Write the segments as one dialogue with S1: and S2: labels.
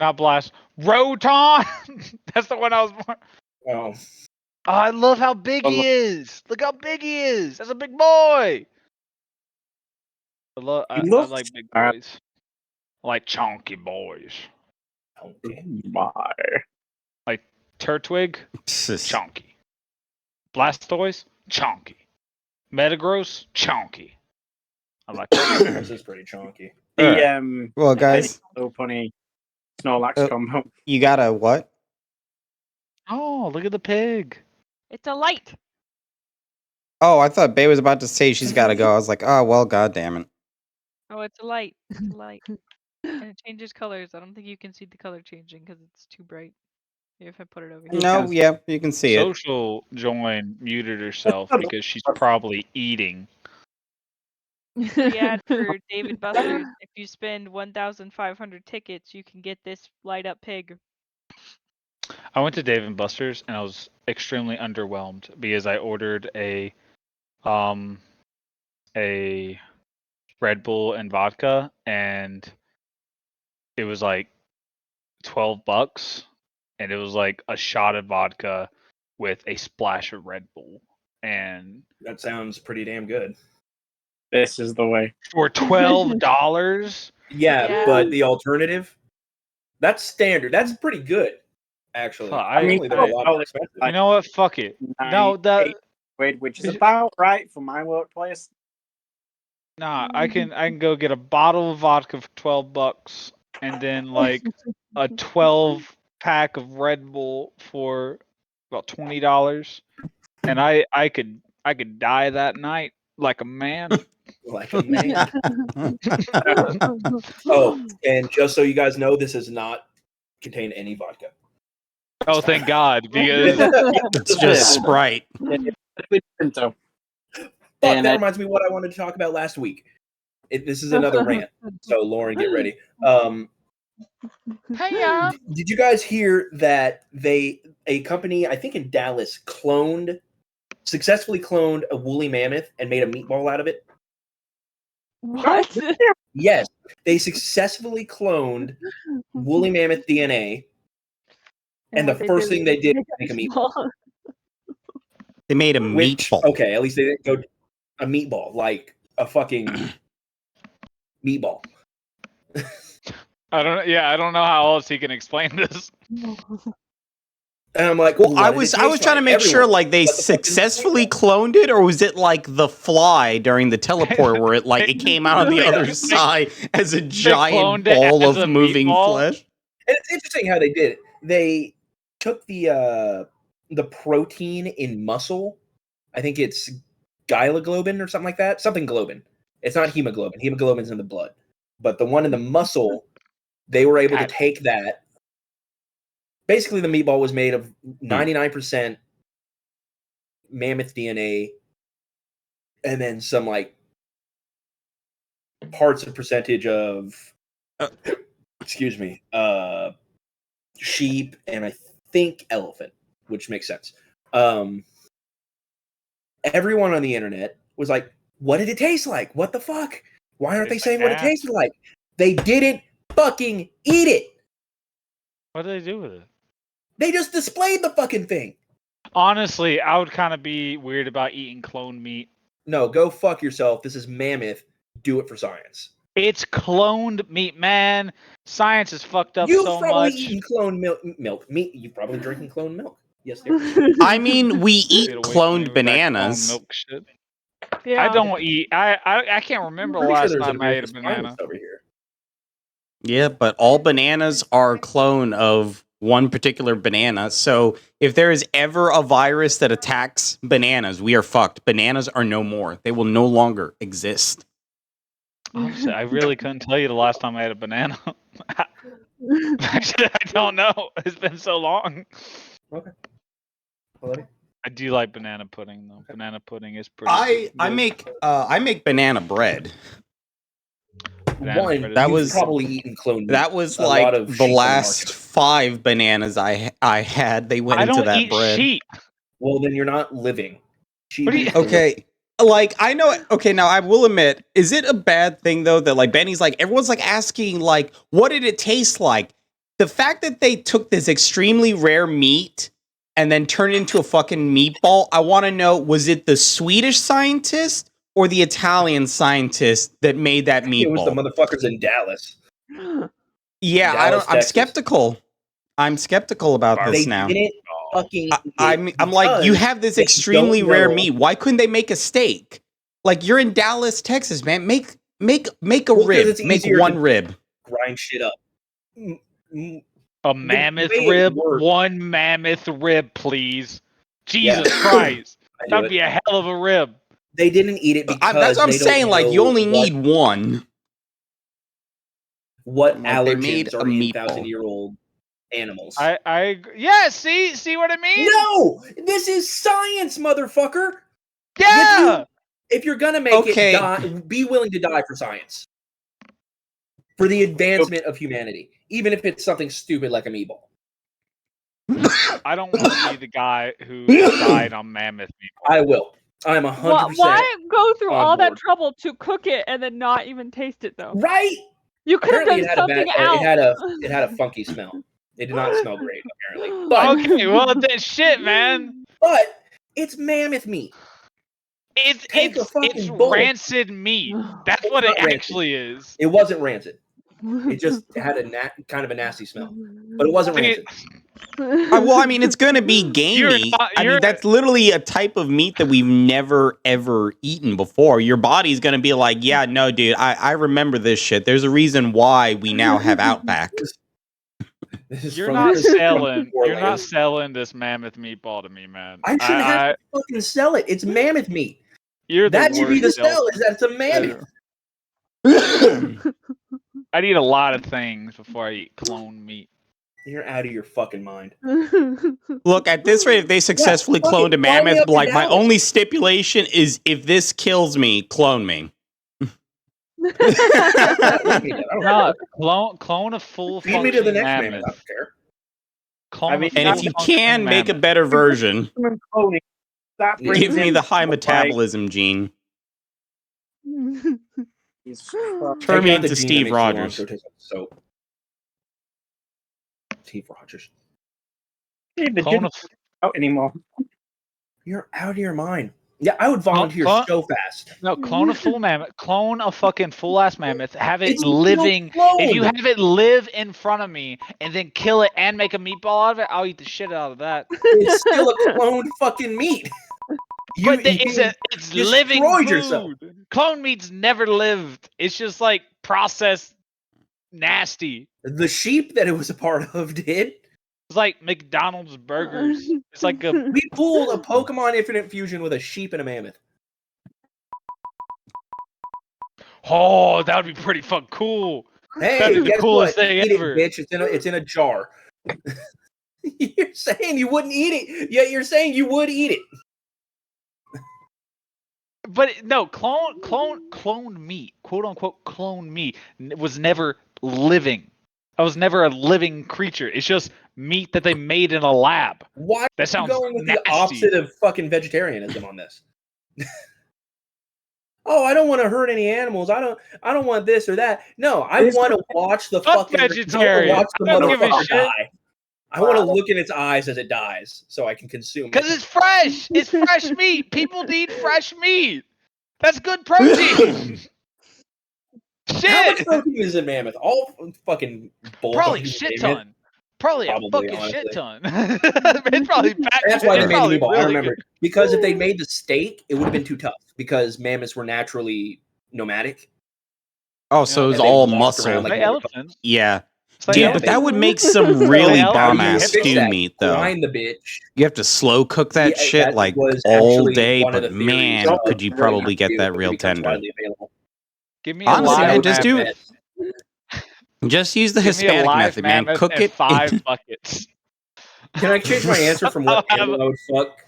S1: Not Blast. Rotom! That's the one I was born.
S2: Oh,
S1: Oh, I love how big he is. Look how big he is. That's a big boy. I like big boys. I like chunky boys.
S2: okay.
S3: My.
S1: Like Turtwig, chunky. Blastoise, chunky. Metagross, chunky. I like that.
S2: This is pretty chunky.
S3: The
S4: Well, guys,
S3: so funny Snorlax combo.
S4: you got a what?
S1: Oh, look at the pig.
S5: It's a light.
S4: Oh, I thought Bay was about to say she's got to go. I was like, oh well, god damn it.
S5: Oh, it's a light. It's a light. And it changes colors. I don't think you can see the color changing because it's too bright. If I put it over here.
S4: No, yeah, you can see it.
S1: Social Join muted herself because she's probably eating.
S5: The ad for David Buster's. If you spend 1,500 tickets, you can get this light up pig.
S1: I went to Dave & Buster's and I was extremely underwhelmed because I ordered a Red Bull and vodka and it was like $12 and it was like a shot of vodka with a splash of Red Bull and
S2: That sounds pretty damn good.
S3: This is the way.
S1: for $12.
S2: Yeah, but the alternative, that's standard. That's pretty good, actually.
S1: I
S3: mean,
S2: Apparently they're a lot more expensive.
S1: You know what? Fuck it. No, that
S3: Wait, which is about right for my workplace.
S1: nah. I can go get a bottle of vodka for $12 and then like a 12-pack of Red Bull for about $20, and I could die that night like a man.
S2: Like a man. Oh, and just so you guys know, this does not contain any vodka.
S1: Oh, thank God, because
S4: It's just Sprite.
S3: So,
S2: But that reminds me of what I wanted to talk about last week. This is another rant. So Lauren, get ready. Did you guys hear that a company, I think in Dallas, successfully cloned a woolly mammoth and made a meatball out of it?
S5: What?
S2: Yes, they successfully cloned woolly mammoth DNA, and the first thing they did was make a meatball.
S4: They made a meatball.
S2: Okay, at least they didn't go a meatball, like a fucking meatball.
S1: I don't know how else he can explain this.
S2: And I'm like,
S4: well, I was trying to make sure like they successfully cloned it, or was it like the Fly during the teleport where it came out on the other side as a giant ball of moving flesh?
S2: And it's interesting how they did it. They took the protein in muscle. I think it's glycoglobin or something like that. Something globin. It's not hemoglobin. Hemoglobin's in the blood. But the one in the muscle, they were able to take that. Basically, the meatball was made of 99% mammoth DNA and then some like parts of percentage of sheep and I think elephant, which makes sense. Everyone on the internet was like, what did it taste like? What the fuck? Why aren't they saying what it tasted like? They didn't fucking eat it.
S1: What did they do with it?
S2: They just displayed the fucking thing.
S1: Honestly, I would kind of be weird about eating cloned meat.
S2: No, go fuck yourself. This is mammoth. Do it for science.
S1: It's cloned meat, man. Science is fucked up
S2: You've
S1: so
S2: probably
S1: much.
S2: eaten cloned milk. Meat. You're probably drinking cloned milk. Yes, dear.
S4: I mean, we eat cloned bananas.
S1: Milk shit.
S5: Yeah.
S1: I don't eat. I can't remember the last time I ate a banana.
S2: Over here.
S4: Yeah, but all bananas are a clone of one particular banana. So if there is ever a virus that attacks bananas, we are fucked. Bananas are no more. They will no longer exist.
S1: Honestly, I really couldn't tell you the last time I had a banana. Actually, I don't know. It's been so long.
S2: Okay.
S1: I do like banana pudding though. Banana pudding is pretty.
S4: I make banana bread.
S2: That was probably eaten cloned.
S4: That was like the last 5 bananas I had. They went into that bread.
S1: Sheep.
S2: Well, then you're not living.
S4: Okay. Like, I know, okay, now I will admit, is it a bad thing though that like Benny's like, everyone's like asking like, what did it taste like? the fact that they took this extremely rare meat and then turned it into a fucking meatball, I want to know, was it the Swedish scientist or the Italian scientist that made that meatball?
S2: It was the motherfuckers in Dallas.
S4: Yeah,
S2: Dallas,
S4: I'm
S2: Texas.
S4: skeptical. I'm skeptical about
S2: They
S4: this now.
S2: didn't fucking.
S4: I'm like, you have this
S2: they
S4: extremely
S2: don't
S4: rare
S2: know.
S4: meat. Why couldn't they make a steak? Like, you're in Dallas, Texas, man. Make a
S2: Well, 'cause
S4: rib.
S2: it's
S4: Make
S2: easier
S4: one
S2: to-
S4: rib.
S2: Grind shit up.
S1: A mammoth
S2: way it
S1: rib?
S2: works-
S1: One mammoth rib, please. Jesus
S2: Yeah.
S1: Christ.
S2: I knew
S1: That'd
S2: it.
S1: be a hell of a rib.
S2: They didn't eat it because
S4: That's what I'm
S2: they don't
S4: saying. Like, you
S2: know
S4: only need one.
S2: what
S4: Like, they made
S2: allergens
S4: a
S2: are in
S4: meatball.
S2: 1,000-year-old animals.
S1: Yeah, see what I mean?
S2: No, this is science, motherfucker.
S1: Yeah.
S2: If you're gonna make
S4: Okay.
S2: it, be willing to die for science, for the advancement of humanity, even if it's something stupid like a meatball.
S1: I don't want to be the guy who died on mammoth meatball.
S2: I will. I'm 100%.
S6: Why go through
S2: on
S6: all that
S2: board.
S6: trouble to cook it and then not even taste it though?
S2: Right?
S6: You could have
S2: Apparently,
S6: done something else.
S2: it had a funky smell. It did not smell great, apparently. But
S1: Okay, well then shit, man.
S2: but it's mammoth meat. Take a
S1: It's
S2: fucking bowl.
S1: rancid meat. That's what it
S2: not rancid.
S1: actually is.
S2: It wasn't rancid. It just had a kind of a nasty smell, but it wasn't rancid.
S4: Well, I mean, it's going to be gamey. I mean, that's literally a type of meat that we've never, ever eaten before. Your body's going to be like, yeah, no, dude, I remember this shit. There's a reason why we now have Outback.
S1: You're not selling this mammoth meatball to me, man.
S2: I shouldn't have to fucking sell it. It's mammoth meat.
S1: That
S2: should be the sell, is that it's a mammoth.
S1: I'd eat a lot of things before I eat clone meat.
S2: You're out of your fucking mind.
S4: Look, at this rate, if they successfully cloned a mammoth, like, my only stipulation is if this kills me, clone me.
S1: No, clone a full
S2: Feed me to the
S1: functioning
S2: next
S1: mammoth.
S2: mammoth. I don't care.
S1: Clone a
S4: And if you can, make a better version.
S3: That brings
S4: Give me
S3: in
S4: the high
S3: like-
S4: metabolism gene.
S3: He's
S4: Turn me
S2: Take out the
S4: into
S2: gene
S4: Steve
S2: that makes
S4: Rogers.
S2: cilantro taste like soap. Steve Rogers.
S3: the
S1: Clone
S3: dude out anymore.
S2: You're out of your mind. Yeah, I would volunteer so fast.
S1: No, clone a full mammoth. Clone a fucking full ass mammoth. Have it
S2: It's still
S1: living.
S2: cloned.
S1: If you have it live in front of me and then kill it and make a meatball out of it, I'll eat the shit out of that.
S2: It's still a cloned fucking meat.
S1: But it's living
S2: destroyed
S1: food.
S2: yourself.
S1: Clone meat's never lived. It's just like processed nasty.
S2: The sheep that it was a part of did.
S1: It's like McDonald's burgers. It's like a
S2: We pulled a Pokemon Infinite Fusion with a sheep and a mammoth.
S1: oh, that would be pretty fucking cool.
S2: Hey,
S1: That'd be the
S2: guess
S1: coolest
S2: what?
S1: thing
S2: Eat
S1: ever.
S2: it, bitch. It's in a jar. You're saying you wouldn't eat it, yet you're saying you would eat it.
S1: But no, clone meat, quote unquote clone meat, was never living. I was never a living creature. It's just meat that they made in a lab.
S2: Why
S1: That
S2: are you
S1: sounds
S2: going with
S1: nasty.
S2: the opposite of fucking vegetarianism on this? Oh, I don't want to hurt any animals. I don't want this or that. No, I want to watch the
S1: Fuck
S2: fucking
S1: vegetarian.
S2: watch the
S1: I don't give a
S2: motherfucker
S1: shit.
S2: die. I want to look in its eyes as it dies, so I can consume it.
S1: Because it's fresh. It's fresh meat. People need fresh meat. That's good protein.
S2: How much
S1: Shit.
S2: protein is in mammoth? All fucking bull.
S1: Probably
S2: fucking
S1: shit
S2: mammoth?
S1: ton. Probably a
S2: Probably,
S1: fucking shit
S2: honestly.
S1: ton. It's probably packed.
S2: That's why they
S1: it's
S2: made the
S1: probably
S2: meatball. I
S1: really
S2: remember
S1: good.
S2: because if they made the steak, it would have been too tough because mammoths were naturally nomadic.
S4: Oh, so it was
S2: and they
S4: all
S2: walked around
S4: muscle.
S2: like
S1: Like elephants.
S4: Yeah.
S1: It's like
S4: Dude, but
S1: elephants.
S4: that would make some really
S1: How do
S4: bomb
S1: you
S4: ass
S1: fix
S4: stew
S2: that?
S4: meat, though.
S2: Grind the bitch.
S4: You have to slow cook that
S2: Yeah,
S4: shit
S2: that
S4: like
S2: was
S4: all
S2: actually
S4: day,
S2: one of
S4: but
S2: the theories
S4: man,
S2: of
S4: could you
S2: growing
S4: probably get
S2: stew
S4: that
S2: if it
S4: real
S2: becomes
S4: tender.
S2: widely available.
S1: Give me
S4: Honestly,
S1: a live
S4: man, just do
S1: mammoth.
S4: Just use the
S1: Give me a
S4: Hispanic
S1: live
S4: method, man.
S1: mammoth
S4: Cook
S1: and
S4: it.
S1: 5 buckets.
S2: Can I change my answer from what
S1: I'll have
S2: animal I would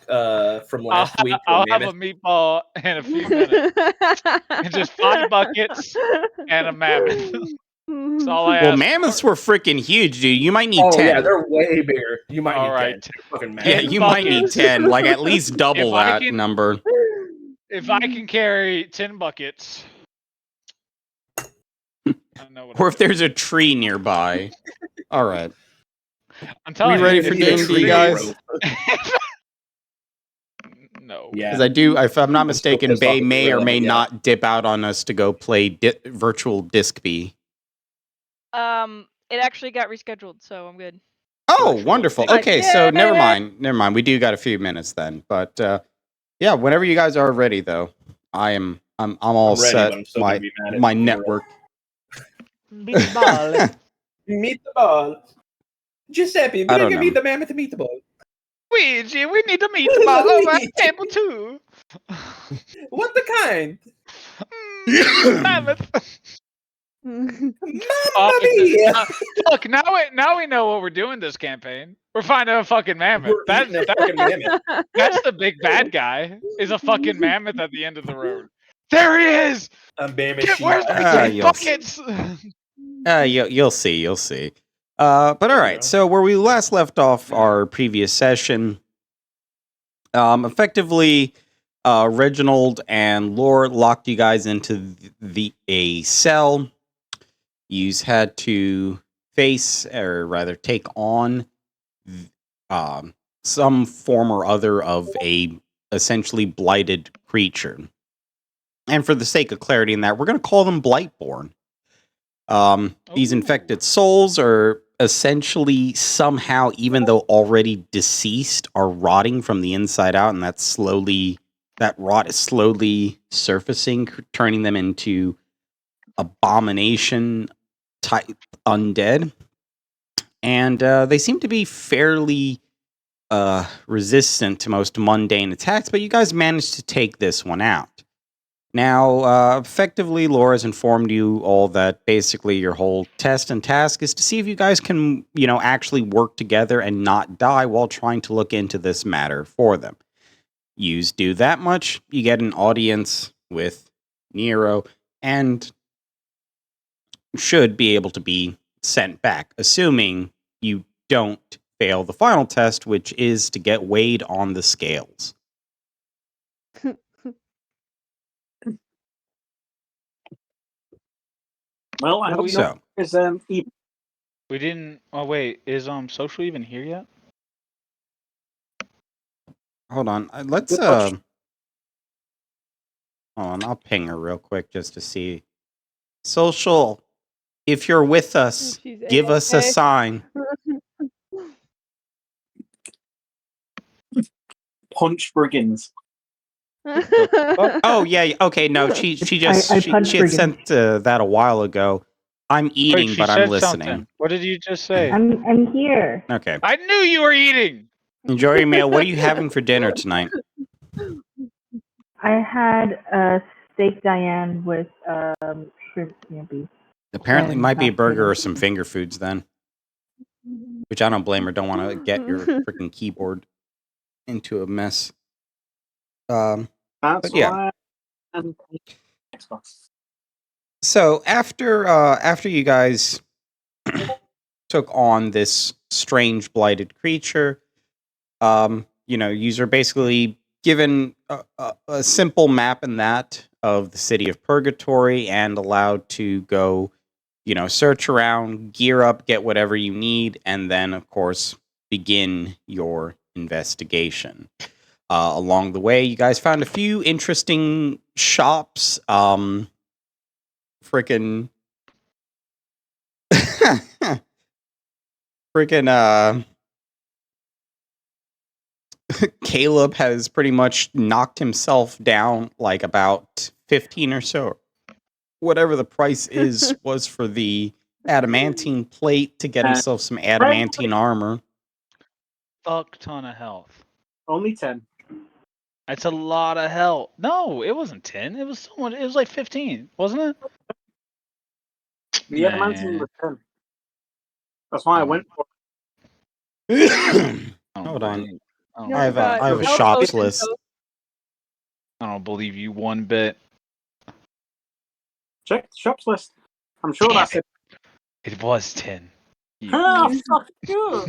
S2: fuck from last week to
S1: I'll
S2: a
S1: have a
S2: mammoth?
S1: meatball in a few minutes. And just 5 buckets and a mammoth. That's all I
S4: Well,
S1: ask
S4: mammoths
S1: for.
S4: were freaking huge, dude. You might need
S2: Oh
S4: 10.
S2: yeah, they're way bigger. You might
S1: All
S2: need
S1: right.
S2: 10. Fucking
S4: Yeah,
S2: mammoth.
S4: you might need
S1: buckets.
S4: 10. Like, at least double
S1: If I
S4: that
S1: can-
S4: number.
S1: If I can carry 10 buckets, I know what
S4: Or
S1: I'm
S4: if there's a tree nearby. All right.
S1: I'm telling you.
S4: ready
S1: if
S4: for
S1: you-
S4: D&D, guys?
S1: No.
S2: Yeah.
S4: Because I do, if I'm not
S2: I'm still
S4: mistaken,
S2: pissed off
S4: Bay
S2: at
S4: may or
S2: Gorilla,
S4: may
S2: but yeah.
S4: not dip out on us to go play virtual Disc B.
S5: It actually got rescheduled, so I'm good.
S4: Oh,
S1: Virtual
S4: wonderful.
S1: Disc
S4: Okay,
S6: B.
S4: so never
S6: Yay!
S4: mind. Never mind. We do got a few minutes then. But yeah, whenever you guys are ready, though, I'm all
S2: I'm ready,
S4: set.
S2: but I'm still gonna be mad at
S4: My
S2: Gorilla.
S4: network.
S1: Meatball.
S2: Meatball. Giuseppe,
S4: I don't
S2: bring me
S4: know.
S2: the mammoth meatball.
S1: Luigi, we need a meatball over at table 2.
S2: What the kind?
S1: Mammoth.
S2: Mamma
S1: Oh,
S2: mia!
S1: look, now we know what we're doing this campaign. We're finding a fucking mammoth.
S2: We're eating a fucking mammoth.
S1: That's the big bad guy. Is a fucking mammoth at the end of the road. There he is.
S2: I'm
S1: Where's my damn buckets?
S4: You'll see. You'll see. But all right. So where we last left off our previous session, effectively, Reginald and Lore locked you guys into a cell. You had to face, or rather, take on some form or other of a essentially blighted creature. And for the sake of clarity in that, we're going to call them Blightborn. These infected souls are essentially somehow, even though already deceased, are rotting from the inside out, and that rot is slowly surfacing, turning them into abomination type undead. And they seem to be fairly resistant to most mundane attacks, but you guys managed to take this one out. Now, effectively, Laura's informed you all that basically your whole test and task is to see if you guys can, actually work together and not die while trying to look into this matter for them. You do that much, you get an audience with Nero, and should be able to be sent back, assuming you don't fail the final test, which is to get weighed on the scales.
S3: Well, I hope
S4: So,
S3: is even.
S1: We didn't. Oh wait, is Social even here yet?
S4: hold on. Let's
S3: Good question.
S4: hold on. I'll ping her real quick just to see. Social, if you're with us,
S6: She's
S4: give us a
S6: AFK.
S4: sign.
S3: Punch Brigands.
S4: Oh yeah. Okay. No, she just
S7: I
S4: she
S7: punched
S4: had
S7: Brigham.
S4: sent that a while ago. I'm eating,
S1: Wait, she
S4: but I'm
S1: said
S4: listening.
S1: something. What did you just say?
S7: I'm here.
S4: Okay.
S1: I knew you were eating.
S4: Enjoy your meal. What are you having for dinner tonight?
S7: I had a steak Diane with shrimp scampi.
S4: Apparently, it
S7: And
S4: might be a
S7: mashed
S4: burger or
S7: potatoes.
S4: some finger foods then. Which I don't blame her. Don't want to get your freaking keyboard into a mess.
S3: That's
S4: But yeah.
S3: why. And Xbox.
S4: So after you guys took on this strange blighted creature, yous are basically given a simple map in that of the city of Purgatory and allowed to go, search around, gear up, get whatever you need, and then of course begin your investigation. Along the way, you guys found a few interesting shops. Freaking Caleb has pretty much knocked himself down like about 15 or so. Whatever the price was for the adamantine plate to get himself some adamantine armor.
S1: Fuck ton of health.
S3: Only 10.
S1: That's a lot of health. No, it wasn't 10. It was so much. It was like 15, wasn't it?
S3: The adamantine was 10. That's why I went for
S4: Hold on.
S1: I
S4: I have a shops list.
S1: I don't believe you one bit.
S3: check the shops list. I'm sure that's it.
S1: It was 10.
S3: Ah, fuck you.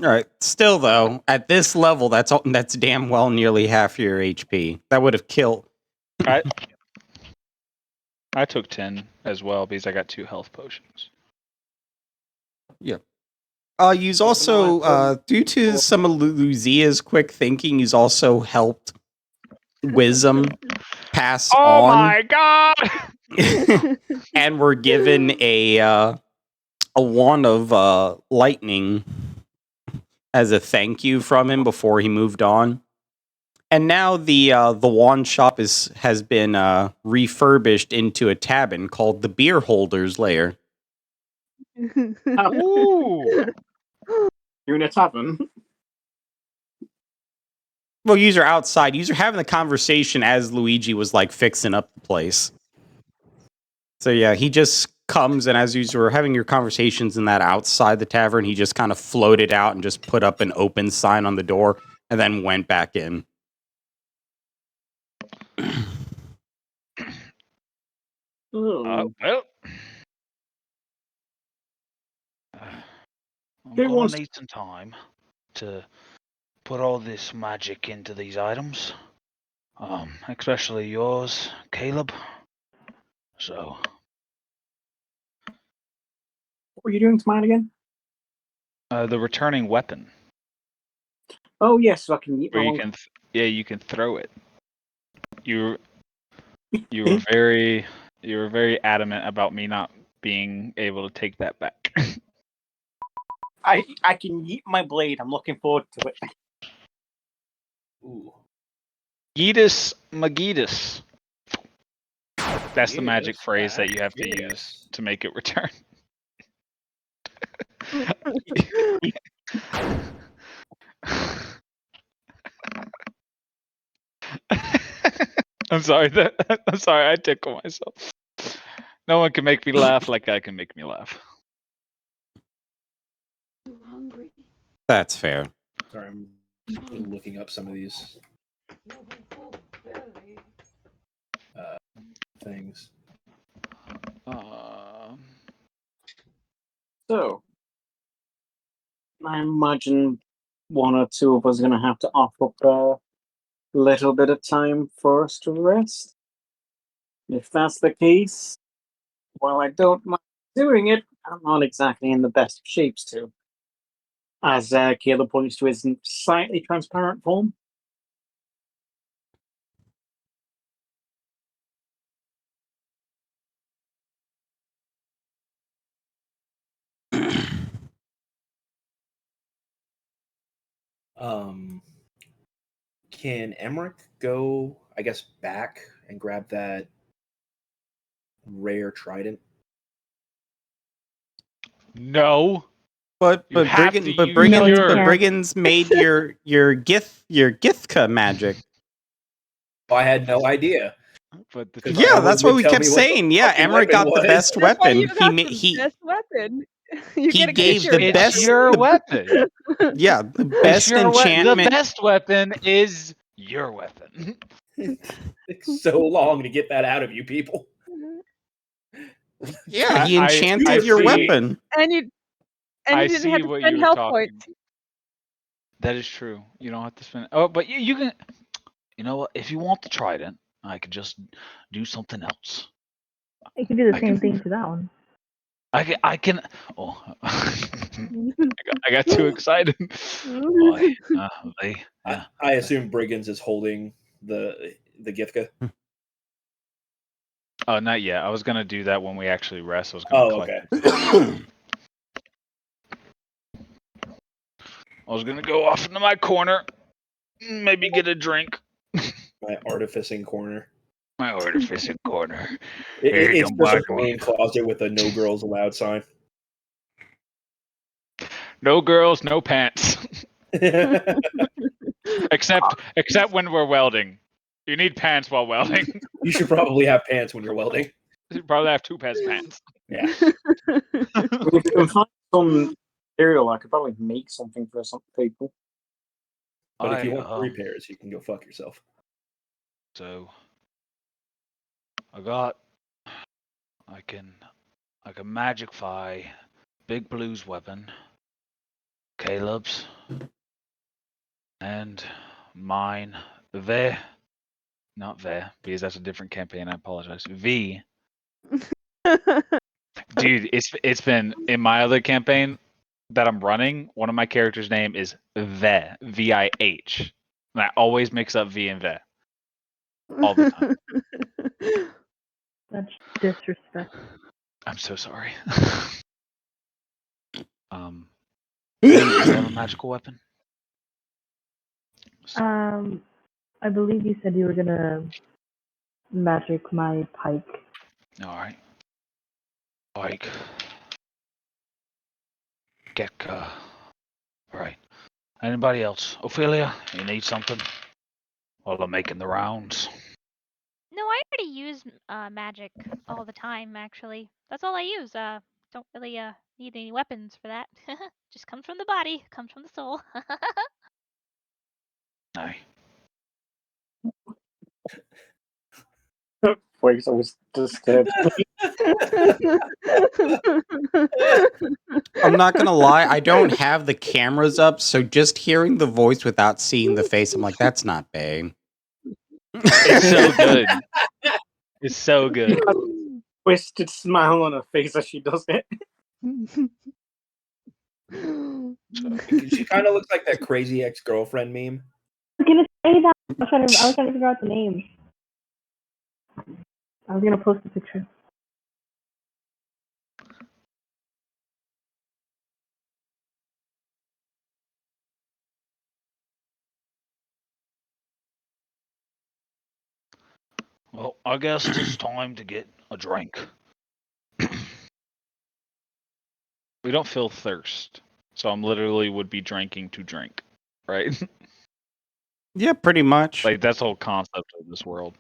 S4: All right. Still, though, at this level, that's damn well nearly half your HP. That would have killed.
S1: I took 10 as well because I got 2 health potions.
S4: You's also, due to some of Luzia's quick thinking, he's also helped wisdom pass
S1: Oh
S4: on.
S1: my god!
S4: And we're given a wand of lightning as a thank you from him before he moved on. And now the wand shop has been refurbished into a tavern called the Beer Holders Lair.
S1: Ooh.
S3: You're in a tavern.
S4: Well, you're outside. You're having the conversation as Luigi was like fixing up the place. So yeah, he just comes, and as you were having your conversations in that outside the tavern, he just kind of floated out and just put up an open sign on the door, and then went back in.
S3: Oh.
S1: Well. I'm
S3: Who
S1: gonna
S3: wants-
S1: need some time to put all this magic into these items. Especially yours, Caleb. So.
S3: What were you doing to mine again?
S1: The returning weapon.
S3: Oh yes, so I can eat my
S1: Where you
S3: one.
S1: can, you can throw it. You were very adamant about me not being able to take that back.
S3: I can eat my blade. I'm looking forward to it.
S2: Ooh.
S1: Yeetus Magitas. That's the magic
S2: Yes,
S1: phrase that you have to
S2: yes.
S1: use to make it return. I'm sorry. I'm sorry. I tickle myself. No one can make me laugh like I can make me laugh.
S4: That's fair.
S2: Sorry, I'm looking up some of these things.
S3: So, I imagine one or two of us are going to have to offer up a little bit of time for us to rest. If that's the case, while I don't mind doing it, I'm not exactly in the best of shapes to. As Caleb points to his slightly transparent form.
S2: Can Emmerich go, I guess, back and grab that rare trident?
S1: No.
S4: But
S1: You have to use your-
S4: Brigands made your Githka magic.
S2: I had no idea.
S1: But the
S4: Yeah,
S2: Someone
S4: that's
S2: would
S4: what we
S2: tell
S4: kept
S2: me what the
S4: saying. Yeah,
S2: fucking
S4: Emmerich
S2: weapon
S4: got the
S2: was.
S4: best
S6: That's why
S4: weapon.
S6: you got the best weapon. You
S4: he
S6: get a
S4: gave
S6: picture
S4: the
S6: of
S4: best-
S1: It's your
S4: the-
S1: weapon.
S4: Yeah, the
S1: It's
S4: best
S1: your
S4: enchantment.
S1: The best weapon is your weapon.
S2: It's so long to get that out of you people.
S4: Yeah, he
S1: I
S4: enchanted your
S1: see-
S4: weapon.
S6: And you
S1: I
S6: didn't
S1: see
S6: have to
S1: what
S6: spend
S1: you were
S6: health
S1: talking.
S6: points.
S1: That is true. You don't have to spend. Oh, but you can. You know what? If you want the trident, I could just do something else.
S7: You can do the
S1: I
S7: same
S1: can-
S7: thing to that one.
S1: I can. Oh, I got too excited. Boy, yeah.
S2: I assume Brigands is holding the Githka.
S1: Oh, not yet. I was gonna do that when we actually rest. I was gonna collect.
S2: Okay.
S1: I was gonna go off into my corner, maybe get a drink.
S2: My artificing corner.
S1: My artificing corner.
S2: It's
S1: don't
S2: just a
S1: bug me.
S2: rain closet with a no girls allowed sign.
S1: No girls, no pants. Except when we're welding. You need pants while welding.
S2: You should probably have pants when you're welding.
S1: You probably have two pairs of pants.
S2: Yeah.
S3: If you can find some material, I could probably make something for some people.
S2: But if you want 3 pairs, you can go fuck yourself.
S1: So I can magify Big Blue's weapon, Caleb's, and mine. Not because that's a different campaign. I apologize. V. Dude, it's been in my other campaign. that I'm running, one of my characters' name is Ve, V-I-H. And I always mix up V and Ve. All the time.
S7: That's disrespect.
S1: I'm so sorry. Do you have a magical weapon?
S7: I believe you said you were gonna magic my pike.
S1: Alright. Like, Gekka. Alright. Anybody else? Ophelia, you need something? While I'm making the rounds.
S8: No, I already use magic all the time, actually. That's all I use. Don't really need any weapons for that. Just comes from the body, comes from the soul.
S1: Aye.
S3: Voice always disturbs me.
S4: I'm not gonna lie, I don't have the cameras up, so just hearing the voice without seeing the face, I'm like, that's not Bane.
S1: It's so good. It's so good.
S3: Twisted smile on her face as she does it.
S2: She kind of looks like that crazy ex-girlfriend meme.
S7: I was gonna say that. I was trying to figure out the name. I was gonna post a picture.
S1: Well, I guess it's time to get a drink. We don't feel thirst, so I'm literally would be drinking to drink, right?
S4: Yeah, pretty much.
S1: Like that's the whole concept of this world.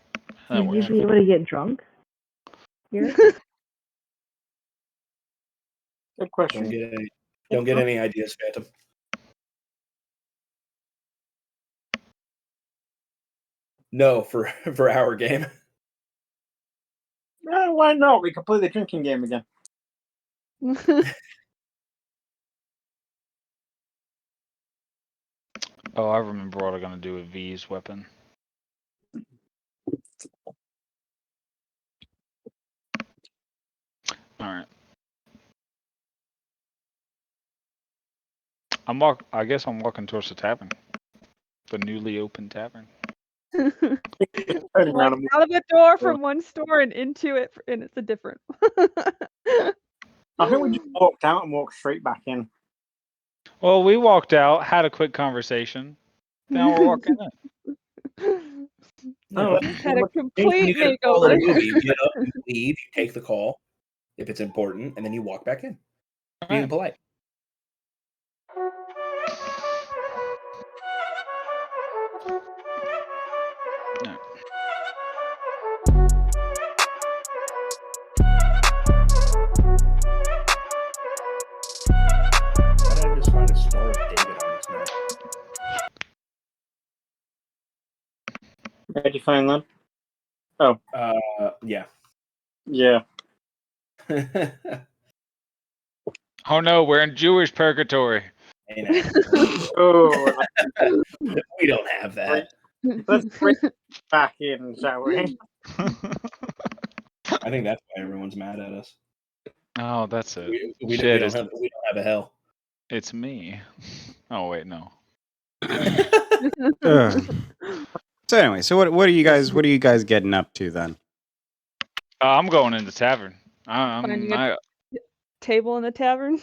S1: That
S7: Would you
S1: works.
S7: be able to get drunk here?
S3: Good question.
S2: Don't get any ideas, Phantom. No, for our game.
S3: Why not? We can play the drinking game again.
S1: Oh, I remember what I'm gonna do with V's weapon. Alright. I guess I'm walking towards the tavern. The newly opened tavern.
S6: Like out of the door from one store and into it, and it's a different.
S3: I think we just walked out and walked straight back in.
S1: Well, we walked out, had a quick conversation. Now we're walking in.
S3: Oh,
S6: Had a
S2: You
S6: complete
S2: get a call at a
S6: makeover.
S2: movie. You get up, you leave, you take the call if it's important, and then you walk back in. Being
S1: Alright.
S2: polite. Why did I just find a Star of David on this map?
S3: Where'd you find that? Oh.
S2: Yeah.
S3: Yeah.
S1: Oh no, we're in Jewish purgatory.
S2: Hey, now.
S3: Oh,
S2: We don't have that.
S3: let's bring it back in, shall we?
S2: I think that's why everyone's mad at us.
S1: Oh, that's it.
S2: We
S1: Shit,
S2: don't have a hell.
S1: it's me. Oh wait, no.
S4: So anyway, so what are you guys getting up to then?
S1: I'm going in the tavern.
S6: Finding a table in the tavern.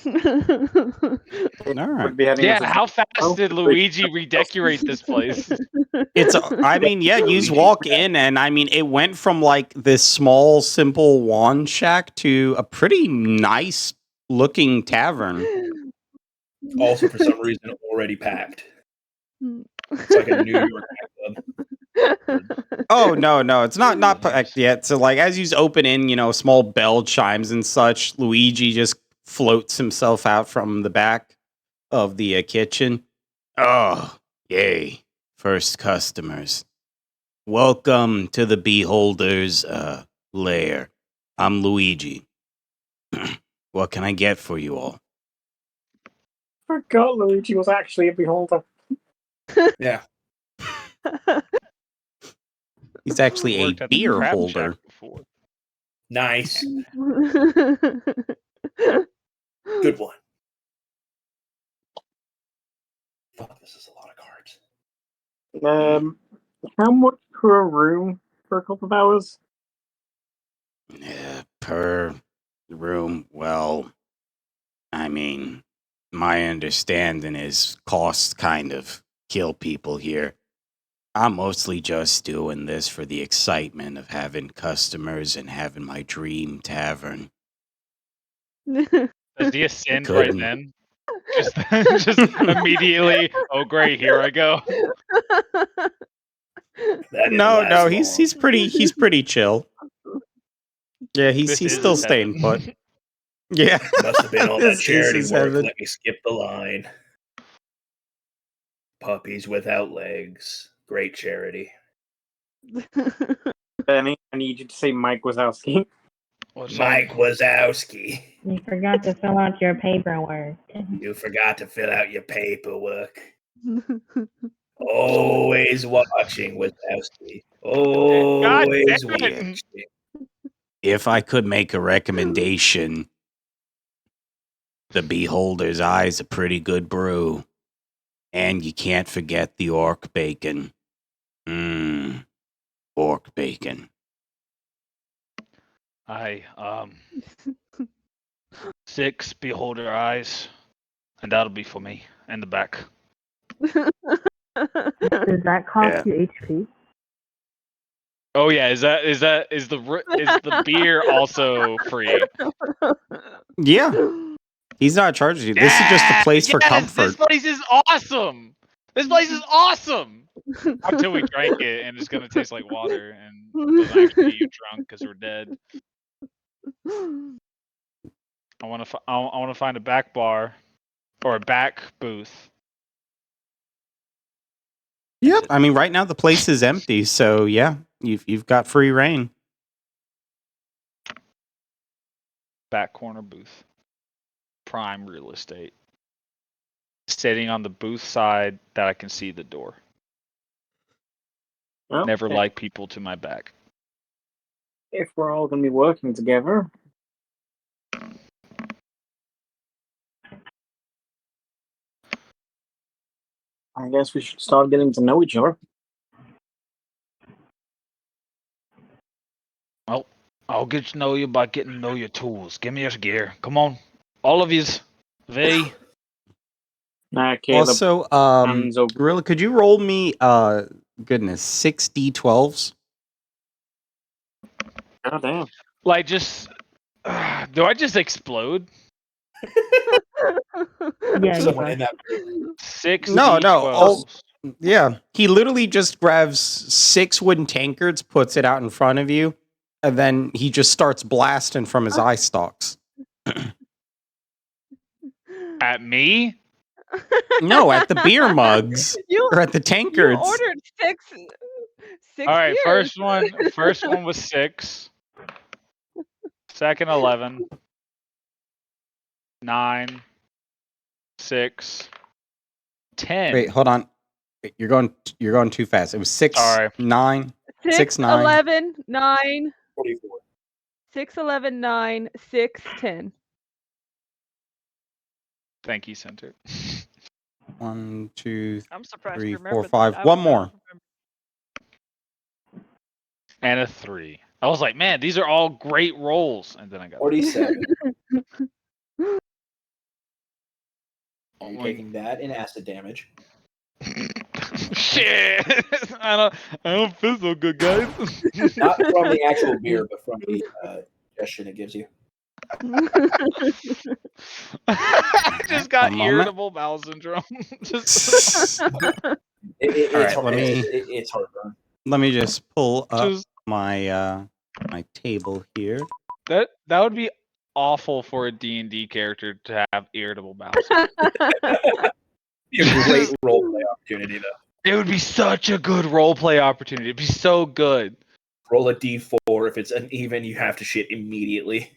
S4: All right.
S1: Yeah, how fast did Luigi redecorate this place?
S4: I mean, yeah, you just walk in and I mean, it went from like this small, simple wand shack to a pretty nice looking tavern.
S2: Also, for some reason, already packed. It's like a New York nightclub.
S4: Oh no, it's not packed yet. So like as you open in, small bell chimes and such, Luigi just floats himself out from the back of the kitchen. Oh, yay. First customers. Welcome to the Beholder's lair. I'm Luigi. What can I get for you all?
S3: Forgot Luigi was actually a beholder.
S2: Yeah.
S4: He's actually
S1: Worked
S4: a
S1: at the
S4: beer
S1: crab
S4: holder.
S1: shack before.
S2: Nice. Good one. Fuck, this is a lot of cards.
S3: How much per room for a couple of hours?
S4: Per room, well, I mean, my understanding is costs kind of kill people here. I'm mostly just doing this for the excitement of having customers and having my dream tavern.
S1: Does he ascend right
S4: Couldn't.
S1: then? Just immediately. Oh great, here I go.
S2: That didn't
S4: No,
S2: last long.
S4: he's pretty chill. Yeah, he's
S1: This is
S4: still
S1: his
S4: staying
S1: heaven.
S4: put. Yeah,
S2: Must have been all that
S4: This is
S2: charity
S4: his
S2: work.
S4: heaven.
S2: Let me skip the line. Puppies without legs. Great charity.
S3: Benny, I need you to say Mike Wazowski.
S1: What's
S2: Mike Wazowski.
S7: You forgot to fill out your paperwork.
S2: You forgot to fill out your paperwork. Always watching, Wazowski. Always
S1: damn it.
S2: watching.
S4: If I could make a recommendation, the Beholder's Eye's a pretty good brew. And you can't forget the orc bacon. Orc bacon.
S1: I 6 beholder eyes, and that'll be for me in the back.
S7: Does that cost
S4: Yeah.
S7: you HP?
S1: Oh yeah, is the beer also free?
S4: Yeah. He's not charging you. This is just a place for comfort.
S1: This place is awesome. This place is awesome. Until we drank it, and it's gonna taste like water, and it doesn't actually get you drunk because we're dead. I want to find a back bar or a back booth.
S4: Yep. I mean, right now the place is empty, so yeah, you've got free reign.
S1: Back corner booth. Prime real estate. Sitting on the booth side that I can see the door.
S3: Well,
S1: Never like people to my back.
S3: if we're all going to be working together, I guess we should start getting to know each other.
S1: Well, I'll get to know you by getting to know your tools. Give me your gear. Come on. All of yous. V.
S3: Caleb,
S4: Also,
S3: hands over.
S4: Gorilla, could you roll me 6 D12s?
S3: God damn.
S1: Like, just... do I just explode?
S7: Yeah, you
S2: Someone
S7: are.
S2: in that.
S1: 6
S4: No,
S1: D12s.
S4: Yeah. He literally just grabs 6 wooden tankards, puts it out in front of you, and then he just starts blasting from his eye stalks.
S1: At me?
S4: No, at the beer mugs. Or at the
S6: You
S4: tankards.
S6: ordered six
S1: All right,
S6: beers.
S1: first one was 6. Second 11. 9. 6. 10.
S4: Wait, hold on. You're going too fast. It was 6,
S1: Sorry.
S4: 9,
S6: 6,
S4: 9.
S6: 11, 9.
S2: 44.
S6: 6, 11, 9, 6, 10.
S1: Thank you, Center.
S4: 1, 2,
S5: I'm surprised
S4: 3,
S5: you
S4: 4,
S5: remembered
S4: 5.
S5: that. I
S4: One
S5: would not
S4: more.
S1: And a 3. I was like, man, these are all great rolls. And then I got
S2: 47.
S1: Oh
S2: You're
S1: my-
S2: taking that in acid damage.
S1: Shit. I don't feel so good, guys.
S2: Not from the actual beer, but from the suggestion it gives you.
S1: I just got
S4: A moment.
S1: irritable bowel syndrome. Just,
S2: It's
S4: All right,
S2: hard.
S4: let me-
S2: It's heartburn.
S4: Let me just pull up
S1: just
S4: my my table here.
S1: that would be awful for a D&D character to have irritable bowel syndrome.
S2: Be a great roleplay opportunity, though.
S1: It would be such a good role play opportunity. It'd be so good.
S2: Roll a d4. If it's uneven, you have to shit immediately.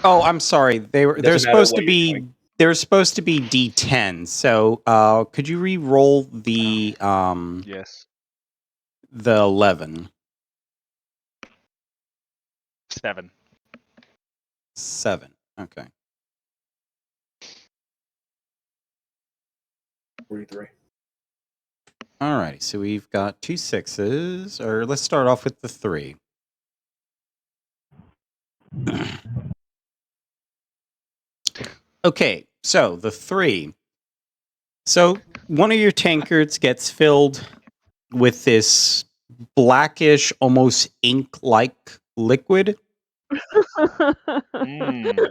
S4: Oh, I'm sorry. They're
S2: Doesn't matter
S4: supposed to
S2: what you're
S4: be
S2: doing.
S4: they're supposed to be D10. So, could you re-roll the
S1: Yes.
S4: the 11?
S1: 7.
S4: 7. Okay.
S2: 43.
S4: All right, so we've got 2 6s, or let's start off with the 3. Okay, so the 3. So one of your tankards gets filled with this blackish, almost ink-like liquid.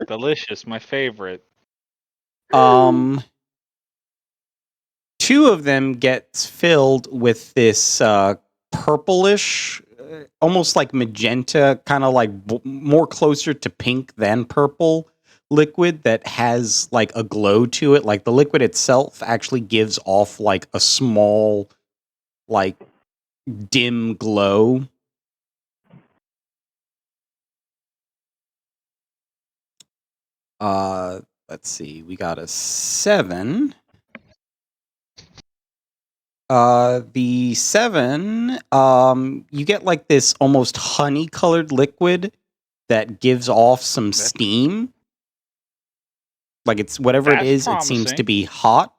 S1: Delicious, my favorite.
S4: 2 of them gets filled with this purplish, almost like magenta, kind of like more closer to pink than purple liquid that has like a glow to it. Like the liquid itself actually gives off like a small, like dim glow. Let's see, we got a 7. The 7, you get like this almost honey colored liquid that gives off some steam. Like it's whatever it
S1: That's
S4: is, it seems to
S1: promising.
S4: be hot.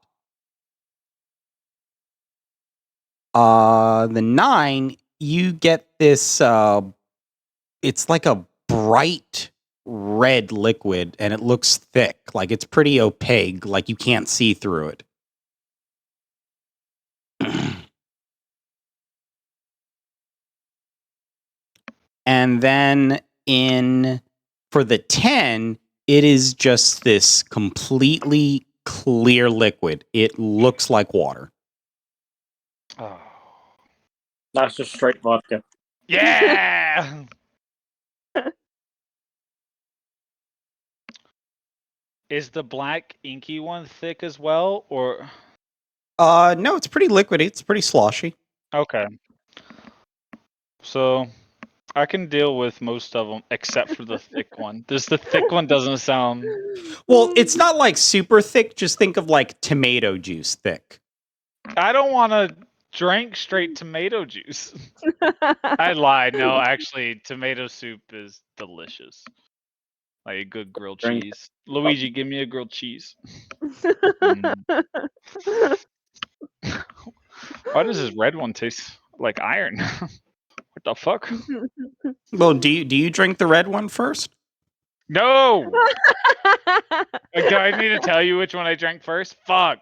S4: The 9, you get this, it's like a bright red liquid and it looks thick. Like it's pretty opaque, like you can't see through it. And then for the 10, it is just this completely clear liquid. It looks like water.
S1: Oh.
S3: That's just straight vodka.
S1: Yeah. Is the black inky one thick as well, or?
S4: No, it's pretty liquidy. It's pretty sloshy.
S1: Okay. So I can deal with most of them except for the thick one. The thick one doesn't sound.
S4: Well, it's not like super thick. Just think of like tomato juice thick.
S1: I don't want to drink straight tomato juice. I lied. No, actually, tomato soup is delicious. Like a good grilled
S3: Drink.
S1: cheese. Luigi, give me a grilled cheese. Why does this red one taste like iron? What the fuck?
S4: Well, do you drink the red one first?
S1: No! Do I need to tell you which one I drank first? Fuck.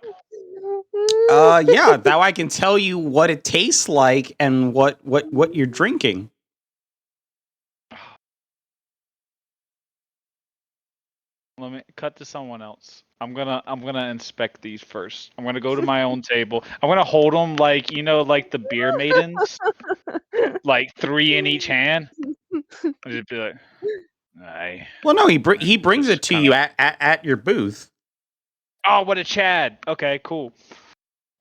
S4: Yeah, now I can tell you what it tastes like and what you're drinking.
S1: Let me cut to someone else. I'm gonna inspect these first. I'm gonna go to my own table. I'm gonna hold them like like the beer maidens, like 3 in each hand. I'll just be like, "Aye."
S4: Well, no, he brings
S1: Just
S4: it to you at your booth.
S1: Oh, what a Chad. Okay, cool.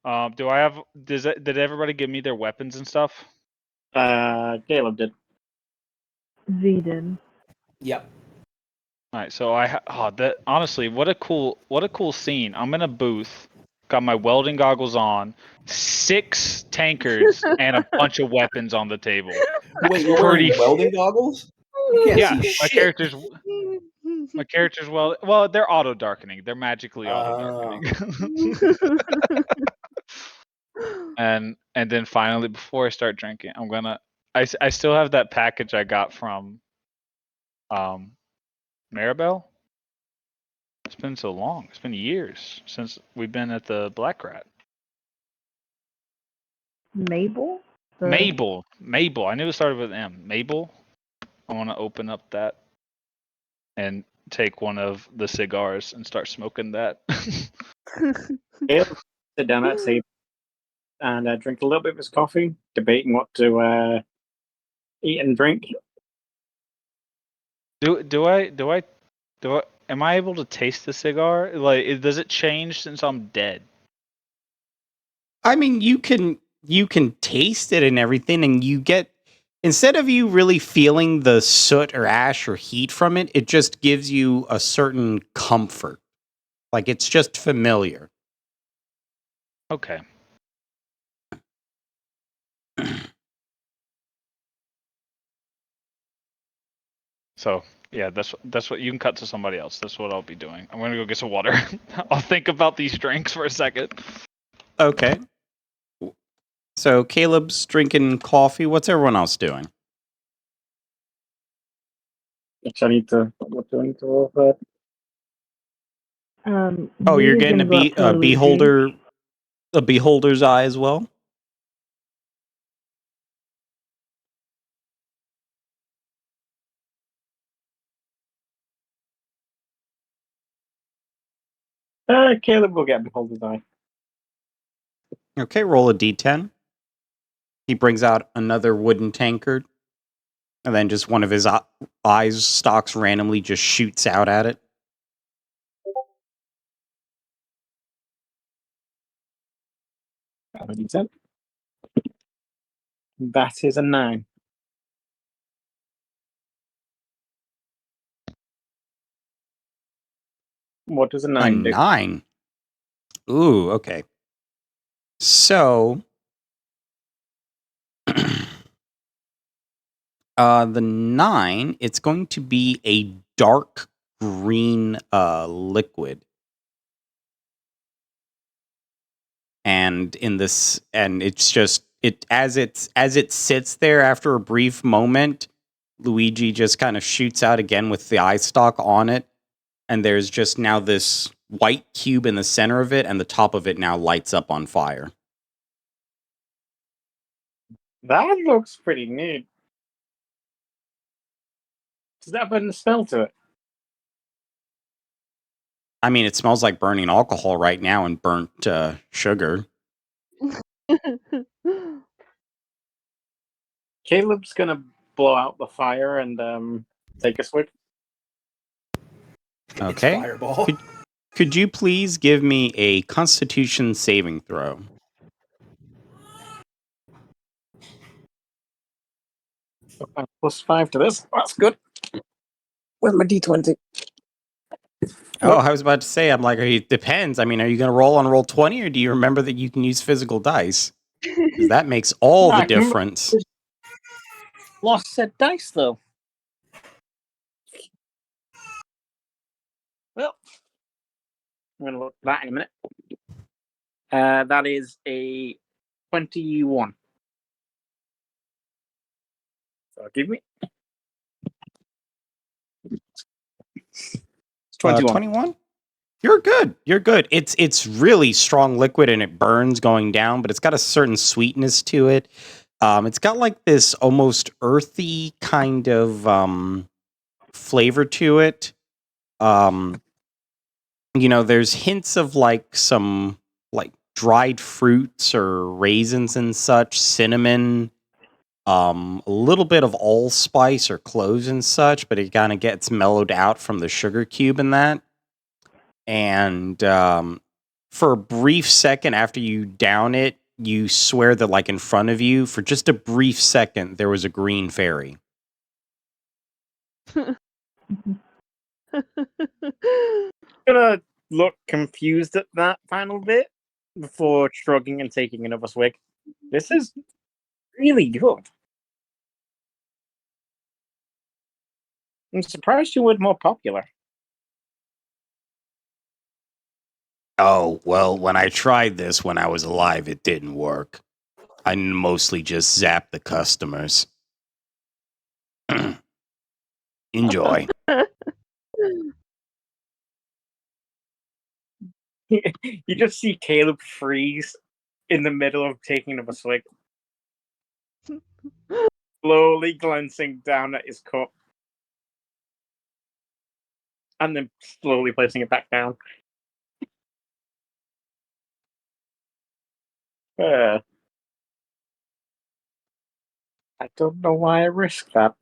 S1: Do I have? Did everybody give me their weapons and stuff?
S3: Caleb did.
S7: Z did.
S2: Yep.
S1: All right, so that honestly, what a cool scene. I'm in a booth, got my welding goggles on, 6 tankards, and a bunch of weapons on the table.
S2: Wait, you're wearing welding goggles? You can't
S1: Yeah,
S2: see
S1: my
S2: shit.
S1: characters well, they're auto darkening. They're magically auto darkening. and then finally, before I start drinking, I still have that package I got from Maribel. It's been so long. It's been years since we've been at the Black Rat.
S7: Mabel?
S1: Mabel. I knew it started with M. Mabel. I want to open up that and take one of the cigars and start smoking that.
S3: Caleb sit down at a table and drink a little bit of his coffee, debating what to eat and drink.
S1: Am I able to taste the cigar? Like, does it change since I'm dead?
S4: I mean, you can taste it and everything, and you get, instead of you really feeling the soot or ash or heat from it, it just gives you a certain comfort. Like it's just familiar.
S1: Okay. So yeah, that's what you can cut to somebody else. That's what I'll be doing. I'm gonna go get some water. I'll think about these drinks for a second.
S4: Okay. So Caleb's drinking coffee. What's everyone else doing?
S3: Which I need to. What do I need to roll for?
S4: Oh, you're
S7: Luigi's
S4: getting
S7: gonna go up to
S4: a
S7: Luigi.
S4: beholder's eye as well.
S3: Caleb will get Beholder's Eye.
S4: Okay, roll a d10. He brings out another wooden tankard, and then just one of his eyes stalks randomly just shoots out at it.
S3: Have a D10. That is a 9. What does a
S4: A
S3: 9 do?
S4: 9. Ooh, okay. So, the 9, it's going to be a dark green liquid. And it's just as it sits there after a brief moment, Luigi just kind of shoots out again with the eye stalk on it, and there's just now this white cube in the center of it, and the top of it now lights up on fire.
S3: That looks pretty neat. Does that have a smell to it?
S4: I mean, it smells like burning alcohol right now and burnt sugar.
S3: Caleb's gonna blow out the fire and take a swig.
S2: It's
S4: Okay.
S2: fireball.
S4: Could you please give me a Constitution saving throw?
S3: +5 to this. That's good. Where's my D20?
S4: Oh, I was about to say, I'm like, it depends. I mean, are you going to roll on roll 20, or do you remember that you can use physical dice? Because that makes all the
S3: I can-
S4: difference.
S3: Lost said dice though. Well, I'm gonna look at that in a minute. That is a 21. So give me. It's 21.
S4: 21? You're good. You're good. It's really strong liquid and it burns going down, but it's got a certain sweetness to it. It's got like this almost earthy kind of flavor to it. There's hints of like some like dried fruits or raisins and such, cinnamon, a little bit of allspice or cloves and such, but it kind of gets mellowed out from the sugar cube in that. And for a brief second after you down it, you swear that like in front of you, for just a brief second, there was a green fairy.
S3: Gonna look confused at that final bit before shrugging and taking another swig. This is really good. I'm surprised you weren't more popular.
S4: Oh, well, when I tried this when I was alive, it didn't work. I mostly just zapped the customers. Enjoy.
S3: You just see Caleb freeze in the middle of taking another swig, slowly glancing down at his cup, and then slowly placing it back down. I don't know why I risked that.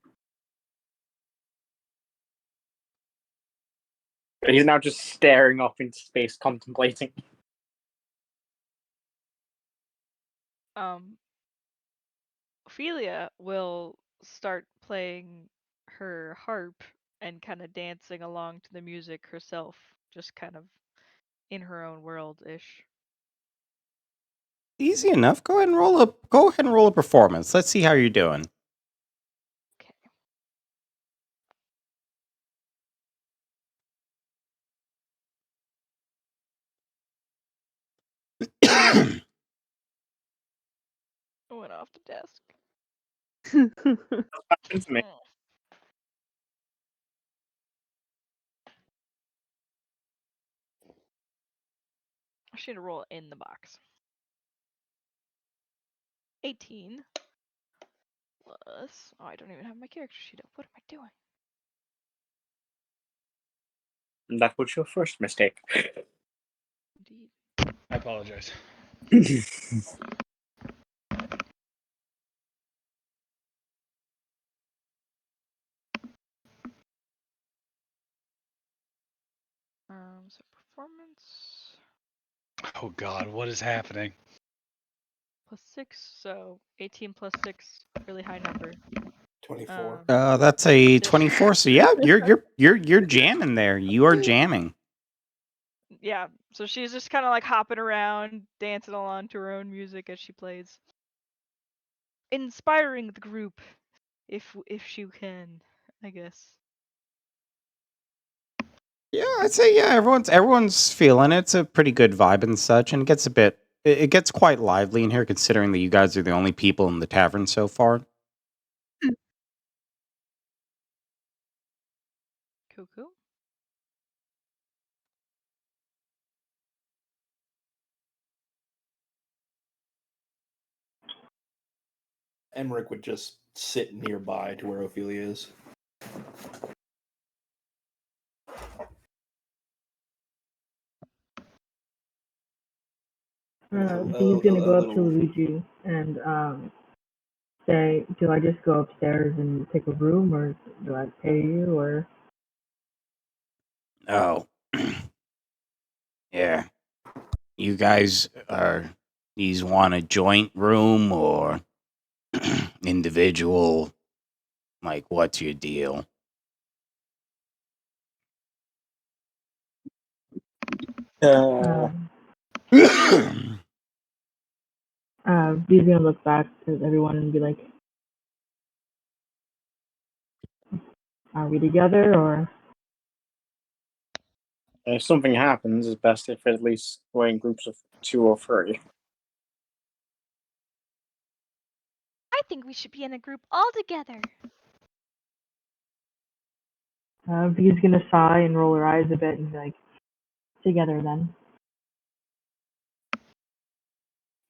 S3: He's now just staring off into space, contemplating.
S5: Ophelia will start playing her harp and kind of dancing along to the music herself, just kind of in her own world ish.
S4: Easy enough. Go ahead and roll a performance. Let's see how you're doing.
S5: went off the desk.
S3: Happened to me.
S5: I should roll in the box. 18 plus. Oh, I don't even have my character sheet up. What am I doing?
S3: And that was your first mistake.
S5: Indeed.
S1: I apologize.
S5: So performance
S1: Oh God, what is happening?
S5: plus 6, so 18 plus 6, really high number.
S2: 24.
S4: That's a
S5: This-
S4: 24. So yeah, you're jamming there. You are jamming.
S5: Yeah, so she's just kind of like hopping around, dancing along to her own music as she plays, inspiring the group, if she can, I guess.
S4: Yeah, I'd say yeah. Everyone's feeling it. It's a pretty good vibe and such, and it gets quite lively in here, considering that you guys are the only people in the tavern so far.
S5: Cool.
S2: Emmerich would just sit nearby to where Ophelia is.
S7: He's gonna go up to Luigi and say, "Do I just go upstairs and take a room, or do I pay you?" Or
S4: Oh, yeah. You guys want a joint room or individual? Like, what's your deal?
S7: he's gonna look back to everyone and be like, "Are we together?" Or
S3: If something happens, it's best if at least we're in groups of 2 or 3.
S8: I think we should be in a group all together.
S7: V's gonna sigh and roll her eyes a bit and be like, "Together then."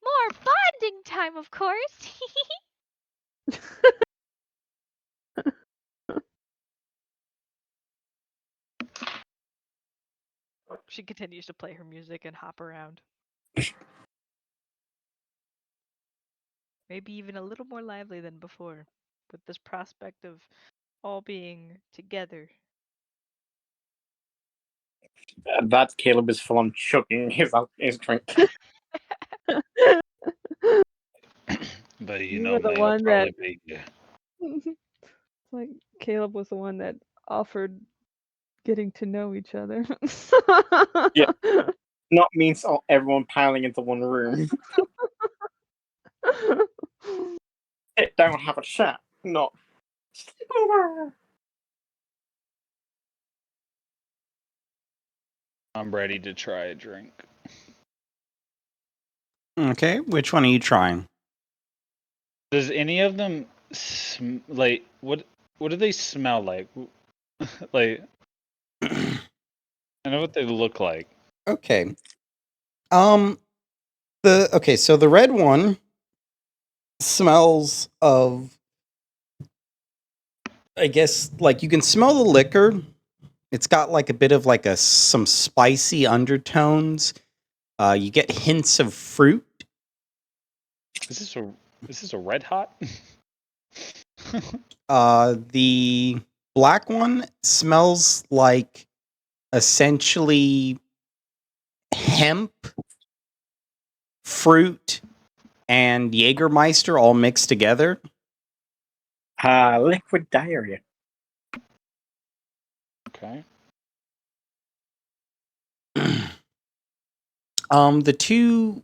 S8: More bonding time, of course.
S5: She continues to play her music and hop around. Maybe even a little more lively than before, with this prospect of all being together.
S3: That Caleb is full on chugging his drink.
S1: But
S6: You were the
S1: May, I'll
S6: one
S1: probably
S6: that-
S1: beat you.
S6: Like Caleb was the one that offered getting to know each other.
S3: Yeah. Not means everyone piling into one room. Sit down, have a chat. Not sleep over.
S1: I'm ready to try a drink.
S4: Okay, which one are you trying?
S1: Does any of them like what do they smell like? Like I know what they look like.
S4: Okay. So the red one smells of, I guess, like you can smell the liquor. It's got like a bit of like some spicy undertones. You get hints of fruit.
S1: Is this a red hot?
S4: The black one smells like essentially hemp, fruit, and Jägermeister all mixed together.
S3: Liquid diarrhea.
S1: Okay.
S4: The two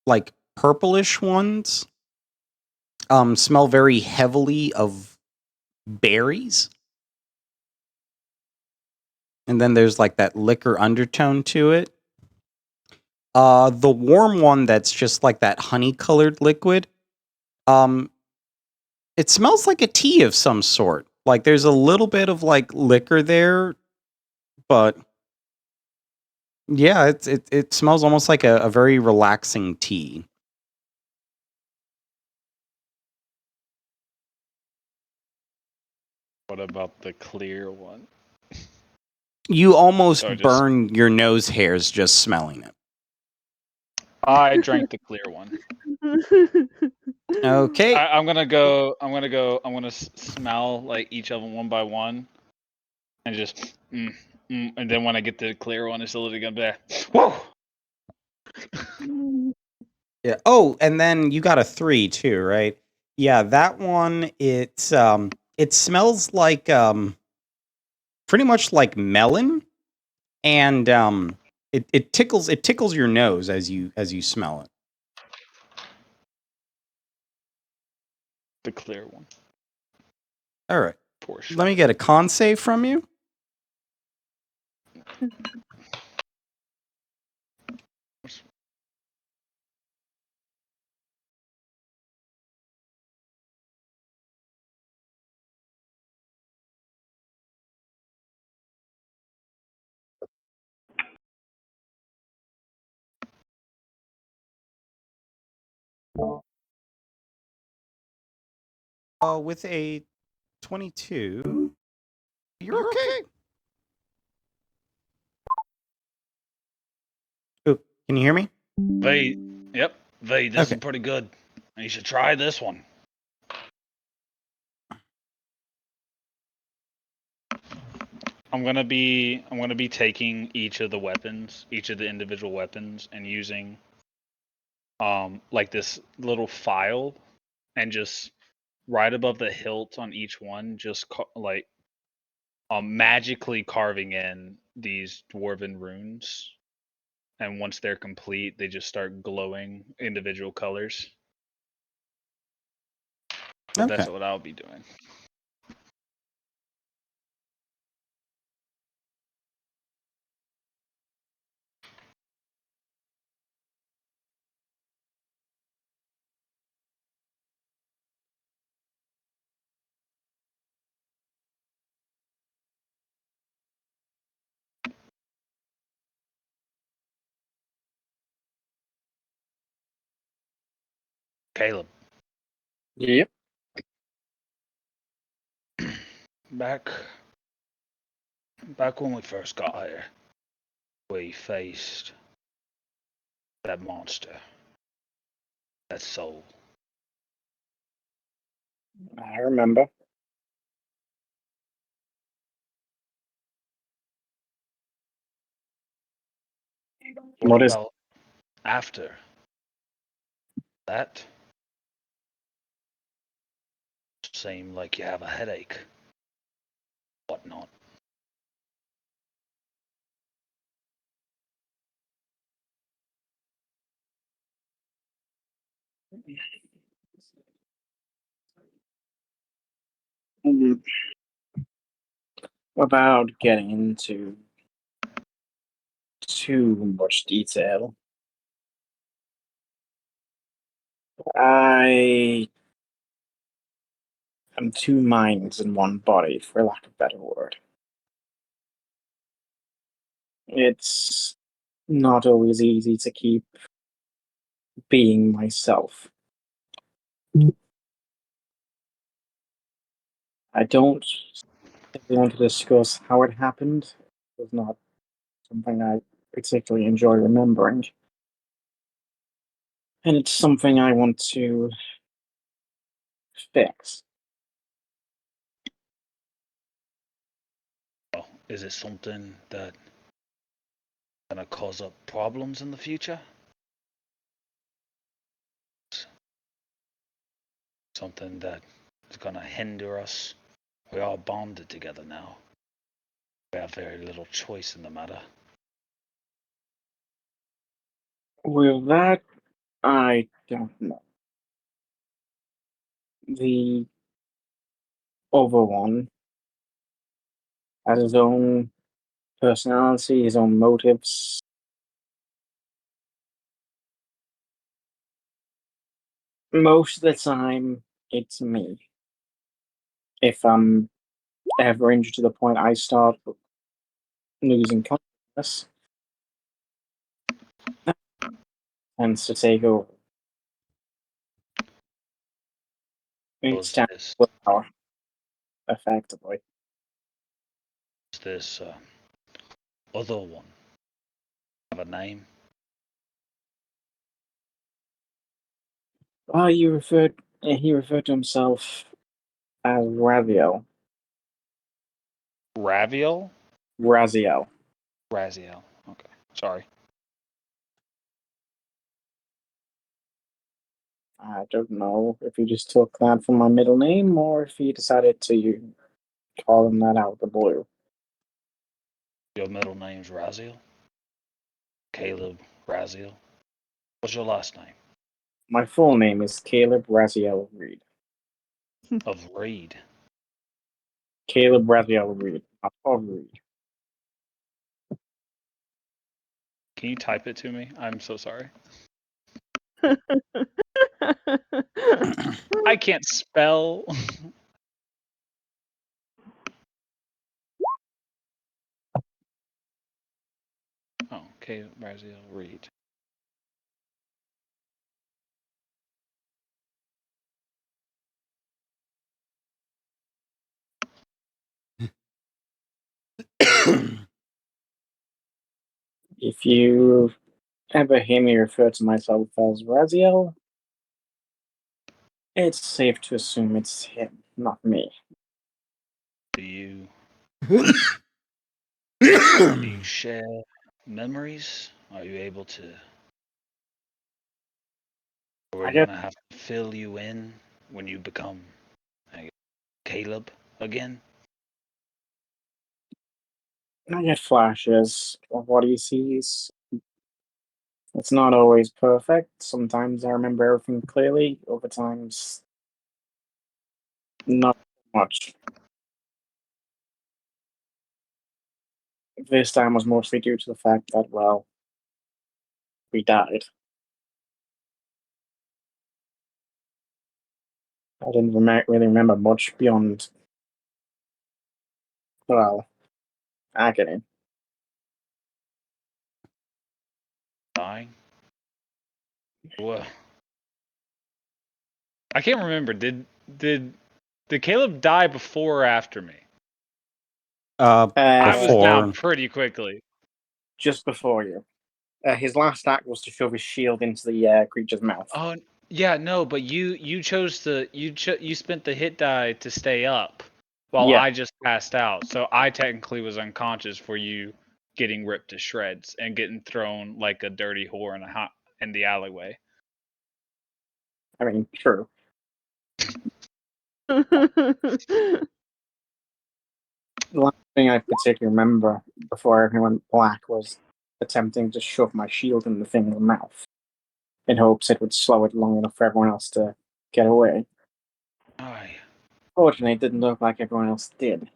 S4: like purplish ones smell very heavily of berries. And then there's like that liquor undertone to it. The warm one that's just like that honey colored liquid It smells like a tea of some sort. Like there's a little bit of like liquor there, but yeah, it smells almost like a very relaxing tea.
S1: What about the clear one?
S4: You almost
S1: So just
S4: burn your nose hairs just smelling it.
S1: I drank the clear one.
S4: Okay.
S1: I'm gonna smell like each of them one by one, and just and then when I get the clear one, it's literally gonna be like, whoa.
S4: Yeah. Oh, and then you got a 3 too, right? Yeah, that one. It smells like pretty much like melon, and it tickles your nose as you smell it.
S1: The clear one.
S4: All right.
S1: Portion.
S4: Let me get a con save from you. With a 22, you're okay. Ooh, can you hear me?
S1: V, yep, V, this
S4: Okay.
S1: is pretty good. You should try this one. I'm gonna be taking each of the individual weapons, and using like this little file, and just right above the hilt on each one, just magically carving in these dwarven runes. And once they're complete, they just start glowing individual colors. So that's
S4: Okay.
S1: what I'll be doing. Caleb,
S3: Yep.
S1: back when we first got here, we faced that monster, that soul.
S3: I remember. What is
S1: about after that? Seem like you have a headache, whatnot.
S3: Mm, without getting into too much detail? I am two minds in one body, for lack of a better word. It's not always easy to keep being myself. I don't want to discuss how it happened. It's not something I particularly enjoy remembering. And it's something I want to fix.
S1: Well, is it something that gonna cause up problems in the future? Something that is gonna hinder us? We are bonded together now. We have very little choice in the matter.
S3: Well, that I don't know. The other one has his own personality, his own motives. Most of the time, it's me. If I'm ever injured to the point I start losing consciousness, that tends to take over. It's down
S9: this
S3: to willpower, effectively.
S9: this other one have a name?
S3: Oh, he referred to himself as Raziel.
S9: Raviel?
S3: Raziel.
S9: Raziel. Okay. Sorry.
S3: I don't know if he just took that from my middle name or if he decided to call him that out of the blue.
S9: Your middle name's Raziel? Caleb Raziel? What's your last name?
S3: My full name is Caleb Raziel Reed.
S9: Of Reed.
S3: Caleb Raziel Reed, not of Reed.
S9: Can you type it to me? I'm so sorry. I can't spell. Oh, Caleb Raziel Reed.
S3: If you ever hear me refer to myself as Raziel, it's safe to assume it's him, not me.
S9: Do you share memories? Are you able to? Or are
S3: I
S9: we
S3: get,
S9: gonna have to fill you in when you become Caleb again?
S3: I get flashes of what he sees. It's not always perfect. Sometimes I remember everything clearly. Other times, not much. This time was mostly due to the fact that, well, we died. I didn't really remember much beyond, well, agony.
S9: Dying? Well, I can't remember. Did Caleb die before or after me? I was down
S4: Before.
S9: pretty quickly.
S3: Just before you. His last act was to shove his shield into the creature's mouth.
S9: Oh yeah, no, but you chose the you spent the hit die to stay up, while
S3: Yeah.
S9: I just passed out. So I technically was unconscious for you getting ripped to shreds and getting thrown like a dirty whore in the alleyway.
S3: I mean, true. The last thing I particularly remember before everything went black was attempting to shove my shield in the thing's mouth in hopes it would slow it long enough for everyone else to get away.
S9: Aye.
S3: Fortunately, it didn't look like everyone else did.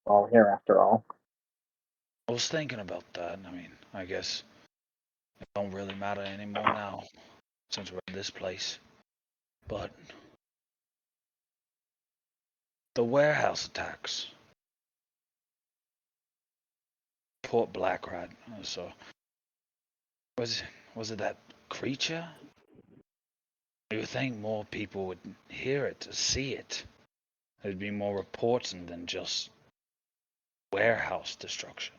S3: We're all here after all.
S9: I was thinking about that. I mean, I guess it don't really matter anymore now since we're in this place. But the warehouse attacks. Port Blackrat. So was it that creature? You would think more people would hear it, see it. There'd be more reports than just warehouse destruction.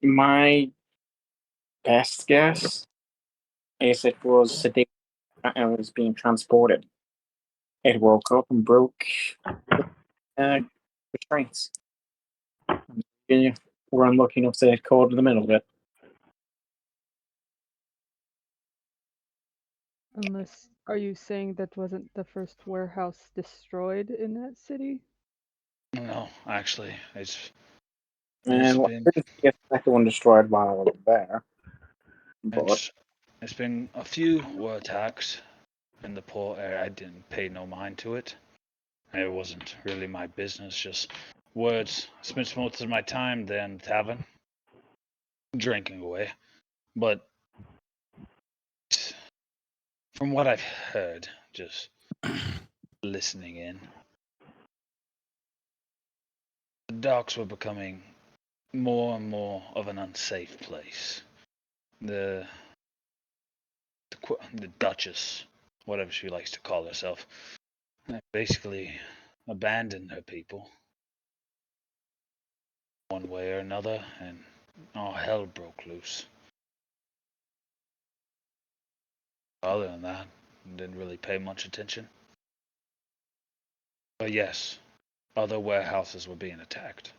S3: My best guess is it was sedated and was being transported. It woke up and broke the restraints. Yeah, we're unlucky enough to get caught in the middle of it.
S6: Unless, are you saying that wasn't the first warehouse destroyed in that city?
S9: No, actually, it's
S3: And well,
S9: been
S3: I didn't get the second one destroyed while I was there. But
S9: it's been a few war attacks in the port area. I didn't pay no mind to it. It wasn't really my business. Just words. I spent most of my time there in the tavern, drinking away. But From what I've heard, just listening in, the docks were becoming more and more of an unsafe place. The the Duchess, whatever she likes to call herself, basically abandoned her people one way or another, and all hell broke loose. Other than that, didn't really pay much attention. But yes, other warehouses were being attacked.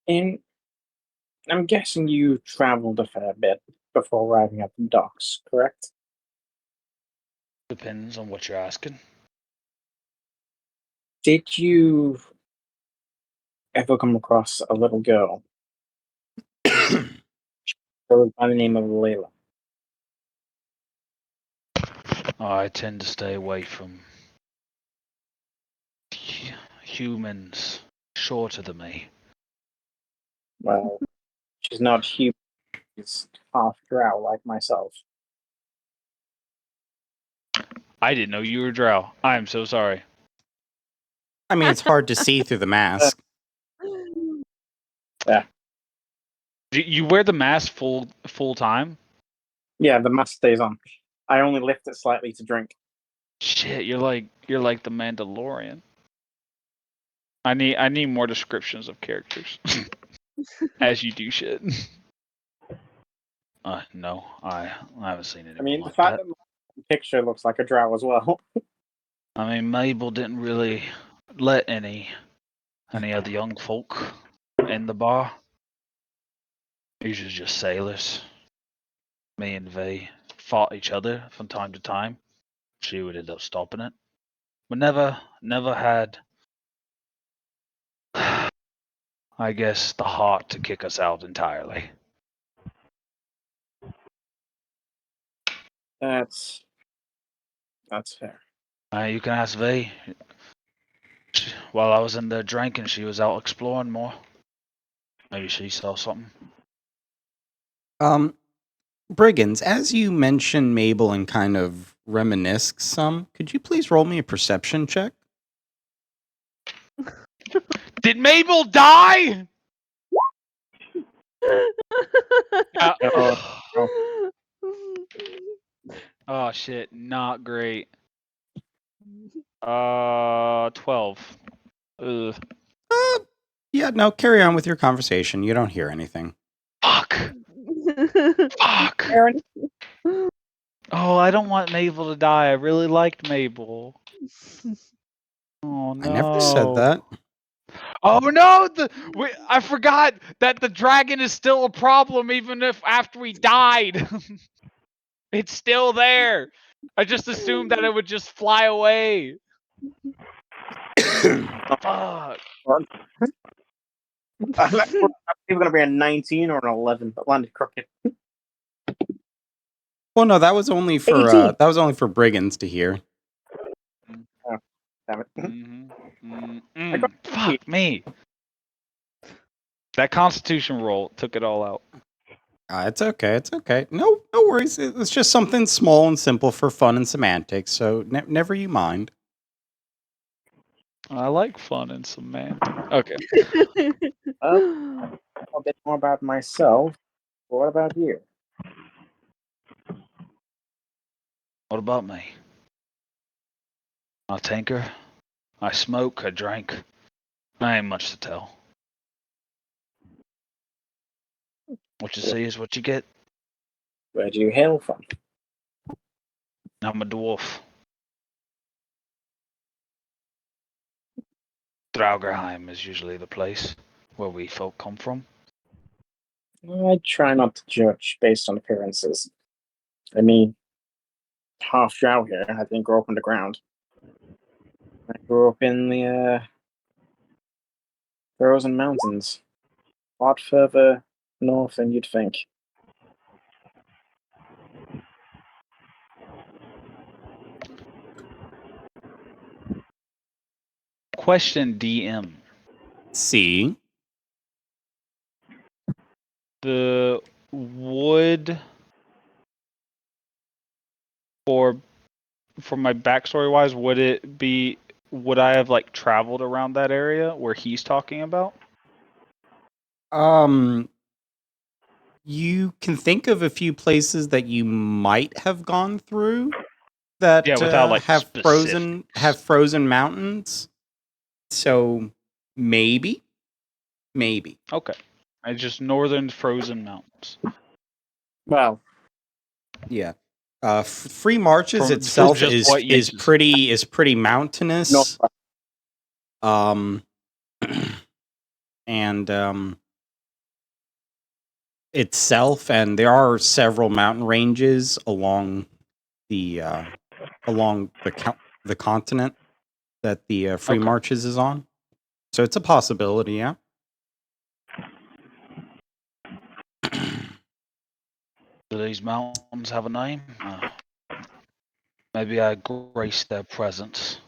S3: And I'm guessing you traveled a fair bit before arriving at the docks, correct?
S9: Depends on what you're asking.
S3: Did you ever come across a little girl by the name of Layla?
S9: I tend to stay away from humans shorter than me.
S3: Well, she's not human. She's half drow like myself.
S9: I didn't know you were drow. I am so sorry.
S4: I mean, it's hard to see through the mask.
S3: Yeah.
S9: You wear the mask full time?
S3: Yeah, the mask stays on. I only lift it slightly to drink.
S9: Shit, you're like the Mandalorian. I need more descriptions of characters as you do shit. No, I haven't seen anyone
S3: I mean, the
S9: like
S3: fact
S9: that.
S3: that my picture looks like a drow as well.
S9: I mean, Mabel didn't really let any of the young folk in the bar. Usually just sailors. Me and Vay fought each other from time to time. She would end up stopping it, but never had, I guess, the heart to kick us out entirely.
S3: That's fair.
S9: You can ask Vay. While I was in there drinking, she was out exploring more. Maybe she saw something.
S4: Brigands, as you mention Mabel and kind of reminisce some, could you please roll me a perception check?
S1: Did Mabel die? Oh shit, not great. 12. Ugh.
S4: Yeah, no, carry on with your conversation. You don't hear anything.
S1: Fuck. Fuck.
S3: Aaron?
S1: Oh, I don't want Mabel to die. I really liked Mabel. Oh no.
S4: I never said that.
S1: Oh no! I forgot that the dragon is still a problem even if after we died. It's still there. I just assumed that it would just fly away. Fuck.
S3: I thought it was going to be a 19 or an 11, but landed crooked.
S4: Well, no, that was only for
S3: 18.
S4: brigands to hear.
S3: Oh, damn it. I got
S1: Fuck me. That Constitution roll took it all out.
S4: It's okay. It's okay. No worries. It's just something small and simple for fun and semantics. So never you mind.
S1: I like fun and semantics. Okay.
S3: a bit more about myself. What about you?
S9: What about me? I tinker. I smoke. I drink. I ain't much to tell. What you see is what you get.
S3: Where do you hail from?
S9: I'm a dwarf. Draugr is usually the place where we folk come from.
S3: I try not to judge based on appearances. I mean, half drow here. I didn't grow up underground. I grew up in the frozen mountains, a lot further north than you'd think.
S1: Question DM.
S4: See?
S1: The would for my backstory wise, would I have like traveled around that area where he's talking about?
S4: You can think of a few places that you might have gone through that
S1: Yeah, without like
S4: have
S1: specifics.
S4: frozen mountains. So maybe.
S1: Okay. It's just northern frozen mountains.
S3: Well,
S4: Yeah. Free Marches
S1: From
S4: itself
S1: just what you
S4: is
S1: just
S4: pretty mountainous.
S3: no,
S4: And itself, and there are several mountain ranges along the the continent that the Free
S1: okay.
S4: Marches is on. So it's a possibility, yeah.
S9: Do these mountains have a name? Maybe I grace their presence.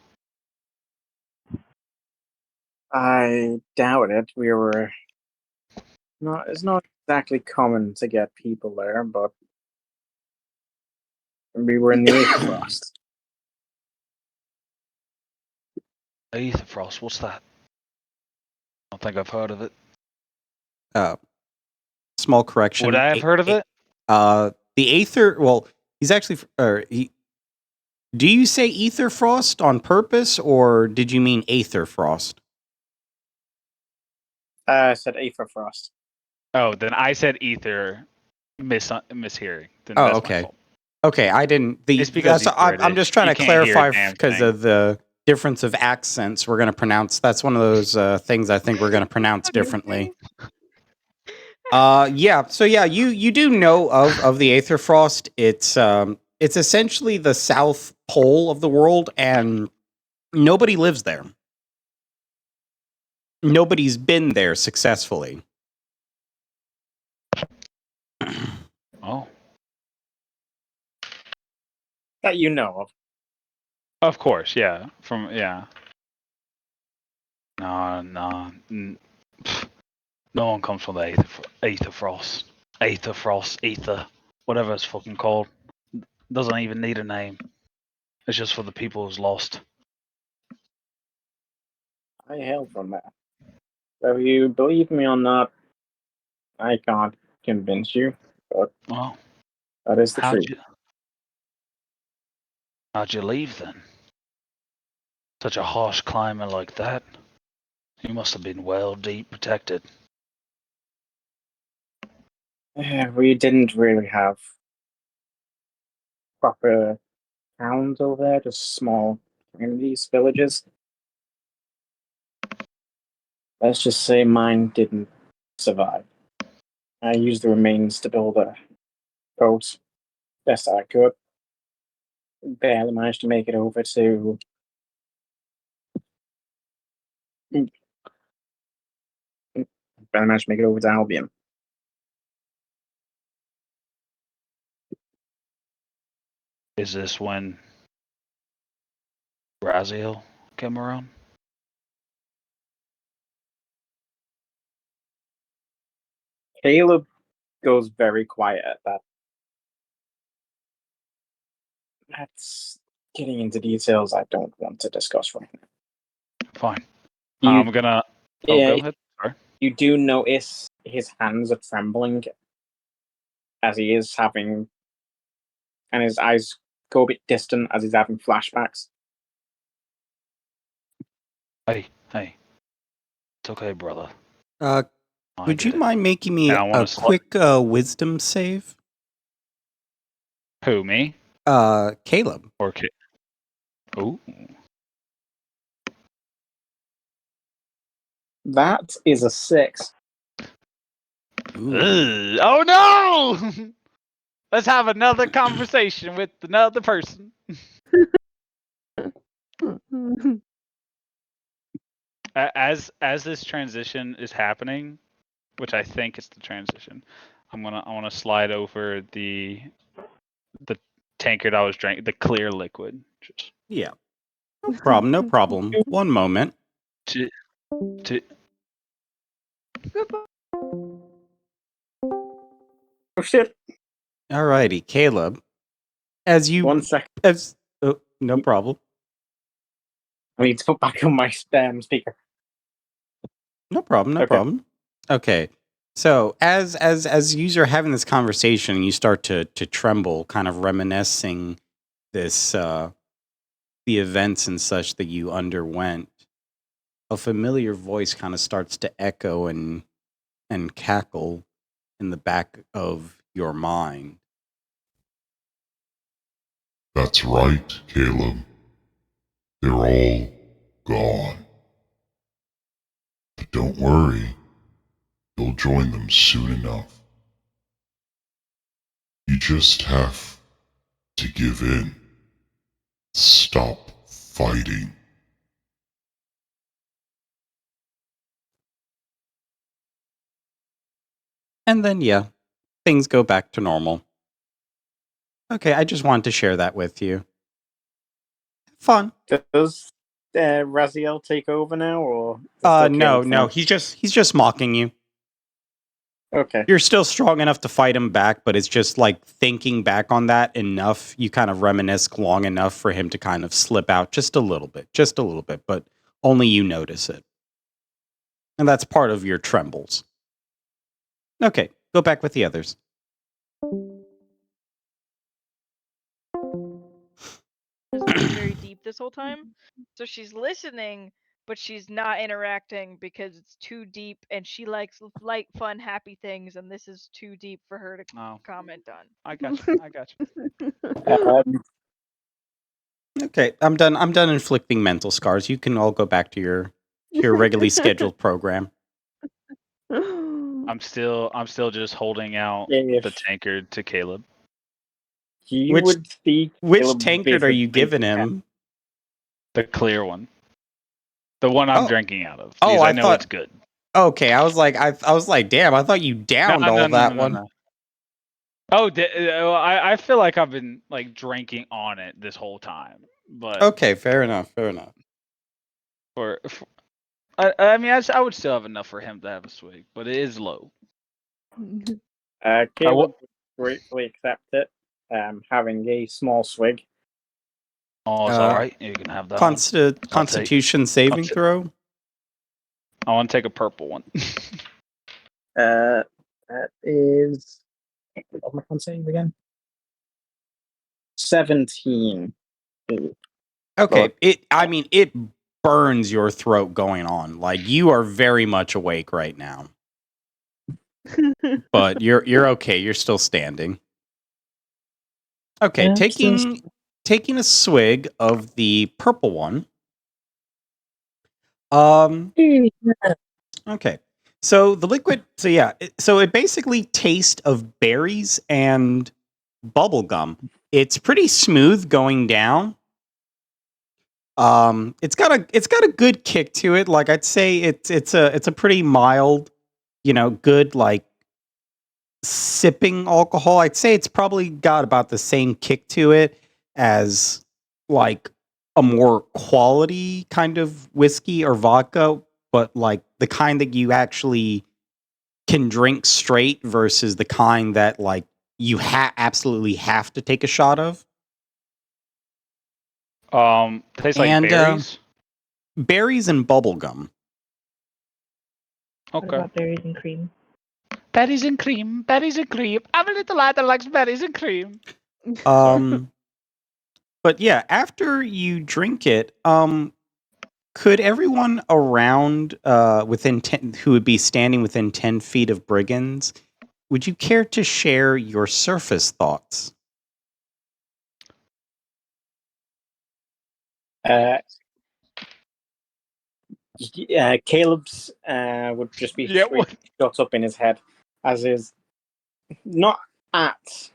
S3: I doubt it. We were not. It's not exactly common to get people there, but we were in the Aetherfrost.
S9: Aetherfrost, what's that? I don't think I've heard of it.
S4: Small correction.
S1: Would I have heard of it?
S4: The Aether. Well, he's actually. Do you say Etherfrost on purpose, or did you mean Aetherfrost?
S3: I said Aetherfrost.
S1: Oh, then I said ether mishearing. Then
S4: Oh,
S1: that's
S4: okay.
S1: my fault.
S4: Okay, I didn't.
S1: It's because
S4: I'm just trying
S1: you
S4: to
S1: can't hear a
S4: clarify
S1: damn
S4: because
S1: thing.
S4: of the difference of accents. We're going to pronounce. That's one of those things I think we're going to pronounce differently. Yeah. So yeah, you do know of the Aetherfrost. It's essentially the South Pole of the world, and nobody lives there. Nobody's been there successfully.
S9: Oh,
S3: That you know of.
S1: Of course, yeah. Yeah.
S9: no. No one comes from the Aetherfrost. Ether, whatever it's fucking called. Doesn't even need a name. It's just for the people who's lost.
S3: I hail from that. Whether you believe me or not, I can't convince you, but
S9: Well,
S3: that is the truth.
S9: how'd you leave then? Such a harsh climate like that. You must have been well deep protected.
S3: We didn't really have proper towns over there, just small communities, villages. Let's just say mine didn't survive. I used the remains to build a boat best I could. Barely managed to make it over to. Barely managed to make it over to Albion.
S9: Is this when Raziel came around?
S3: Caleb goes very quiet at that. That's getting into details I don't want to discuss right now.
S9: Fine.
S1: I'm gonna. Oh,
S3: Yeah,
S1: go ahead. Sorry.
S3: you do notice his hands are trembling as he is having, and his eyes go a bit distant as he's having flashbacks.
S9: Hey, it's okay, brother.
S4: Would you mind making me a quick wisdom save?
S1: Who, me?
S4: Caleb.
S1: Or Kit? Ooh.
S3: That is a 6.
S1: Oh no! Let's have another conversation with another person. As this transition is happening, which I think is the transition, I want to slide over the tankard I was drinking, the clear liquid. Just
S4: Yeah. No problem. One moment.
S1: to
S6: Goodbye.
S3: Oh shit!
S4: Alrighty, Caleb. As you
S3: 1 second.
S4: no problem.
S3: I need to put back on my speaker.
S4: No problem. No
S3: Okay.
S4: problem. Okay. So as you are having this conversation, you start to tremble, kind of reminiscing this the events and such that you underwent. A familiar voice kind of starts to echo and cackle in the back of your mind.
S10: That's right, Caleb. They're all gone. But don't worry, you'll join them soon enough. You just have to give in. Stop fighting.
S4: And then yeah, things go back to normal. Okay, I just wanted to share that with you. Fun.
S3: Does Raziel take over now, or is it still
S4: No,
S3: Caleb for now?
S4: he's just mocking you.
S3: Okay.
S4: You're still strong enough to fight him back, but it's just like thinking back on that enough, you kind of reminisce long enough for him to kind of slip out just a little bit, but only you notice it. And that's part of your trembles. Okay, go back with the others.
S5: Is being very deep this whole time. So she's listening, but she's not interacting because it's too deep, and she likes light, fun, happy things, and this is too deep for her to
S1: Oh,
S5: comment on.
S1: I got you. I got you.
S4: Okay, I'm done inflicting mental scars. You can all go back to your regularly scheduled program.
S1: I'm still just holding out
S3: If
S1: the tankard to Caleb.
S3: you
S4: Which-
S3: would see
S4: Which
S3: Caleb
S4: tankard are you
S3: visibly
S4: giving him?
S1: The clear one. The one I'm
S4: Oh.
S1: drinking out of.
S4: Oh,
S1: Because
S4: I
S1: I know
S4: thought-
S1: it's good.
S4: Okay, I was like, damn, I thought you downed all that one.
S1: No. Oh, I feel like I've been like drinking on it this whole time. But
S4: Okay, fair enough.
S1: I mean, I would still have enough for him to have a swig, but it is low.
S3: Caleb would gratefully accept it, having a small swig.
S1: Oh, it's all right. You can have that one.
S4: Constitution saving
S1: take-
S4: throw.
S1: I want to take a purple one.
S3: That is. What am I saying again? 17.
S4: Okay,
S3: Lord.
S4: it burns your throat going on. Like you are very much awake right now. But you're okay. You're still standing. Okay,
S3: Yeah,
S4: taking a swig of the purple one. Okay. So the liquid, so it basically tastes of berries and bubble gum. It's pretty smooth going down. It's got a good kick to it. Like I'd say it's a pretty mild, good like sipping alcohol. I'd say it's probably got about the same kick to it as like a more quality kind of whiskey or vodka, but like the kind that you actually can drink straight versus the kind that like you absolutely have to take a shot of.
S1: Tastes like
S4: And,
S1: berries.
S4: Berries and bubblegum.
S7: What
S1: Okay.
S7: about berries and cream?
S1: Berries and cream. Berries and cream. I'm a little lad that likes berries and cream.
S4: But yeah, after you drink it, could everyone around within 10 who would be standing within 10 feet of brigands, would you care to share your surface thoughts?
S3: Caleb's would just be
S1: Yeah, what?
S3: shot up in his head, as is not at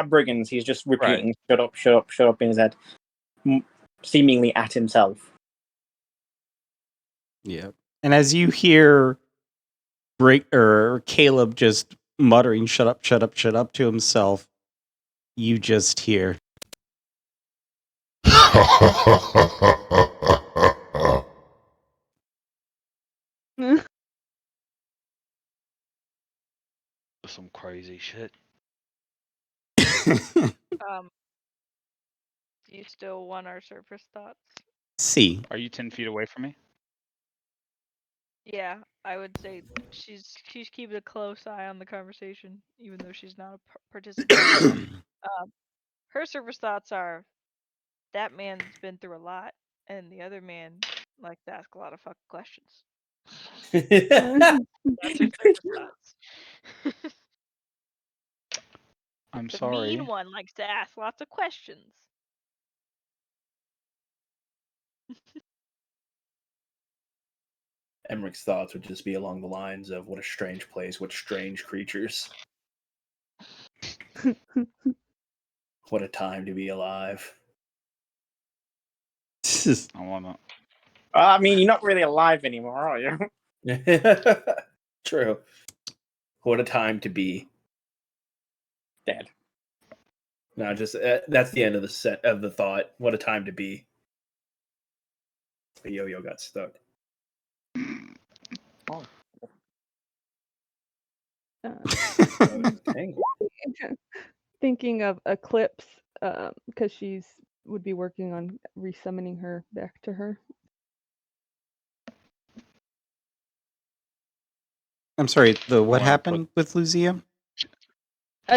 S3: brigands. He's just repeating "shut up, shut up, shut up" in his head, seemingly at himself.
S4: Yeah. And as you hear Caleb just muttering "shut up, shut up, shut up" to himself, you just hear
S9: some crazy shit.
S5: Um, do you still want our surface thoughts?
S4: See.
S9: Are you 10 feet away from me?
S5: Yeah, I would say she's keeping a close eye on the conversation, even though she's not a participant. Her surface thoughts are that man's been through a lot, and the other man likes to ask a lot of fucking questions. That's her surface thoughts.
S9: I'm
S5: The
S9: sorry.
S5: mean one likes to ask lots of questions.
S2: Emmeric's thoughts would just be along the lines of what a strange place, what strange creatures. What a time to be alive.
S9: I wanna.
S3: I mean, you're not really alive anymore, are you?
S2: True. What a time to be
S3: Dead.
S2: No, just that's the end of the set of the thought. What a time to be. The yo-yo got stuck.
S3: Oh.
S2: Dang.
S6: Thinking of Eclipse, because she's would be working on resummoning her back to her.
S4: I'm sorry, what
S9: wanna
S4: happened with Lucia?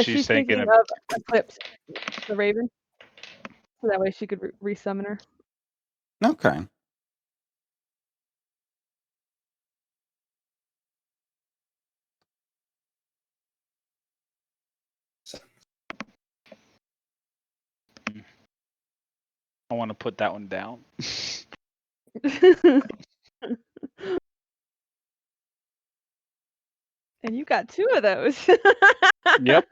S6: She's thinking of Eclipse, the Raven, so that way she could resummon her.
S4: Okay.
S9: I want to put that one down.
S6: And you got 2 of those.
S9: Yep.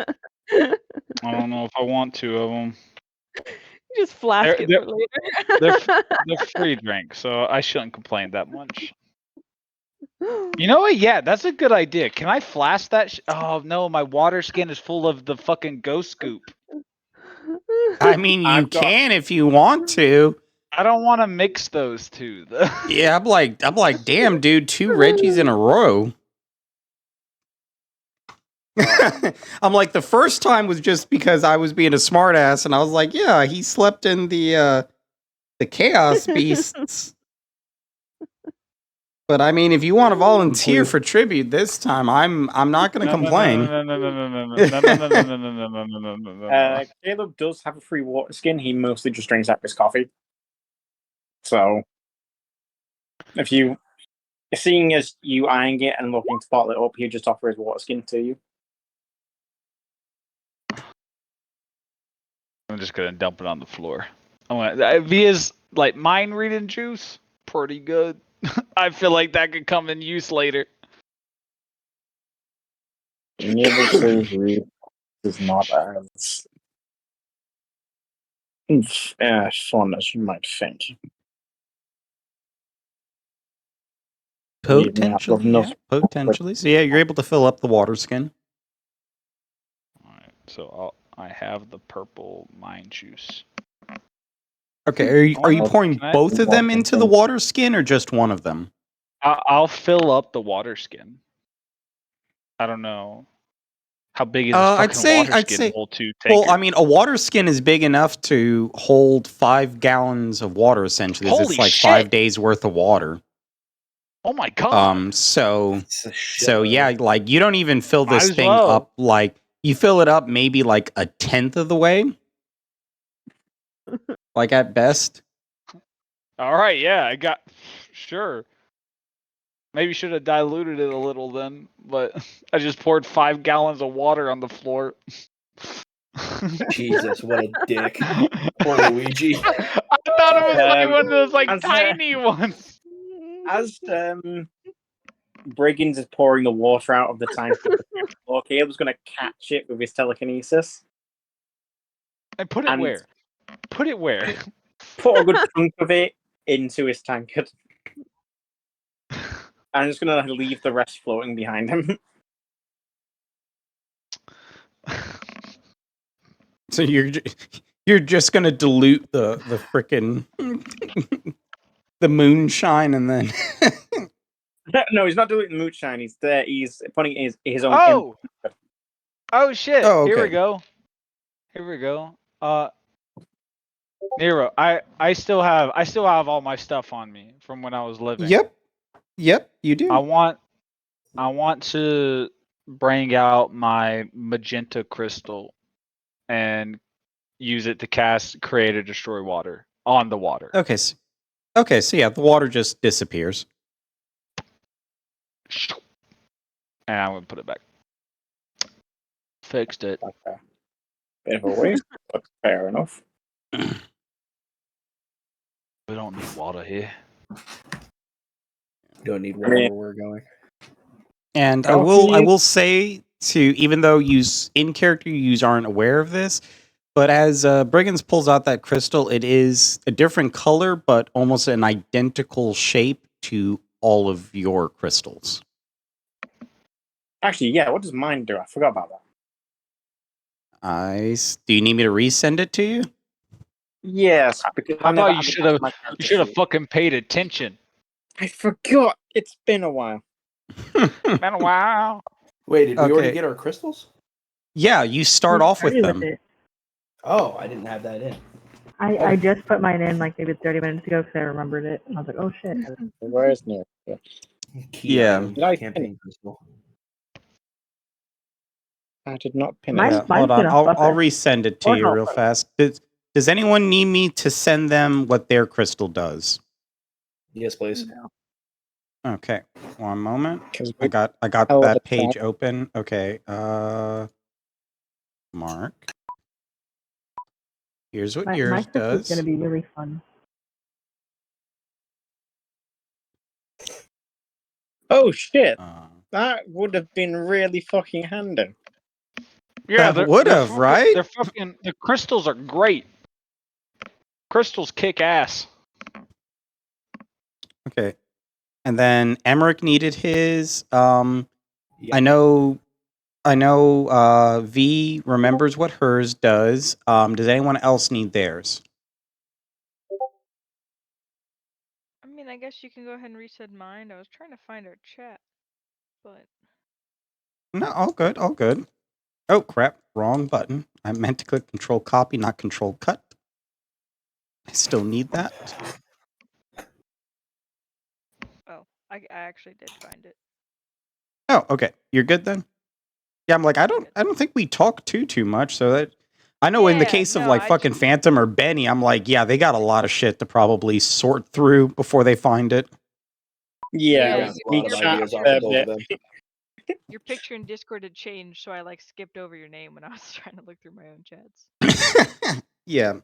S9: I don't know if I want 2 of them.
S6: You just flask it for later.
S9: They're free drinks, so I shouldn't complain that much. You know what? Yeah, that's a good idea. Can I flask that? Oh no, my water skin is full of the fucking ghost goop.
S4: I mean, you can if you want to.
S9: I don't want to mix those two, though.
S4: Yeah, I'm like, damn, dude, 2 Reggies in a row. I'm like, the first time was just because I was being a smartass, and I was like, yeah, he slept in the Chaos Beasts. But I mean, if you want to volunteer for tribute this time, I'm not going to complain.
S3: Caleb does have a free water skin. He mostly just drinks Aqua's coffee. So, if you, seeing as you eyeing it and looking to bottle it up, he'll just offer his water skin to you.
S9: I'm just gonna dump it on the floor. Via's like mind reading juice, pretty good. I feel like that could come in use later.
S3: Never surgery is not as fun as you might think.
S4: Potentially, yeah, potentially. So yeah, you're able to fill up the water skin.
S9: All right, so I have the purple mind juice.
S4: Okay, are you pouring both of them into the water skin or just one of them?
S9: I'll fill up the water skin. I don't know. How big is this fucking water skin hold to tankard?
S4: Well, I mean, a water skin is big enough to hold 5 gallons of water, essentially.
S9: Holy
S4: it's like
S9: shit.
S4: 5 days worth of water.
S9: Oh my god.
S4: So yeah, like you don't even fill this thing up, like you fill it up maybe like 1/10 of the way. Like at best.
S9: All right, yeah, sure. Maybe should have diluted it a little then, but I just poured 5 gallons of water on the floor.
S2: Jesus, what a dick. Poor Luigi.
S9: I thought it was like one of those like tiny ones.
S3: As Briggins is pouring the water out of the tank, Caleb's going to catch it with his telekinesis.
S9: And put it where? Put it where?
S3: Put a good chunk of it into his tankard. I'm just going to leave the rest floating behind him.
S4: So you're just gonna dilute the frickin' the moonshine and then
S3: No, he's not diluting moonshine. He's putting his own.
S9: Oh,
S1: Oh shit!
S4: Oh,
S1: Here we
S4: okay.
S1: go. Here we go. Nero, I still have all my stuff on me from when I was living.
S4: Yep, you
S1: I
S4: do.
S1: want to bring out my magenta crystal and use it to cast create or destroy water on the water.
S4: Okay, so yeah, the water just disappears.
S1: And I'm gonna put it back. Fixed it.
S3: Okay. Bit of a waste, but fair enough.
S9: We don't need water here.
S2: Don't need water where we're going.
S4: And I
S3: Coffee.
S4: will say to, even though in character you aren't aware of this, but as Brigands pulls out that crystal, it is a different color, but almost an identical shape to all of your crystals.
S3: Actually, yeah. What does mine do? I forgot about that.
S4: Do you need me to resend it to you?
S3: Yes, because
S1: How
S3: I never
S1: about you should have fucking paid attention.
S3: I forgot. It's been a while.
S1: Been a while.
S2: Wait, did we already
S4: Okay.
S2: get our crystals?
S4: Yeah, you start
S7: We
S4: off with
S7: started
S4: them.
S7: it.
S2: Oh, I didn't have that in.
S7: I just put mine in like maybe 30 minutes ago because I remembered it. And I was like, oh shit.
S3: Where's Neil?
S2: Key
S4: Yeah.
S2: item,
S3: Did I
S2: campaign crystal.
S3: I did not pin
S7: Mine-
S3: it.
S4: Yeah,
S7: mine's
S4: hold on.
S7: gonna
S4: I'll
S7: fucker.
S4: resend it to
S7: Or
S4: you
S7: help
S4: real
S7: us.
S4: fast. Does anyone need me to send them what their crystal does?
S2: Yes, please.
S4: Okay, one moment.
S3: 'Cause
S4: I got
S3: hell of
S4: that
S3: a
S4: page
S3: time.
S4: open. Okay, Mark. Here's what
S7: My
S4: yours
S7: crystal's
S4: does.
S7: gonna be really fun.
S3: Oh shit!
S4: Uh,
S3: That would have been really fucking handy.
S1: Yeah,
S4: That would have,
S1: fucking,
S4: right?
S1: the crystals are great. Crystals kick ass.
S4: okay, and then Emmerich needed his.
S2: Yep.
S4: I know. V remembers what hers does. Does anyone else need theirs?
S5: I mean, I guess you can go ahead and reset mine. I was trying to find our chat, but
S4: No, all good, all good. Oh crap, wrong button. I meant to click Control Copy, not Control Cut. I still need that.
S5: I actually did find it.
S4: Oh, okay. You're good then? Yeah, I'm like, I don't think we talk too much, so that I know in the
S5: Yeah,
S4: case of
S5: no,
S4: like
S5: I
S4: fucking Phantom or Benny, I'm like, yeah, they got a lot of shit to probably sort through before they find it.
S3: Yeah,
S5: Yeah,
S2: a lot of ideas off of both of them.
S5: Your picture in Discord had changed, so I like skipped over your name when I was trying to look through my own chats.
S4: Yeah.